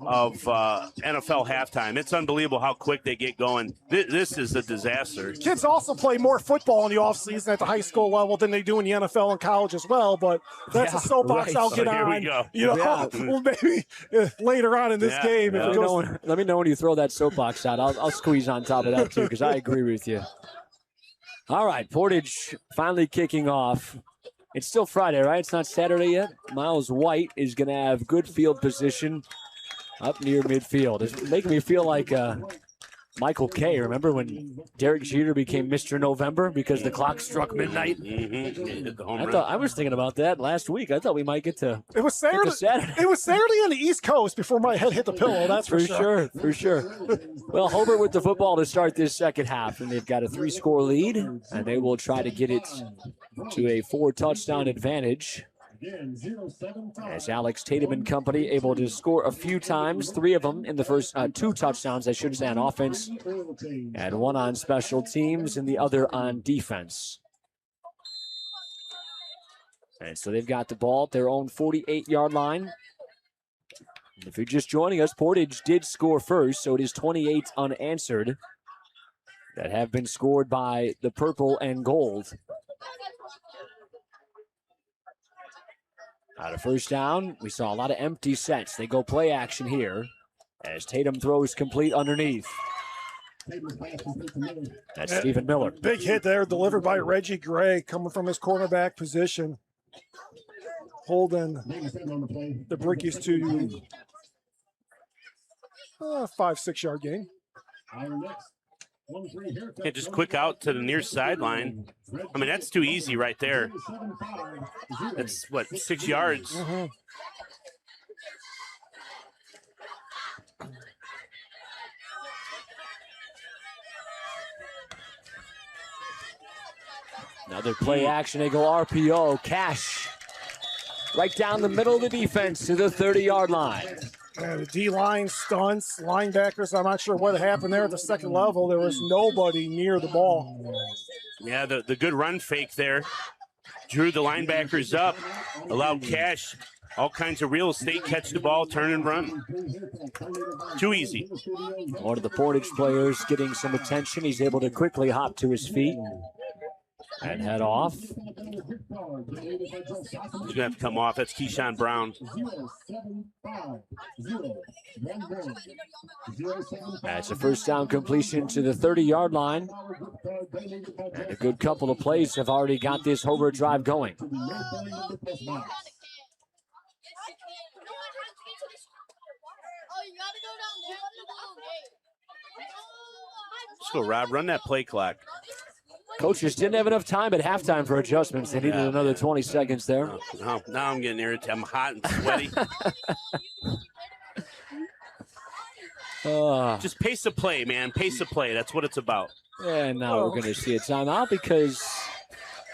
S18: NFL halftime. It's unbelievable how quick they get going. This is a disaster.
S26: Kids also play more football in the offseason at the high school level than they do in the NFL and college as well, but that's a soapbox I'll get on.
S18: Here we go.
S26: You know, well, maybe later on in this game. If it goes,
S15: let me know when you throw that soapbox out. I'll squeeze on top of that, too, because I agree with you. All right, Portage finally kicking off. It's still Friday, right? It's not Saturday yet. Miles White is going to have good field position up near midfield. It's making me feel like Michael Kay. Remember when Derek Jeter became Mr. November because the clock struck midnight? I was thinking about that last week. I thought we might get to.
S26: It was Saturday. It was Saturday on the East Coast before my head hit the pillow. That's for sure.
S15: For sure. Well, Hobart with the football to start this second half, and they've got a 3-score lead, and they will try to get it to a 4-touchdown advantage. As Alex Tatum and company able to score a few times, 3 of them in the first 2 touchdowns, I should say, on offense, and 1 on special teams and the other on defense. And so they've got the ball at their own 48-yard line. If you're just joining us, Portage did score first, so it is 28 unanswered that have been scored by the purple and gold. Out of first down, we saw a lot of empty sets. They go play action here as Tatum throws complete underneath. That's Stephen Miller.
S26: Big hit there delivered by Reggie Gray coming from his cornerback position. Holding the Brickies to 5-6 yard gain.
S18: Yeah, just quick out to the near sideline. I mean, that's too easy right there. That's, 6 yards?
S26: Mm-hmm.
S15: Another play action. They go RPO. Cash right down the middle of the defense to the 30-yard line.
S26: And the D-line stunts, linebackers. I'm not sure what happened there at the second level. There was nobody near the ball.
S18: Yeah, the good run fake there. Drew the linebackers up, allowed Cash all kinds of real estate, catch the ball, turn and run. Too easy.
S15: One of the Portage players getting some attention. He's able to quickly hop to his feet and head off.
S18: He's going to have to come off. That's Keyshawn Brown.
S15: That's a first down completion to the 30-yard line. And a good couple of plays have already got this Hobart drive going.
S18: Let's go, Rob. Run that play clock.
S15: Coaches didn't have enough time at halftime for adjustments. They needed another 20 seconds there.
S18: Now I'm getting irritated. I'm hot and sweaty. Just pace of play, man. Pace of play. That's what it's about.
S15: And now we're going to see a timeout because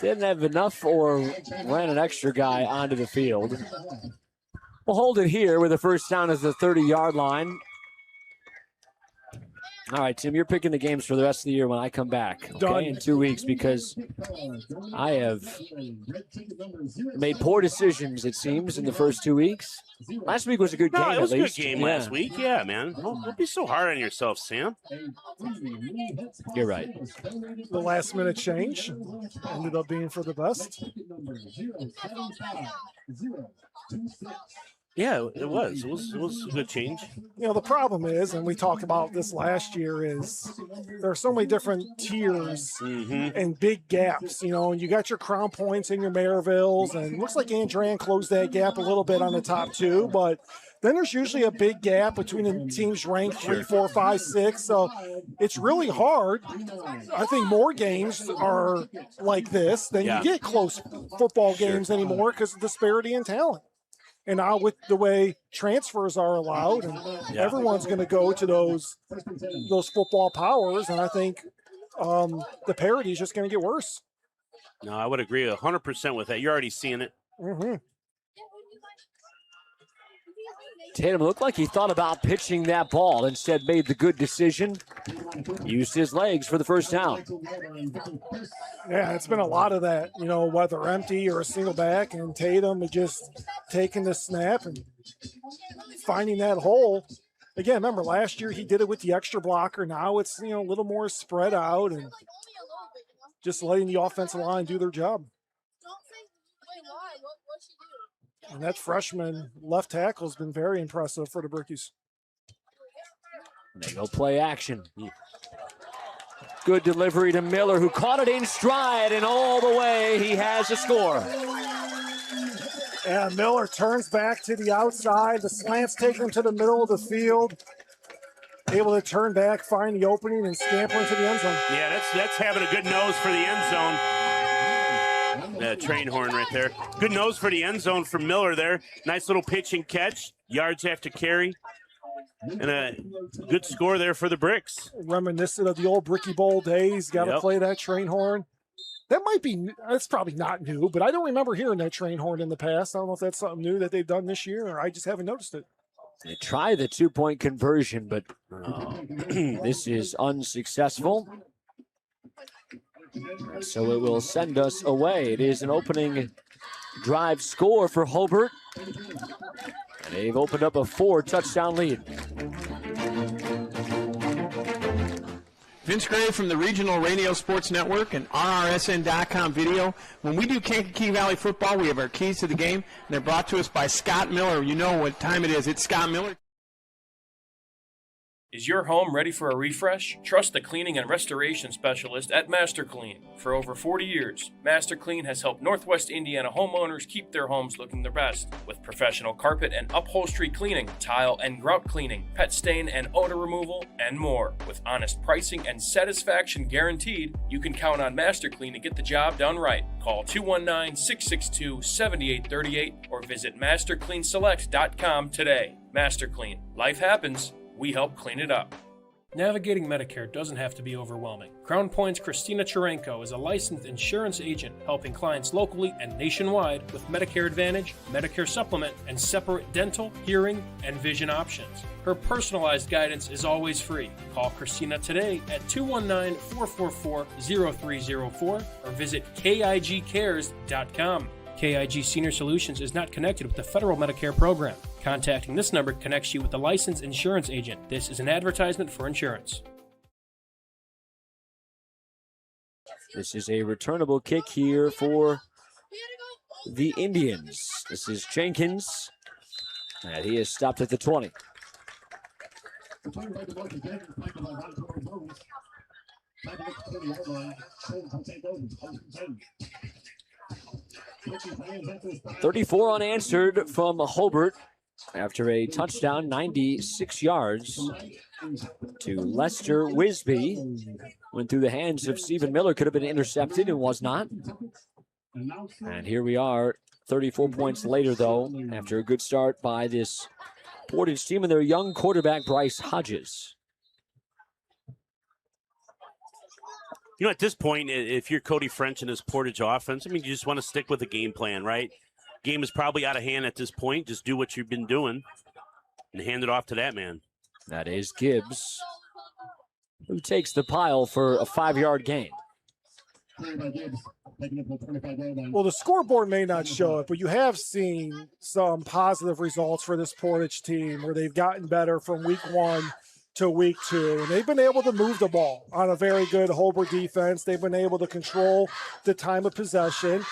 S15: they didn't have enough or ran an extra guy onto the field. We'll hold it here with the first down as the 30-yard line. All right, Tim, you're picking the games for the rest of the year when I come back, okay,
S26: Done.
S15: in 2 weeks, because I have made poor decisions, it seems, in the first 2 weeks. Last week was a good game,
S18: It was
S15: at
S18: a
S15: least.
S18: good game last week. Yeah, man. Don't be so hard on yourself, Sam.
S15: You're right.
S26: The last-minute change ended up being for the best.
S18: Yeah, it was. It was a good change.
S26: You know, the problem is, and we talked about this last year, is there are so many different tiers and big gaps, you know, and you got your Crown Points and your Maryvilles, and it looks like Andran closed that gap a little bit on the top 2, but then there's usually a big gap between the teams ranked 3, 4, 5, 6, so it's really hard. I think more games are like this than you get close football games anymore because of disparity in talent. And now with the way transfers are allowed, and everyone's going to go to those football powers, and I think the parity is just going to get worse.
S18: No, I would agree 100% with that. You're already seeing it.
S15: Tatum looked like he thought about pitching that ball, instead made the good decision. Used his legs for the first down.
S26: Yeah, it's been a lot of that, whether empty or a single back, and Tatum had just taking the snap and finding that hole. Again, remember last year he did it with the extra blocker. Now it's, a little more spread out and just letting the offensive line do their job. And that freshman left tackle has been very impressive for the Brickies.
S15: They go play action. Good delivery to Miller, who caught it in stride, and all the way he has a score.
S26: And Miller turns back to the outside. The slants take him to the middle of the field. Able to turn back, find the opening, and scamper into the end zone.
S18: Yeah, that's having a good nose for the end zone. Train horn right there. Good nose for the end zone from Miller there. Nice little pitch and catch. Yards after carry. And a good score there for the Bricks.
S26: Reminiscent of the old Bricky Bowl days. Got to play that train horn. That might be, that's probably not new, but I don't remember hearing that train horn in the past. I don't know if that's something new that they've done this year, or I just haven't noticed it.
S15: They try the 2-point conversion, but this is unsuccessful. So it will send us away. It is an opening drive score for Hobart. And they've opened up a 4-touchdown lead.
S5: Vince Gray from the Regional Radio Sports Network and RRSN.com video. When we do Kankakee Valley football, we have our keys to the game, and they're brought to us by Scott Miller. You know what time it is. It's Scott Miller.
S1: Is your home ready for a refresh? Trust the cleaning and restoration specialist at Master Clean. For over 40 years, Master Clean has helped Northwest Indiana homeowners keep their homes looking their best. With professional carpet and upholstery cleaning, tile and grout cleaning, pet stain and odor removal, and more. With honest pricing and satisfaction guaranteed, you can count on Master Clean to get the job done right. Call 219-662-7838 or visit mastercleanselect.com today. Master Clean. Life happens. We help clean it up. Navigating Medicare doesn't have to be overwhelming. Crown Point's Christina Cherenko is a licensed insurance agent helping clients locally and nationwide with Medicare Advantage, Medicare Supplement, and separate dental, hearing, and vision options. Her personalized guidance is always free. Call Christina today at 219-444-0304 or visit KIGcares.com. KIG Senior Solutions is not connected with the federal Medicare program. Contacting this number connects you with a licensed insurance agent. This is an advertisement for insurance.
S15: This is a returnable kick here for the Indians. This is Jenkins, and he is stopped at the 20. 34 unanswered from Hobart after a touchdown, 96 yards to Lester Wisby. Went through the hands of Stephen Miller, could have been intercepted and was not. And here we are, 34 points later, though, after a good start by this Portage team and their young quarterback, Bryce Hodges.
S18: You know, at this point, if you're Cody French and his Portage offense, I mean, you just want to stick with the game plan, right? Game is probably out of hand at this point. Just do what you've been doing and hand it off to that man.
S15: That is Gibbs, who takes the pile for a 5-yard gain.
S26: Well, the scoreboard may not show it, but you have seen some positive results for this Portage team where they've gotten better from week 1 to week 2, and they've been able to move the ball on a very good Hobart defense. They've been able to control the time of possession,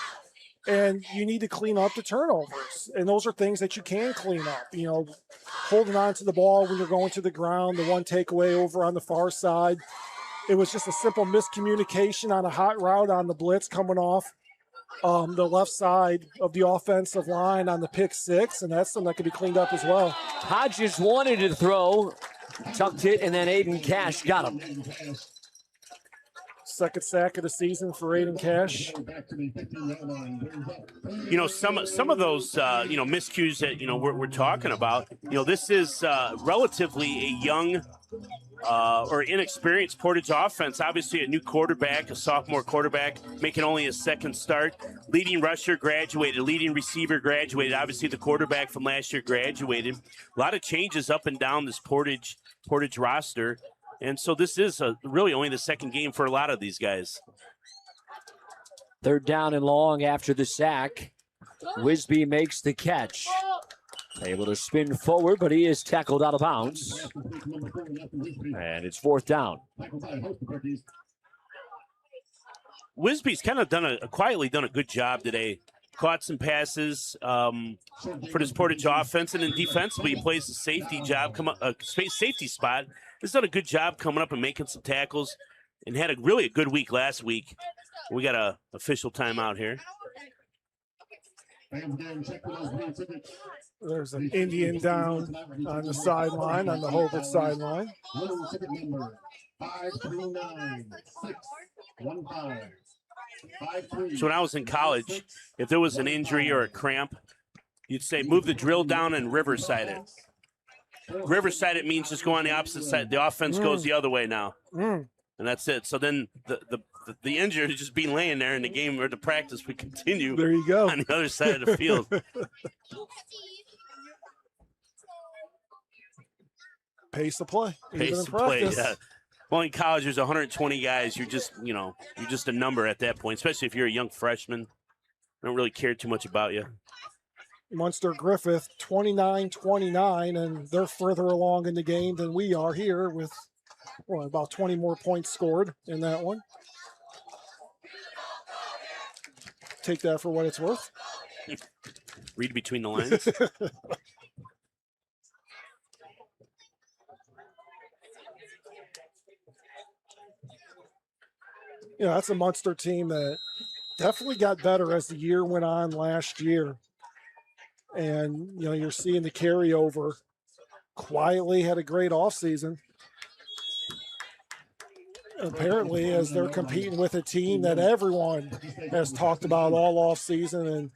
S26: and you need to clean up the turnovers, and those are things that you can clean up. You know, holding on to the ball when you're going to the ground, the one takeaway over on the far side. It was just a simple miscommunication on a hot route on the blitz coming off the left side of the offensive line on the pick 6, and that's something that could be cleaned up as well.
S15: Hodges wanted to throw, tucked it, and then Aiden Cash got him.
S26: second sack of the season for Aiden Cash.
S18: You know, some of those, miscues that, we're talking about, this is relatively a young or inexperienced Portage offense. Obviously a new quarterback, a sophomore quarterback, making only his second start. Leading rusher graduated, leading receiver graduated. Obviously the quarterback from last year graduated. A lot of changes up and down this Portage roster. And so this is really only the second game for a lot of these guys.
S15: Third down and long after the sack. Wisby makes the catch. Able to spin forward, but he is tackled out of bounds. And it's fourth down.
S18: Wisby's kind of quietly done a good job today. Caught some passes for this Portage offense, and then defensively he plays the safety job, safety spot. He's done a good job coming up and making some tackles, and had a good week last week. We got a official timeout here.
S26: There's an Indian down on the sideline, on the Hobart sideline.
S18: So when I was in college, if there was an injury or a cramp, you'd say move the drill down and riverside it. Riverside it means just go on the opposite side. The offense goes the other way now. And that's it. So then the injured is just be laying there in the game or the practice would continue.
S26: There you go.
S18: On the other side of the field.
S26: Pace of play.
S18: Pace of play, yeah. Well, in college, there's 120 guys. You're just a number at that point, especially if you're a young freshman. They don't really care too much about you.
S26: Munster Griffith, 29-29, and they're further along in the game than we are here with about 20 more points scored in that one. Take that for what it's worth.
S18: Read between the lines.
S26: Yeah, that's a Munster team that definitely got better as the year went on last year. And, you're seeing the carryover. Quietly had a great offseason. Apparently, as they're competing with a team that everyone has talked about all offseason and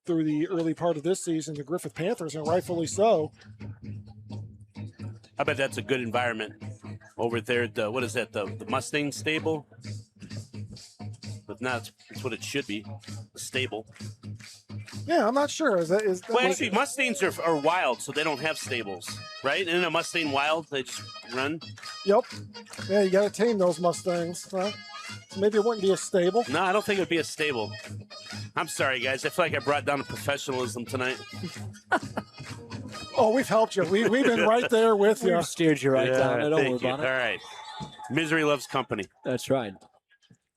S26: through the early part of this season, the Griffith Panthers, and rightfully so.
S18: I bet that's a good environment over there at the Mustang stable? But not, it's what it should be, a stable.
S26: Yeah, I'm not sure. Is that
S18: well, actually, Mustangs are wild, so they don't have stables, right? Isn't a Mustang wild? They just run?
S26: Yep. Yeah, you got to tame those Mustangs. Huh? So maybe it wouldn't be a stable.
S18: No, I don't think it would be a stable. I'm sorry, guys. I feel like I brought down professionalism tonight.
S26: Oh, we've helped you. We've been right there with you.
S15: We've steered you right down. Don't worry about it.
S18: All right. Misery loves company.
S15: That's right.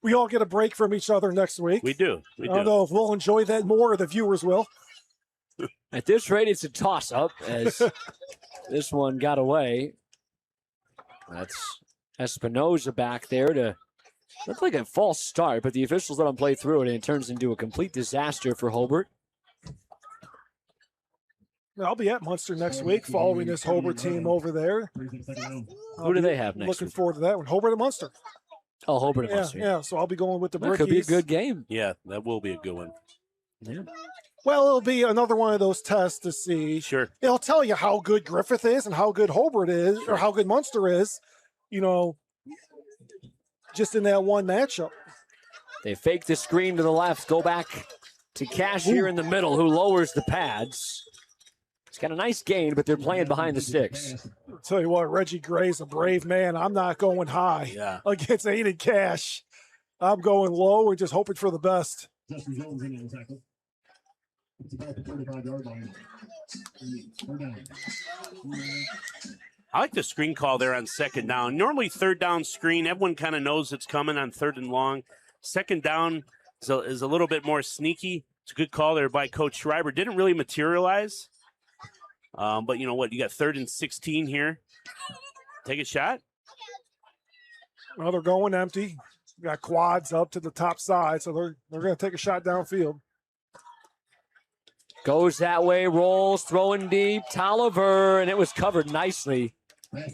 S26: We all get a break from each other next week.
S18: We do.
S26: I don't know if we'll enjoy that more or the viewers will.
S15: At this rate, it's a toss-up as this one got away. That's Espinoza back there to look like a false start, but the officials let him play through it, and it turns into a complete disaster for Hobart.
S26: I'll be at Munster next week following this Hobart team over there.
S15: Who do they have next
S26: Looking
S15: week?
S26: forward to that one. Hobart and Munster.
S15: Oh, Hobart and Munster.
S26: Yeah, so I'll be going with the
S15: That could be a good game.
S18: Yeah, that will be a good one.
S15: Yeah.
S26: Well, it'll be another one of those tests to see.
S18: Sure.
S26: It'll tell you how good Griffith is and how good Hobart is, or how good Munster is, just in that one matchup.
S15: They fake the screen to the left, go back to Cash here in the middle, who lowers the pads. It's got a nice gain, but they're playing behind the sticks.
S26: I'll tell you what, Reggie Gray's a brave man. I'm not going high against Aiden Cash. I'm going low and just hoping for the best.
S18: I like the screen call there on second down. Normally third down screen, everyone kind of knows it's coming on third and long. Second down is a little bit more sneaky. It's a good call there by Coach Schreiber. Didn't really materialize. But you know what? You got 3rd and 16 here. Take a shot.
S26: Well, they're going empty. Got quads up to the top side, so they're going to take a shot downfield.
S15: Goes that way, rolls, throwing deep. Tolliver, and it was covered nicely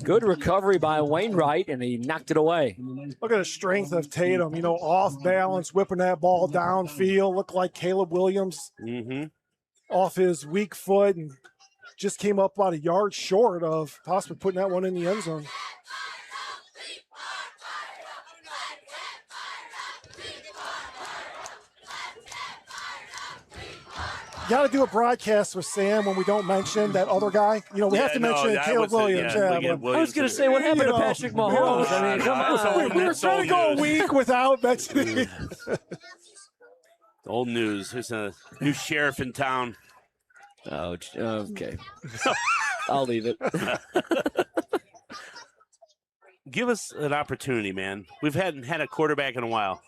S15: Good recovery by Wainwright, and he knocked it away.
S26: Look at the strength of Tatum, off balance, whipping that ball downfield. Looked like Caleb Williams off his weak foot and just came up about a yard short of possibly putting that one in the end zone. Got to do a broadcast with Sam when we don't mention that other guy. We have to mention Caleb Williams.
S15: I was going to say, what happened to Patrick Mahomes? I mean, come on.
S26: We were trying to go a week without mentioning.
S18: Old news. There's a new sheriff in town.
S15: Oh, okay. I'll leave it.
S18: Give us an opportunity, man. We've hadn't had a quarterback in a while.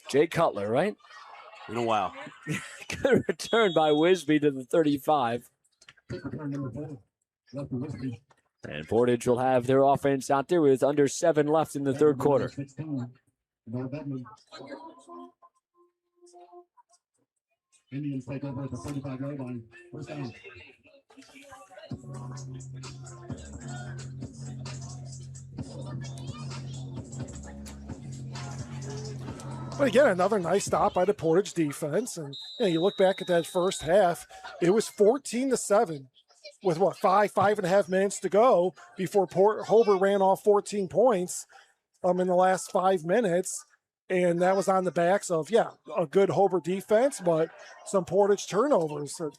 S15: Jay Cutler, right?
S18: In a while.
S15: Good return by Wisby to the 35. And Portage will have their offense out there with under 7 left in the third quarter.
S6: Indians take over at the 45-yard line. First down.
S26: But again, another nice stop by the Portage defense. And you look back at that first half, it was 14-7 with 5.5 minutes to go before Hobart ran off 14 points in the last 5 minutes. And that was on the backs of, a good Hobart defense, but some Portage turnovers. So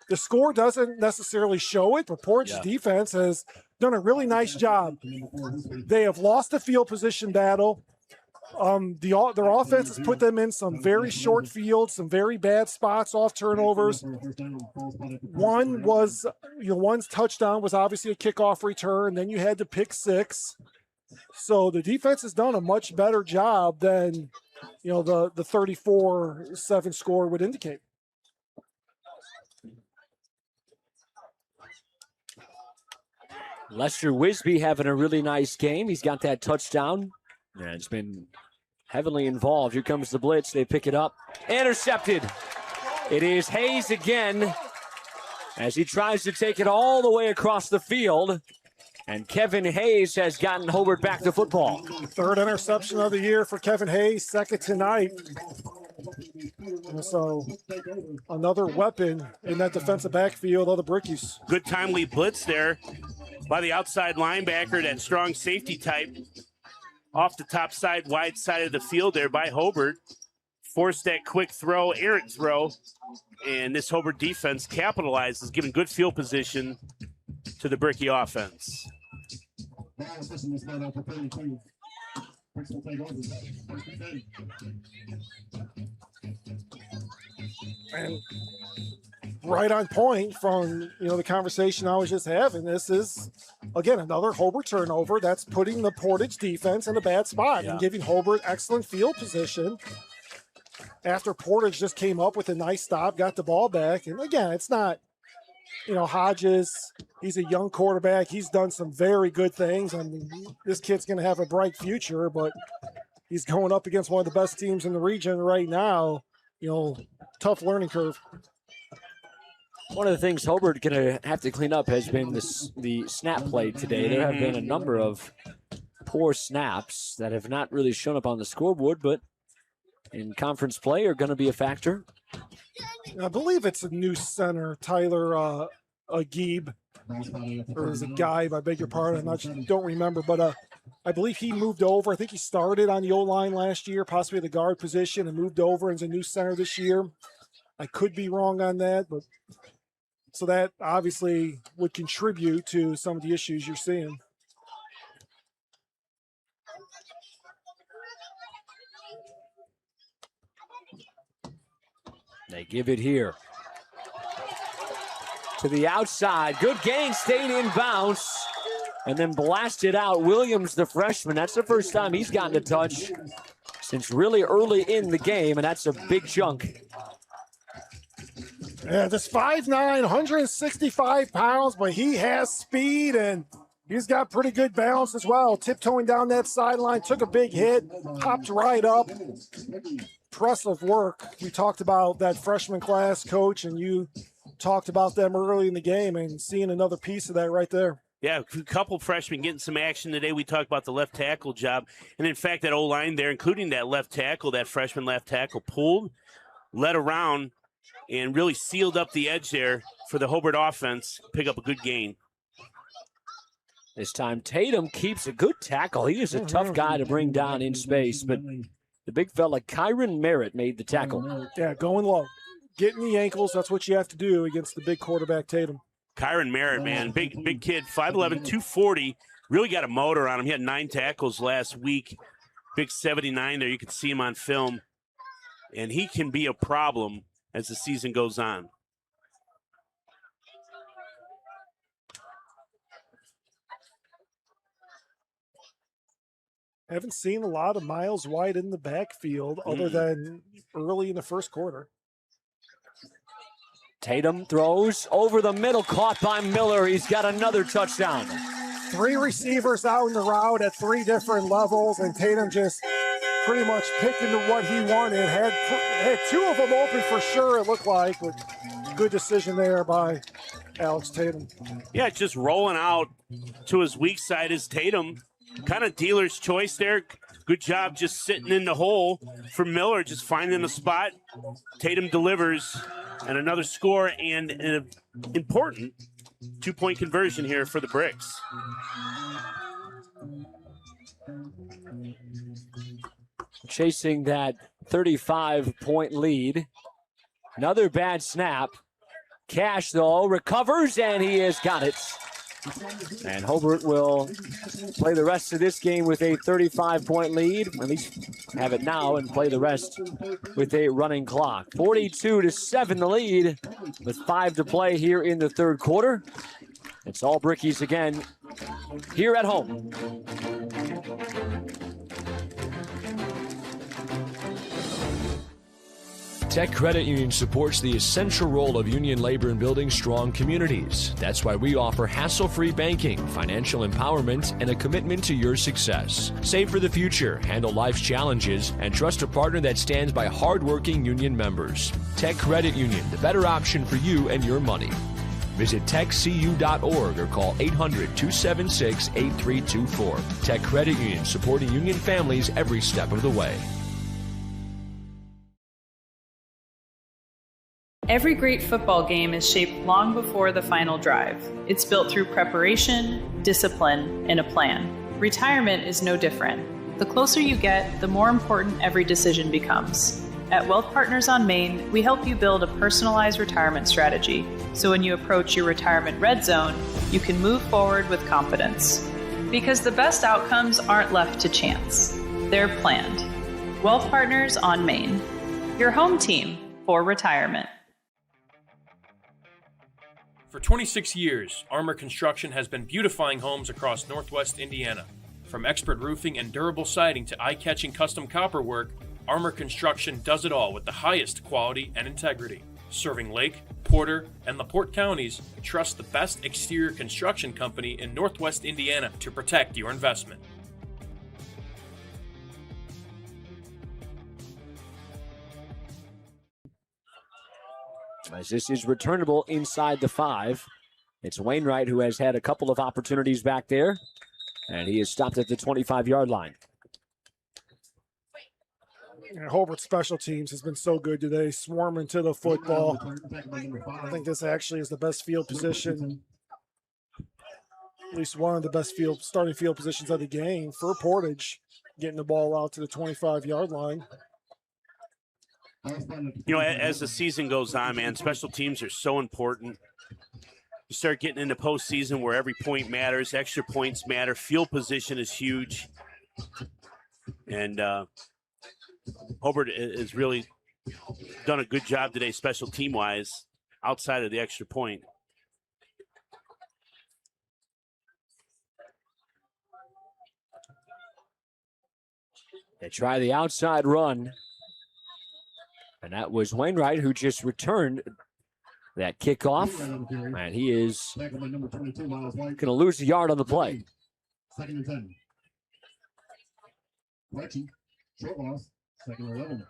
S26: the score doesn't necessarily show it, but Portage defense has done a really nice job. They have lost the field position battle. Their offense has put them in some very short fields, some very bad spots off turnovers. One's touchdown was obviously a kickoff return. Then you had the pick six. So the defense has done a much better job than, the 34-7 score would indicate.
S15: Lester Wisby having a really nice game. He's got that touchdown. Yeah, it's been heavily involved. Here comes the blitz. They pick it up. Intercepted. It is Hayes again as he tries to take it all the way across the field. And Kevin Hayes has gotten Hobart back to football.
S26: Third interception of the year for Kevin Hayes, second tonight. So another weapon in that defensive backfield of the Brickies.
S18: Good timely blitz there by the outside linebacker, that strong safety type. Off the top side, wide side of the field there by Hobart. Forced that quick throw, errant throw. And this Hobart defense capitalizes, giving good field position to the Bricky offense.
S26: And right on point from the conversation I was just having. This is again another Hobart turnover that's putting the Portage defense in a bad spot and giving Hobart excellent field position. After Portage just came up with a nice stop, got the ball back, and again, it's not. Hodges, he's a young quarterback. He's done some very good things. I mean, this kid's going to have a bright future, but he's going up against one of the best teams in the region right now. Tough learning curve.
S15: One of the things Hobart going to have to clean up has been the snap play today. There have been a number of poor snaps that have not really shown up on the scoreboard, but in conference play are going to be a factor.
S26: I believe it's a new center, Tyler Agib, or is it Guy? I beg your pardon. Don't remember, but I believe he moved over. I think he started on the O-line last year, possibly the guard position, and moved over as a new center this year. I could be wrong on that, but so that obviously would contribute to some of the issues you're seeing.
S15: They give it here to the outside. Good gain, stayed in bounds, and then blasted out. Williams, the freshman, that's the first time he's gotten a touch since really early in the game, and that's a big chunk.
S26: Yeah, this 5'9", 165 pounds, but he has speed, and he's got pretty good balance as well. Tiptoeing down that sideline, took a big hit, hopped right up. Impressive work. We talked about that freshman class, Coach, and you talked about them early in the game, and seeing another piece of that right there.
S18: Yeah, a couple freshmen getting some action today. We talked about the left tackle job. And, in fact, that O-line there, including that left tackle, that freshman left tackle, pulled, led around, and really sealed up the edge there for the Hobart offense. Pick up a good gain.
S15: This time, Tatum keeps a good tackle. He is a tough guy to bring down in space, but the big fella, Kyron Merritt, made the tackle.
S26: Yeah, going low. Getting the ankles, that's what you have to do against the big quarterback, Tatum.
S18: Kyron Merritt, man, big kid, 5'11", 240. Really got a motor on him. He had 9 tackles last week. Big 79 there. You can see him on film. And he can be a problem as the season goes on.
S26: Haven't seen a lot of Miles White in the backfield other than early in the first quarter.
S15: Tatum throws over the middle, caught by Miller. He's got another touchdown.
S26: 3 receivers out in the route at 3 different levels, and Tatum just pretty much picked into what he wanted. Had 2 of them open for sure, it looked like, but good decision there by Alex Tatum.
S18: Yeah, just rolling out to his weak side is Tatum. Kind of dealer's choice there. Good job just sitting in the hole for Miller, just finding a spot. Tatum delivers, and another score and an important 2-point conversion here for the Bricks.
S15: Chasing that 35-point lead. Another bad snap. Cash, though, recovers, and he has got it. And Hobart will play the rest of this game with a 35-point lead, at least have it now, and play the rest with a running clock. 42-7 the lead with 5 to play here in the third quarter. It's all Brickies again here at home.
S9: Tech Credit Union supports the essential role of union labor in building strong communities. That's why we offer hassle-free banking, financial empowerment, and a commitment to your success. Save for the future, handle life's challenges, and trust a partner that stands by hardworking union members. Tech Credit Union, the better option for you and your money. Visit techcu.org or call 800-276-8324. Tech Credit Union, supporting union families every step of the way.
S17: Every great football game is shaped long before the final drive. It's built through preparation, discipline, and a plan. Retirement is no different. The closer you get, the more important every decision becomes. At Wealth Partners on Main, we help you build a personalized retirement strategy, so when you approach your retirement red zone, you can move forward with confidence. Because the best outcomes aren't left to chance. They're planned. Wealth Partners on Main, your home team for retirement.
S1: For 26 years, Armor Construction has been beautifying homes across Northwest Indiana. From expert roofing and durable siding to eye-catching custom copper work, Armor Construction does it all with the highest quality and integrity. Serving Lake, Porter, and LaPorte counties, trust the best exterior construction company in Northwest Indiana to protect your investment.
S15: As this is returnable inside the 5. It's Wainwright who has had a couple of opportunities back there, and he is stopped at the 25-yard line.
S26: And Hobart special teams has been so good today, swarming to the football. I think this actually is the best field position, at least one of the best starting field positions of the game for Portage, getting the ball out to the 25-yard line.
S18: You know, as the season goes on, man, special teams are so important. You start getting into postseason where every point matters, extra points matter, field position is huge. And Hobart has really done a good job today, special team-wise, outside of the extra point.
S15: They try the outside run. And that was Wainwright who just returned that kickoff. And he is going to lose a yard on the play.
S6: 2nd and 10. Fletchy, short loss, 2nd and 11.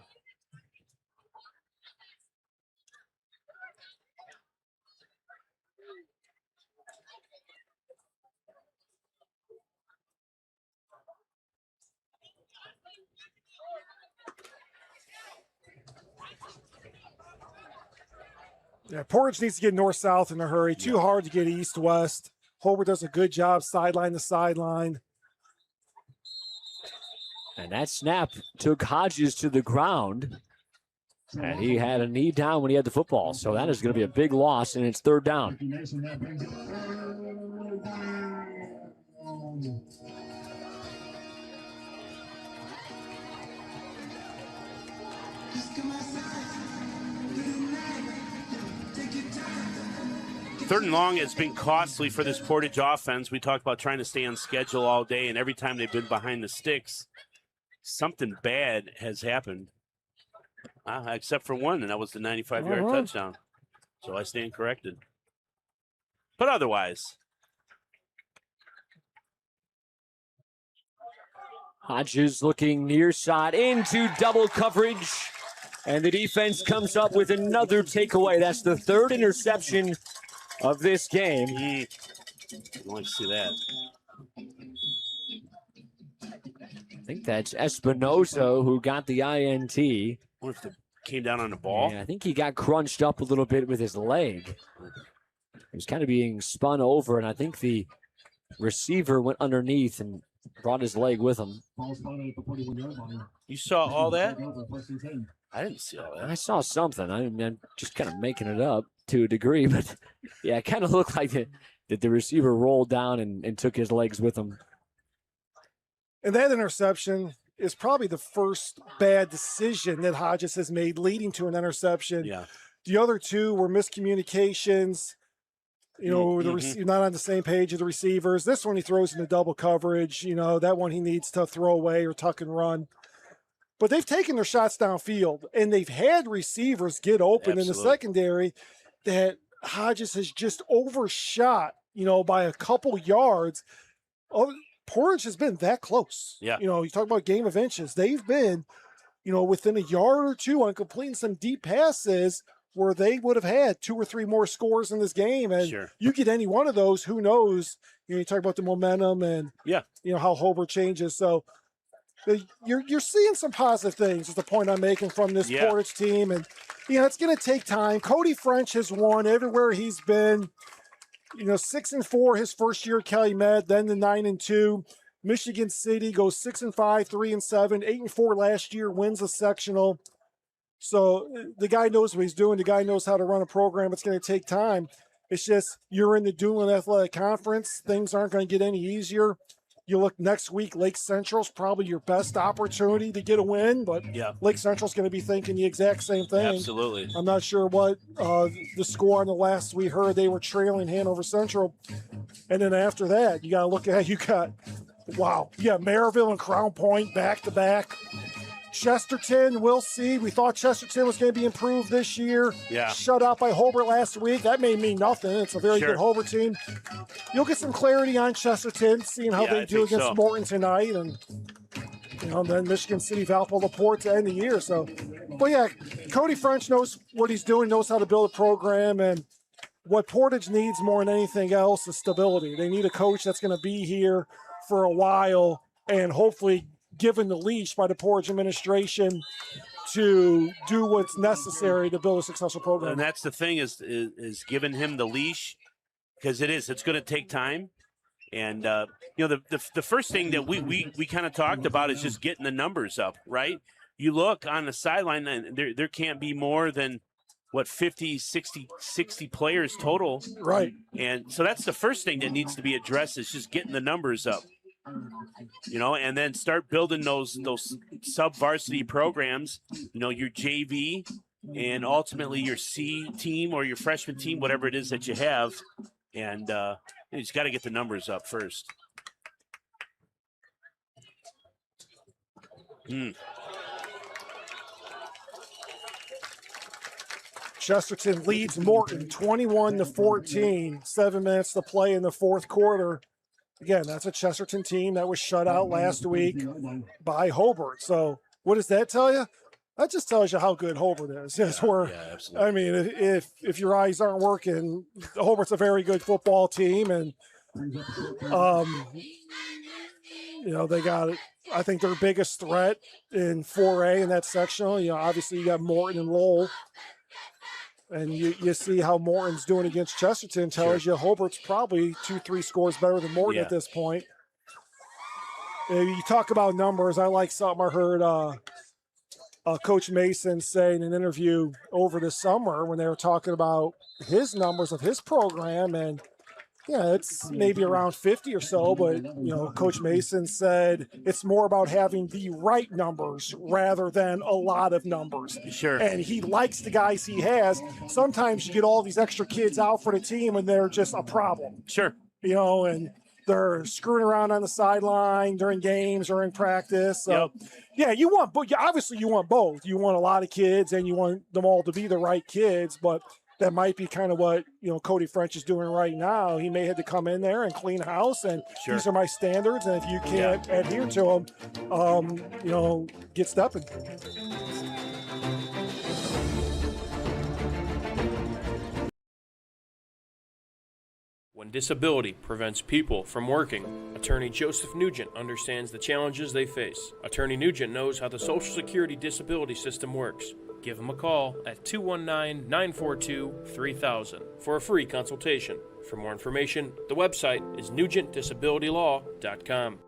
S26: Yeah, Portage needs to get north-south in a hurry. Too hard to get east-west. Hobart does a good job sideline to sideline.
S15: And that snap took Hodges to the ground. And he had a knee down when he had the football. So that is going to be a big loss, and it's third down.
S18: Third and long has been costly for this Portage offense. We talked about trying to stay on schedule all day, and every time they've been behind the sticks, something bad has happened. Except for one, and that was the 95-yard touchdown. So I stand corrected. But otherwise.
S15: Hodges looking near side into double coverage. And the defense comes up with another takeaway. That's the third interception of this game.
S18: I want to see that.
S15: I think that's Espinosa who got the INT.
S18: I wonder if it came down on the ball.
S15: Yeah, I think he got crunched up a little bit with his leg. He was kind of being spun over, and I think the receiver went underneath and brought his leg with him.
S18: You saw all that? I didn't see all that.
S15: I saw something. I'm just kind of making it up to a degree, but yeah, it kind of looked like that the receiver rolled down and took his legs with him.
S26: And that interception is probably the first bad decision that Hodges has made leading to an interception.
S18: Yeah.
S26: The other two were miscommunications. You know, not on the same page of the receivers. This one he throws into double coverage. You know, that one he needs to throw away or tuck and run. But they've taken their shots downfield, and they've had receivers get open in the secondary that Hodges has just overshot, you know, by a couple yards. Portage has been that close.
S18: Yeah.
S26: You know, you talk about game of inches. They've been, you know, within a yard or two on completing some deep passes where they would have had 2 or 3 more scores in this game. And you get any one of those, who knows? You know, you talk about the momentum and, you know, how Hobart changes. So you're seeing some positive things is the point I'm making from this Portage team. And, you know, it's going to take time. Cody French has won everywhere he's been. You know, 6-4 his first year at Calumet, then the 9-2. Michigan City goes 6-5, 3-7, 8-4 last year, wins a sectional. So the guy knows what he's doing. The guy knows how to run a program. It's going to take time. It's just you're in the Duneland Athletic Conference. Things aren't going to get any easier. You look next week, Lake Central's probably your best opportunity to get a win, but Lake Central's going to be thinking the exact same thing.
S18: Absolutely.
S26: I'm not sure what the score on the last we heard. They were trailing Hanover Central. And then after that, you got to look at, you got Maryville and Crown Point back-to-back. Chesterton, we'll see. We thought Chesterton was going to be improved this year.
S18: Yeah.
S26: Shut out by Hobart last week. That may mean nothing. It's a very good Hobart team. You'll get some clarity on Chesterton, seeing how they do against Morton tonight. And, you know, then Michigan City, Valpo, LaPorte to end the year. So, but yeah, Cody French knows what he's doing, knows how to build a program. And what Portage needs more than anything else is stability. They need a coach that's going to be here for a while and hopefully given the leash by the Portage administration to do what's necessary to build a successful program.
S18: And that's the thing is giving him the leash, because it's going to take time. And, you know, the first thing that we kind of talked about is just getting the numbers up, right? You look on the sideline, and there can't be more than, 50, 60 players total.
S26: Right.
S18: And so that's the first thing that needs to be addressed is just getting the numbers up. You know, and then start building those sub-varsity programs, you know, your JV and ultimately your C team or your freshman team, whatever it is that you have. And you just got to get the numbers up first.
S26: Chesterton leads Morton 21-14, 7 minutes to play in the fourth quarter. Again, that's a Chesterton team that was shut out last week by Hobart. So what does that tell you? That just tells you how good Hobart is. Yes,
S18: absolutely.
S26: I mean, if your eyes aren't working, Hobart's a very good football team, and you know, they got, I think, their biggest threat in 4A in that sectional. You know, obviously you got Morton and Lowell. And you see how Morton's doing against Chesterton tells you Hobart's probably 2-3 scores better than Morton at this point. You talk about numbers. I like something I heard Coach Mason say in an interview over the summer when they were talking about his numbers of his program. And, yeah, it's maybe around 50 or so. But, Coach Mason said it's more about having the right numbers rather than a lot of numbers.
S18: Sure.
S26: And he likes the guys he has. Sometimes you get all these extra kids out for the team and they're just a problem.
S18: Sure.
S26: And they're screwing around on the sideline during games or in practice. So, yeah, obviously you want both. You want a lot of kids and you want them all to be the right kids, but that might be kind of what, Cody French is doing right now. He may have to come in there and clean house, and these are my standards, and if you can't adhere to them, get stepping.
S1: When disability prevents people from working, Attorney Joseph Nugent understands the challenges they face. Attorney Nugent knows how the Social Security disability system works. Give him a call at 219-942-3000 for a free consultation. For more information, the website is nugentdisabilitylaw.com.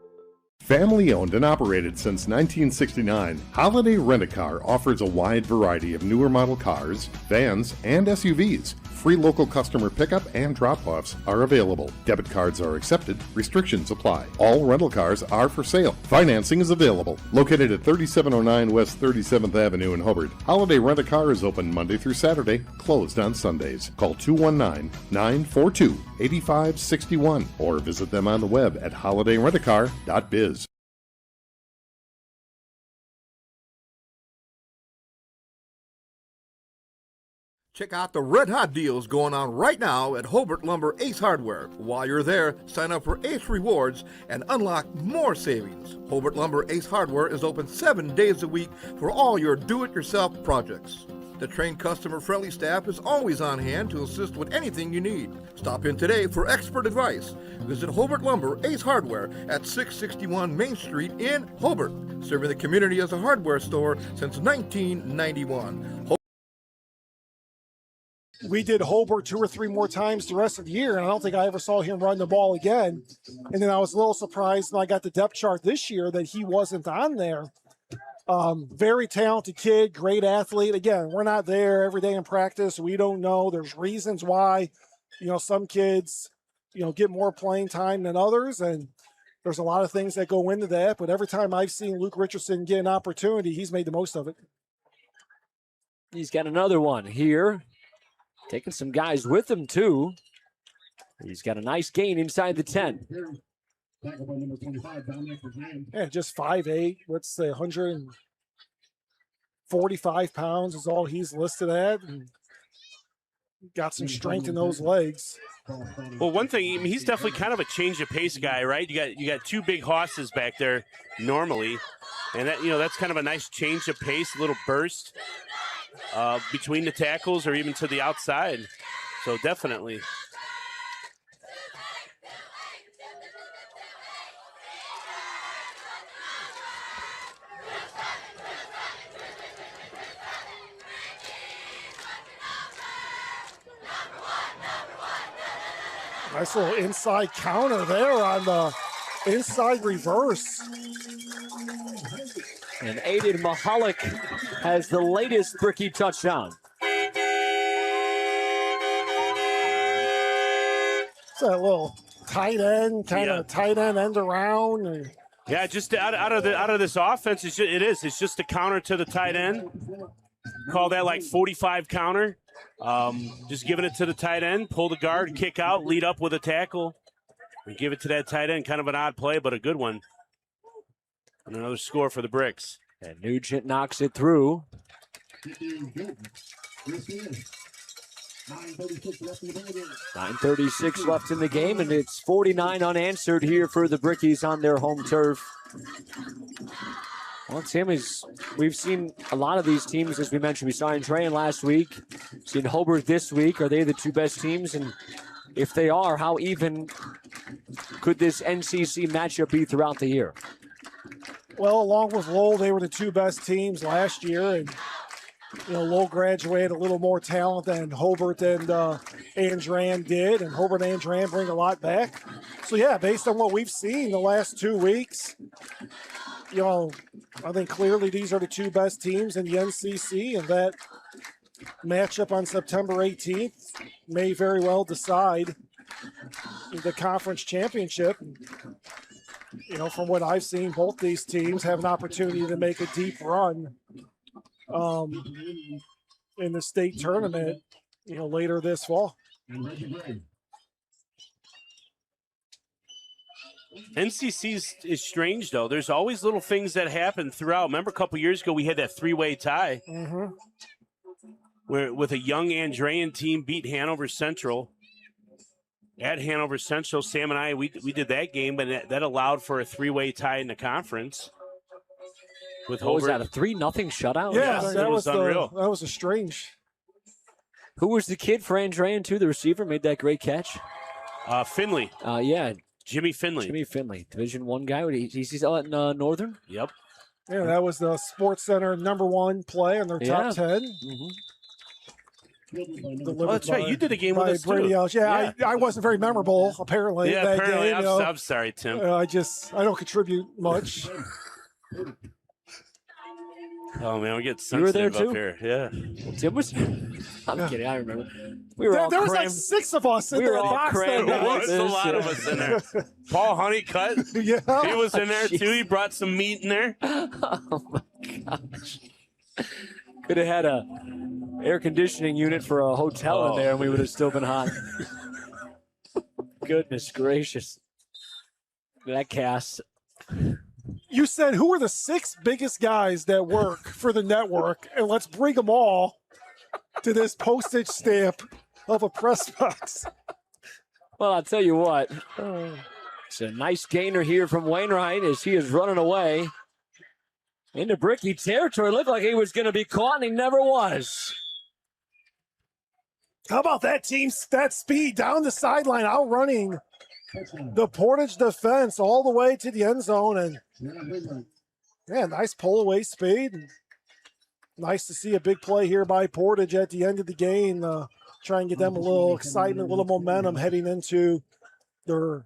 S7: Family owned and operated since 1969, Holiday Rent-A-Car offers a wide variety of newer model cars, vans, and SUVs. Free local customer pickup and drop-offs are available. Debit cards are accepted. Restrictions apply. All rental cars are for sale. Financing is available. Located at 3709 West 37th Avenue in Hobart, Holiday Rent-A-Car is open Monday through Saturday, closed on Sundays. Call 219-942-8561 or visit them on the web at holidayrentacar.biz.
S8: Check out the red-hot deals going on right now at Hobart Lumber Ace Hardware. While you're there, sign up for Ace Rewards and unlock more savings. Hobart Lumber Ace Hardware is open 7 days a week for all your do-it-yourself projects. The trained customer-friendly staff is always on hand to assist with anything you need. Stop in today for expert advice. Visit Hobart Lumber Ace Hardware at 661 Main Street in Hobart, serving the community as a hardware store since 1991.
S26: We did Hobart 2 or 3 more times the rest of the year, and I don't think I ever saw him run the ball again. And then I was a little surprised when I got the depth chart this year that he wasn't on there. Very talented kid, great athlete. Again, we're not there every day in practice. We don't know. There's reasons why, some kids, get more playing time than others, and there's a lot of things that go into that. But every time I've seen Luke Richardson get an opportunity, he's made the most of it.
S15: He's got another one here. Taking some guys with him, too. He's got a nice gain inside the 10.
S26: Yeah, just 5'8", let's say 145 pounds is all he's listed at. And got some strength in those legs.
S18: Well, one thing, he's definitely kind of a change of pace guy, right? You got 2 big hosses back there normally. And that's kind of a nice change of pace, a little burst. Between the tackles or even to the outside. So definitely.
S26: Nice little inside counter there on the inside reverse.
S15: And Aiden Mahalik has the latest Bricky touchdown.
S26: It's a little tight end, tight end around.
S18: Yeah, just out of this offense, it's just a counter to the tight end. Call that like 45 counter. Just giving it to the tight end, pull the guard, kick out, lead up with a tackle, and give it to that tight end. Kind of an odd play, but a good one. And another score for the Bricks.
S15: And Nugent knocks it through. 9:36 left in the game, and it's 49 unanswered here for the Brickies on their home turf. Well, Tim, we've seen a lot of these teams, as we mentioned. We saw in Train last week, seen Hobart this week. Are they the 2 best teams? And if they are, how even could this NCC matchup be throughout the year?
S26: Well, along with Lowell, they were the 2 best teams last year. And, Lowell graduated a little more talent than Hobart and Andran did, and Hobart and Andran bring a lot back. So, yeah, based on what we've seen the last 2 weeks, I think clearly these are the two best teams in the NCC, and that matchup on September 18th may very well decide the conference championship. From what I've seen, both these teams have an opportunity to make a deep run in the state tournament, later this fall.
S18: NCC is strange, though. There's always little things that happen throughout. Remember a couple years ago we had that three-way tie where with a young Andrean team beat Hanover Central. At Hanover Central, Sam and I, we did that game, but that allowed for a three-way tie in the conference. With
S15: was that, a 3-0 shutout?
S26: Yeah, that was
S18: unreal.
S26: That was a strange.
S15: Who was the kid for Andrean, too? The receiver made that great catch?
S18: Finley.
S15: Yeah.
S18: Jimmy Finley.
S15: Jimmy Finley, Division I guy. He's still at Northern?
S18: Yep.
S26: Yeah, that was the Sports Center #1 play in their top 10.
S18: That's right. You did a game with us,
S26: Brady
S18: too.
S26: Ellis. Yeah. I wasn't very memorable, apparently.
S18: Yeah,
S26: that
S18: apparently.
S26: game,
S18: I'm sorry, Tim.
S26: I don't contribute much.
S18: Oh, man, we get
S15: You were there,
S18: sensitive
S15: too?
S18: up here. Yeah.
S15: Well, Tim was. I'm kidding. I remember. We were all
S26: There was like
S15: crammed.
S26: 6 of us in
S15: We were
S26: that
S15: all
S26: box.
S15: crammed
S26: that
S15: in.
S26: night.
S18: There's a lot of us in there. Paul Honeycutt.
S26: Yeah.
S18: He was in there, too. He brought some meat in there.
S15: Oh, my gosh. Could have had a air conditioning unit for a hotel in there, and we would have still been hot. Goodness gracious. That cast.
S26: You said, who are the 6 biggest guys that work for the network? And let's bring them all to this postage stamp of a press box.
S15: Well, I'll tell you what. It's a nice gainer here from Wainwright as he is running away into Bricky territory. Looked like he was going to be caught, and he never was.
S26: How about that that speed down the sideline, outrunning the Portage defense all the way to the end zone. And, yeah, nice pull-away speed. Nice to see a big play here by Portage at the end of the game. Try and get them a little excitement, a little momentum heading into their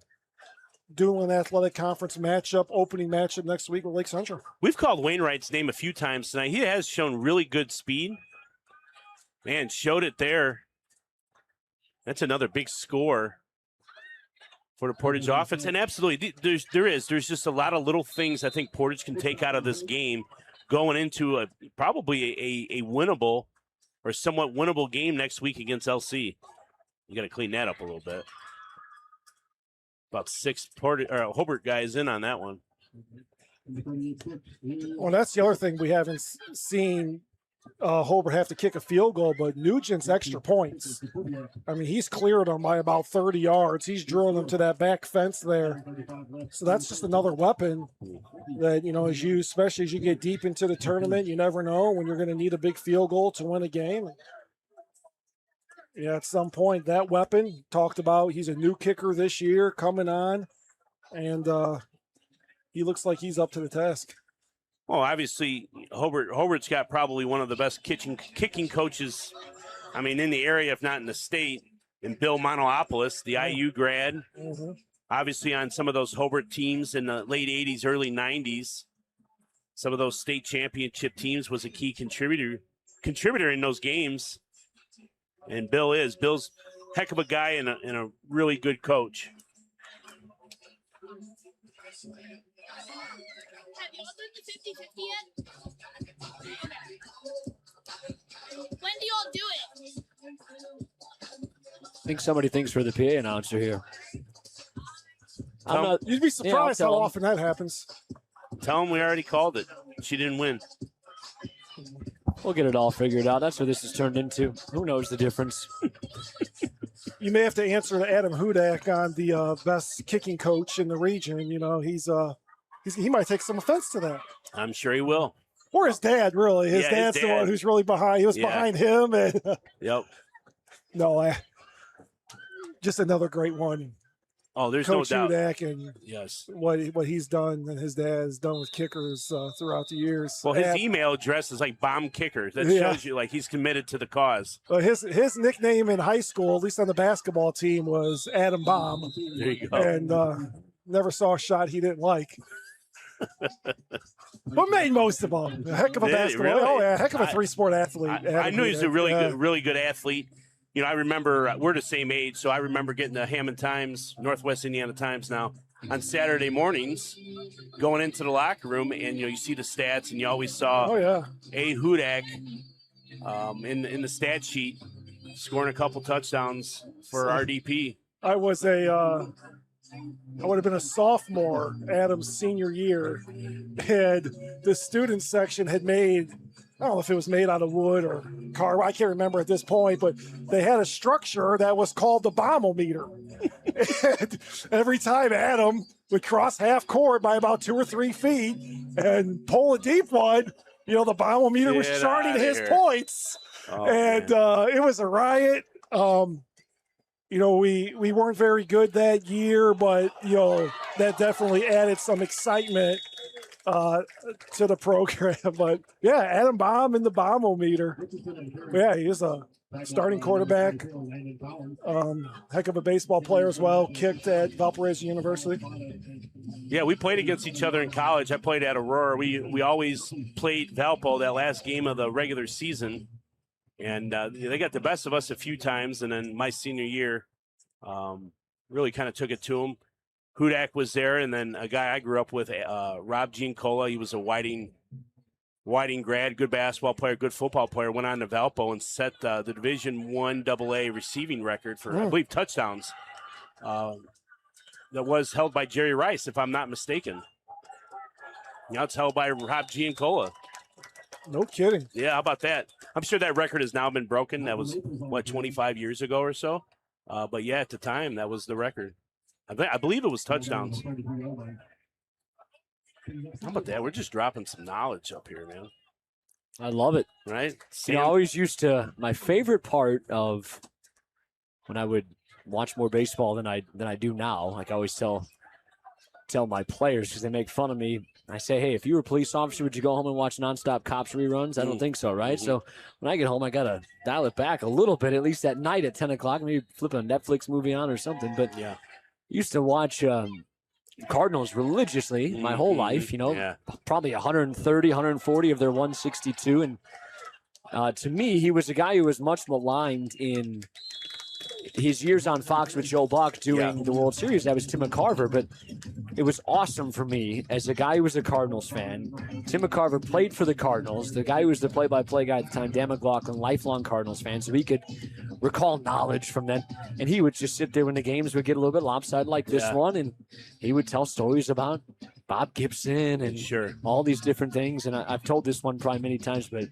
S26: Duneland Athletic Conference matchup, opening matchup next week with Lake Central.
S18: We've called Wainwright's name a few times tonight. He has shown really good speed. Man, showed it there. That's another big score for the Portage offense. And absolutely, there's just a lot of little things I think Portage can take out of this game going into probably a winnable or somewhat winnable game next week against LC. You got to clean that up a little bit. About 6 Hobart guys in on that one.
S26: Well, that's the other thing we haven't seen Hobart have to kick a field goal, but Nugent's extra points. I mean, he's cleared them by about 30 yards. He's drilling them to that back fence there. So that's just another weapon that, is used, especially as you get deep into the tournament. You never know when you're going to need a big field goal to win a game. Yeah, at some point, that weapon talked about, he's a new kicker this year coming on, and he looks like he's up to the task.
S18: Well, obviously, Hobart's got probably one of the best kicking coaches, in the area, if not in the state, in Bill Monolopoulos, the IU grad. Obviously, on some of those Hobart teams in the late 80s, early 90s, some of those state championship teams was a key contributor in those games. And Bill's a heck of a guy and a really good coach.
S10: Have y'all done the 50-50 yet? When do y'all do it?
S15: I think somebody thinks for the PA announcer here.
S26: You'd be surprised how often that happens.
S18: Tell him we already called it. She didn't win.
S15: We'll get it all figured out. That's what this has turned into. Who knows the difference?
S26: You may have to answer to Adam Hudak on the best kicking coach in the region. He might take some offense to that.
S18: I'm sure he will.
S26: Or his dad, really. His dad's the one who's really behind. He was behind him. And
S18: yep.
S26: No, just another great one.
S18: Oh, there's
S26: Coach
S18: no doubt.
S26: Hudak and
S18: yes,
S26: what he's done and his dad has done with kickers throughout the years.
S18: Well, his email address is like Bomb Kicker. That shows you like he's committed to the cause.
S26: His nickname in high school, at least on the basketball team, was Adam Bomb.
S18: There you go.
S26: And never saw a shot he didn't like. But made most of them. A heck of a basketball.
S18: Really?
S26: Oh yeah, heck of a three-sport athlete.
S18: I knew he was a really good athlete. You know, I remember we're the same age, so I remember getting the Hammond Times, Northwest Indiana Times now, on Saturday mornings, going into the locker room, and you see the stats, and you always saw A. Hudak in the stat sheet scoring a couple touchdowns for RDP.
S26: I would have been a sophomore Adam's senior year, and the student section had made, I don't know if it was made out of wood or car, I can't remember at this point, but they had a structure that was called the bombometer. And every time Adam would cross half court by about 2 or 3 feet and pull a deep one, the bombometer was charting his points.
S18: Oh,
S26: and it was a riot. We weren't very good that year, but, that definitely added some excitement to the program. But, yeah, Adam Baum in the bombometer. Yeah, he is a starting quarterback. Heck of a baseball player as well. Kicked at Valparaiso University.
S18: Yeah, we played against each other in college. I played at Aurora. We always played Valpo that last game of the regular season. And they got the best of us a few times. And then my senior year really kind of took it to them. Hudak was there. And then a guy I grew up with, Rob Giancola, he was a Whiting grad, good basketball player, good football player, went on to Valpo and set the Division I AA receiving record for, I believe, touchdowns. That was held by Jerry Rice, if I'm not mistaken. Now it's held by Rob Giancola.
S26: No kidding.
S18: Yeah, how about that? I'm sure that record has now been broken. That was, 25 years ago or so? But, yeah, at the time, that was the record. I believe it was touchdowns. How about that? We're just dropping some knowledge up here, man.
S15: I love it.
S18: Right?
S15: I always used to, my favorite part of when I would watch more baseball than I do now, like I always tell my players because they make fun of me. I say, hey, if you were a police officer, would you go home and watch nonstop Cops reruns? I don't think so, right? So when I get home, I got to dial it back a little bit, at least at night at 10 o'clock, maybe flip a Netflix movie on or something. But
S18: yeah,
S15: used to watch Cardinals religiously my whole life, probably 130, 140 of their 162. And to me, he was a guy who was much maligned in his years on Fox with Joe Buck doing the World Series. That was Tim McCarver, but it was awesome for me as a guy who was a Cardinals fan. Tim McCarver played for the Cardinals. The guy who was the play-by-play guy at the time, Dan McLaughlin, lifelong Cardinals fan, so he could recall knowledge from then. And he would just sit there when the games would get a little bit lopsided like this one, and he would tell stories about Bob Gibson and all these different things. And I've told this one probably many times, but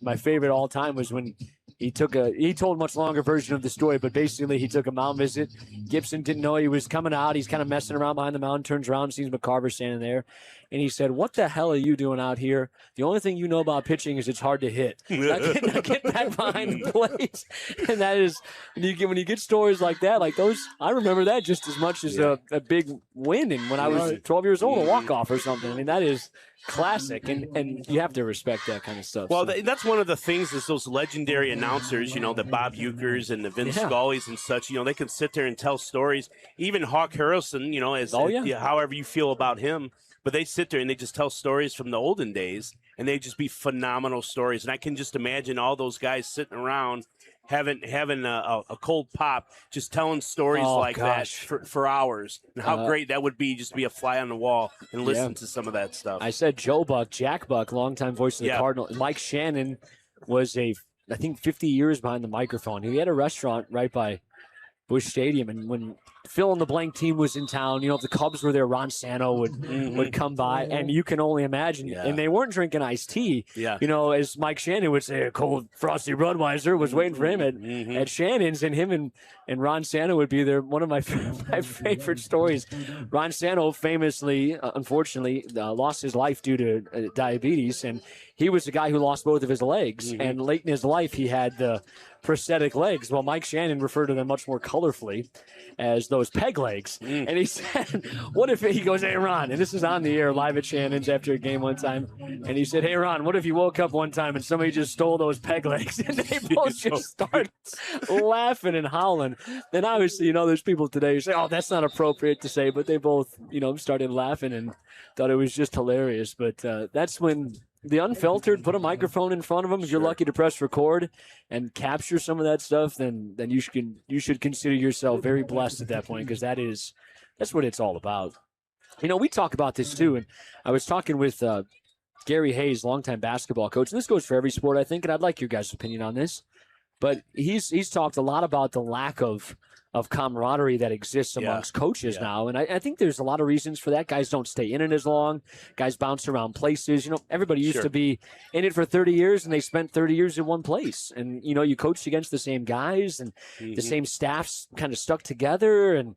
S15: my favorite all time was when he told a much longer version of the story, but basically he took a mound visit. Gibson didn't know he was coming out. He's kind of messing around behind the mound, turns around, sees McCarver standing there. And he said, what the hell are you doing out here? The only thing you know about pitching is it's hard to hit. Not get back behind the plate. And that is, when you get stories like that, like those, I remember that just as much as a big win. And when I was 12 years old, a walk-off or something. I mean, that is classic. And you have to respect that kind of stuff.
S18: Well, that's one of the things is those legendary announcers, the Bob Ukers and the Vince Scully's and such, they can sit there and tell stories. Even Hawk Harrelson, however you feel about him. But they sit there and they just tell stories from the olden days, and they just be phenomenal stories. And I can just imagine all those guys sitting around having a cold pop, just telling stories that for hours, and how great that would be just to be a fly on the wall and listen to some of that stuff.
S15: I said Joe Buck, Jack Buck, longtime voice of the Cardinal. Mike Shannon was I think 50 years behind the microphone. He had a restaurant right by Busch Stadium, and when fill-in-the-blank team was in town, if the Cubs were there, Ron Santo would come by, and you can only imagine. And they weren't drinking iced tea. As Mike Shannon would say, a cold frosty Budweiser was waiting for him at Shannon's, and him and Ron Santo would be there. One of my favorite stories. Ron Santo famously, unfortunately, lost his life due to diabetes, and he was the guy who lost both of his legs. And late in his life, he had the prosthetic legs. Well, Mike Shannon referred to them much more colorfully as the those peg legs. And he said, what if he goes, hey, Ron, and this is on the air live at Shannon's after a game one time. And he said, hey, Ron, what if you woke up one time and somebody just stole those peg legs? And they both just start laughing and howling. Then obviously, there's people today who say, oh, that's not appropriate to say, but they both, started laughing and thought it was just hilarious. But that's when the unfiltered, put a microphone in front of them. If you're lucky to press record and capture some of that stuff, then you should consider yourself very blessed at that point, because that's what it's all about. We talk about this too, and I was talking with Gary Hayes, longtime basketball coach, and this goes for every sport, I think, and I'd like your guys' opinion on this. But he's talked a lot about the lack of camaraderie that exists amongst coaches now. And I think there's a lot of reasons for that. Guys don't stay in it as long. Guys bounce around places. Everybody used to be in it for 30 years, and they spent 30 years in one place. And, you coached against the same guys, and the same staffs kind of stuck together. And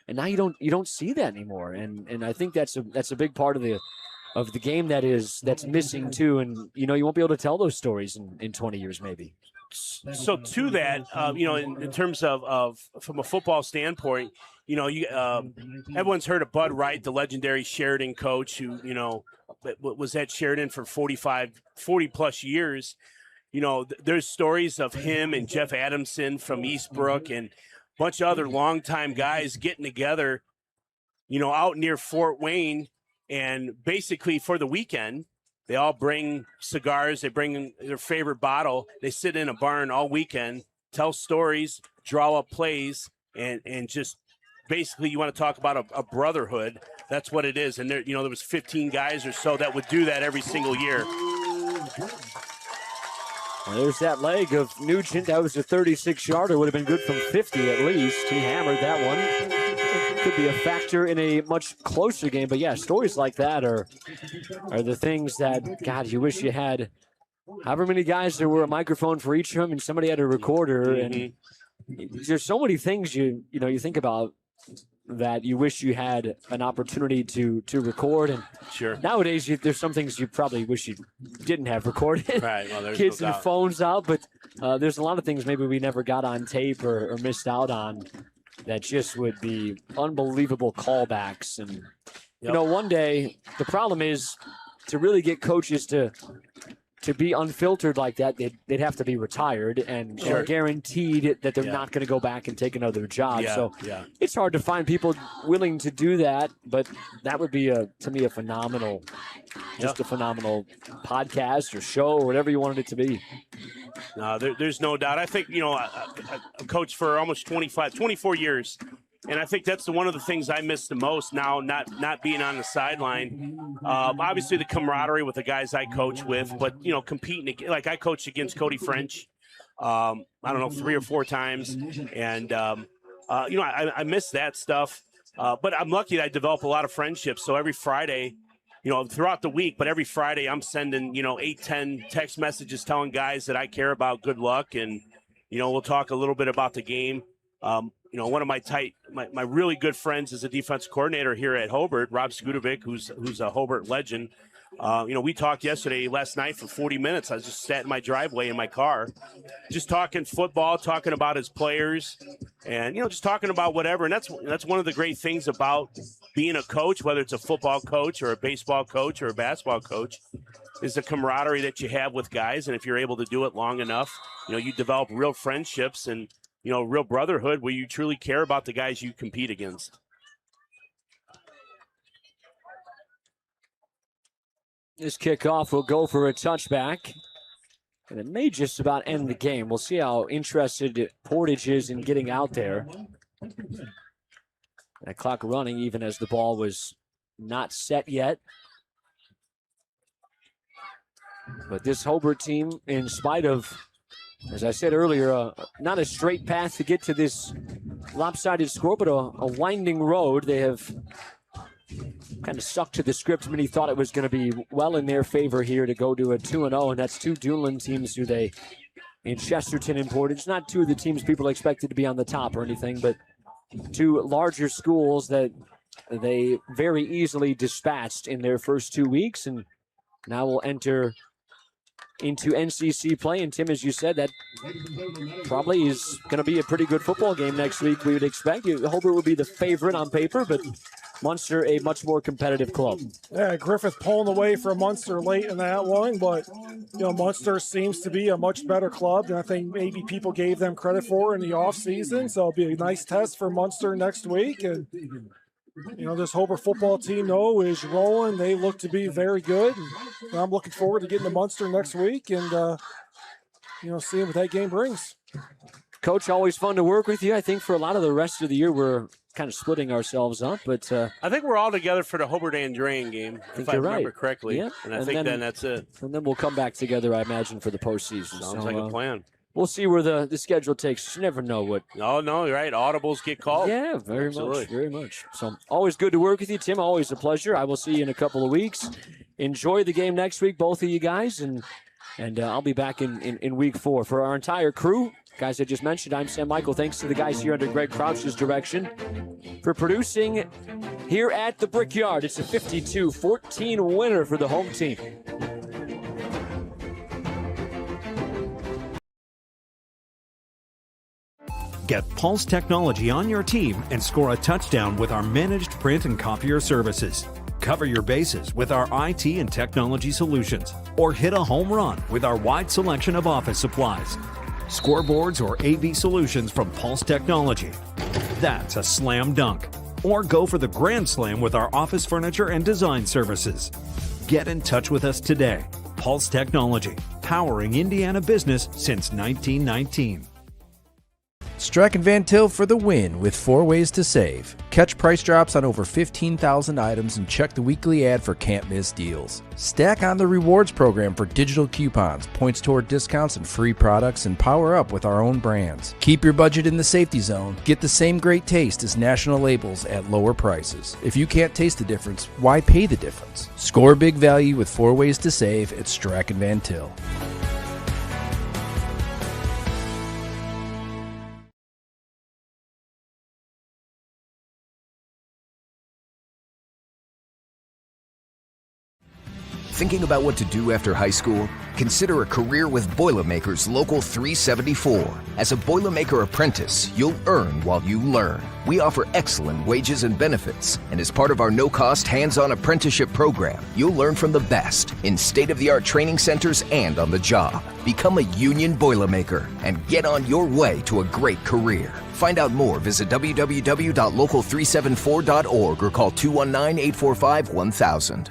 S15: now you don't see that anymore. And I think that's a big part of the game that's missing too. And, you won't be able to tell those stories in 20 years maybe.
S18: So to that, in terms of from a football standpoint, everyone's heard of Bud Wright, the legendary Sheridan coach who, was at Sheridan for 40 plus years. There's stories of him and Jeff Adamson from Eastbrook and a bunch of other longtime guys getting together, out near Fort Wayne, and basically for the weekend, they all bring cigars. They bring their favorite bottle. They sit in a barn all weekend, tell stories, draw up plays, and just basically you want to talk about a brotherhood. That's what it is. And there was 15 guys or so that would do that every single year.
S15: Well, there's that leg of Nugent. That was a 36-yarder. Would have been good from 50 at least. He hammered that one. Could be a factor in a much closer game. But, yeah, stories like that are the things that, God, you wish you had however many guys there were, a microphone for each of them, and somebody had a recorder. And there's so many things you think about that you wish you had an opportunity to record. And nowadays, there's some things you probably wish you didn't have recorded.
S18: Right. Well, there's
S15: kids
S18: no
S15: and
S18: doubt.
S15: Phones out. But there's a lot of things maybe we never got on tape or missed out on that just would be unbelievable callbacks. And, one day, the problem is to really get coaches to be unfiltered like that, they'd have to be retired and guaranteed that they're not going to go back and take another job. It's hard to find people willing to do that, but that would be, to me, a phenomenal podcast or show or whatever you wanted it to be.
S18: No, there's no doubt. I think, a coach for almost 24 years. And I think that's one of the things I miss the most now, not being on the sideline. Obviously, the camaraderie with the guys I coach with, but, competing. Like I coached against Cody French, I don't know, 3 or 4 times. And, I miss that stuff. But I'm lucky that I develop a lot of friendships. So every Friday, throughout the week, but every Friday I'm sending, 8, 10 text messages telling guys that I care about good luck. And, we'll talk a little bit about the game. One of my really good friends is a defensive coordinator here at Hobart, Rob Skudovic, who's a Hobart legend. We talked last night for 40 minutes. I was just sat in my driveway in my car, just talking football, talking about his players, and, just talking about whatever. And that's one of the great things about being a coach, whether it's a football coach or a baseball coach or a basketball coach, is the camaraderie that you have with guys. And if you're able to do it long enough, you develop real friendships and, real brotherhood where you truly care about the guys you compete against.
S15: This kickoff will go for a touchback, and it may just about end the game. We'll see how interested Portage is in getting out there. That clock running even as the ball was not set yet. But this Hobart team, in spite of, as I said earlier, not a straight path to get to this lopsided score, but a winding road. They have kind of stuck to the script. Many thought it was going to be well in their favor here to go to a 2-0, and that's 2 Duneland teams who they, in Chesterton and Portage, not 2 of the teams people expected to be on the top or anything, but 2 larger schools that they very easily dispatched in their first 2 weeks, and now will enter into NCC play. And Tim, as you said, that probably is going to be a pretty good football game next week, we would expect. Hobart would be the favorite on paper, but Munster a much more competitive club.
S26: Yeah, Griffith pulling away from Munster late in that one, but Munster seems to be a much better club than I think maybe people gave them credit for in the offseason. So it'll be a nice test for Munster next week. And this Hobart football team, though, is rolling. They look to be very good. And I'm looking forward to getting to Munster next week and, seeing what that game brings.
S15: Coach, always fun to work with you. I think for a lot of the rest of the year, we're kind of splitting ourselves up. But
S18: I think we're all together for the Hobart-Andrean game, if I remember correctly.
S15: Yeah.
S18: And I think then that's it.
S15: And then we'll come back together, I imagine, for the postseason.
S18: Sounds like a plan.
S15: We'll see where the schedule takes us. You never know what.
S18: Oh, no, you're right. Audibles get called.
S15: Yeah, very much. So always good to work with you, Tim. Always a pleasure. I will see you in a couple of weeks. Enjoy the game next week, both of you guys, and I'll be back in week 4. For our entire crew, guys I just mentioned, I'm Sam Michael. Thanks to the guys here under Greg Crouch's direction for producing here at the Brickyard. It's a 52-14 winner for the home team.
S12: Get Pulse Technology on your team and score a touchdown with our managed print and copier services. Cover your bases with our IT and technology solutions, or hit a home run with our wide selection of office supplies. Scoreboards or AV solutions from Pulse Technology. That's a slam dunk. Or go for the grand slam with our office furniture and design services. Get in touch with us today. Pulse Technology, powering Indiana business since 1919.
S13: Strachan Van Til for the win with 4 ways to save. Catch price drops on over 15,000 items and check the weekly ad for can't miss deals. Stack on the rewards program for digital coupons, points toward discounts and free products, and power up with our own brands. Keep your budget in the safety zone. Get the same great taste as national labels at lower prices. If you can't taste the difference, why pay the difference? Score big value with 4 ways to save at Strachan Van Til.
S19: Thinking about what to do after high school? Consider a career with Boilermakers Local 374. As a Boilermaker apprentice, you'll earn while you learn. We offer excellent wages and benefits, and as part of our no-cost hands-on apprenticeship program, you'll learn from the best in state-of-the-art training centers and on the job. Become a union Boilermaker and get on your way to a great career. Find out more, visit www.local374.org or call 219-845-1000.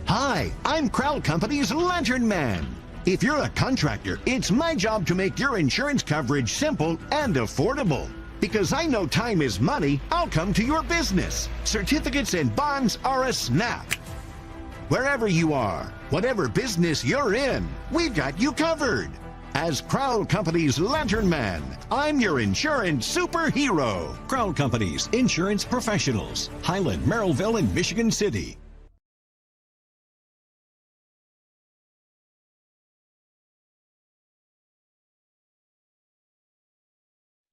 S20: Hi, I'm Crowell Company's Lantern Man. If you're a contractor, it's my job to make your insurance coverage simple and affordable. Because I know time is money, I'll come to your business. Certificates and bonds are a snap. Wherever you are, whatever business you're in, we've got you covered. As Crowell Company's Lantern Man, I'm your insurance superhero.
S21: Crowell Company's Insurance Professionals, Highland, Merrillville, and Michigan City.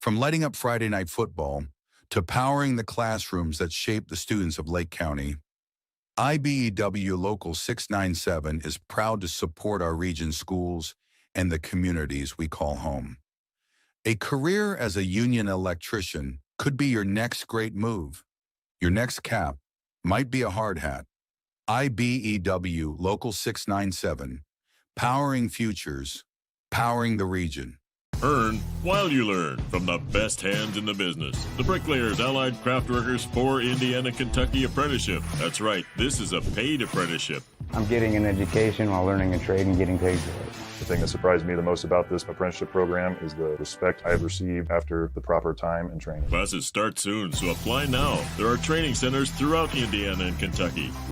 S22: From lighting up Friday night football to powering the classrooms that shape the students of Lake County, IBEW Local 697 is proud to support our region's schools and the communities we call home. A career as a union electrician could be your next great move. Your next cap might be a hard hat. IBEW Local 697, powering futures, powering the region.
S11: Earn while you learn from the best hands in the business. The Bricklayers Allied Craftworkers for Indiana Kentucky Apprenticeship. That's right, this is a paid apprenticeship.
S27: I'm getting an education while learning a trade and getting paid for it.
S28: The thing that surprised me the most about this apprenticeship program is the respect I have received after the proper time and training.
S11: Classes start soon, so apply now. There are training centers throughout Indiana and Kentucky.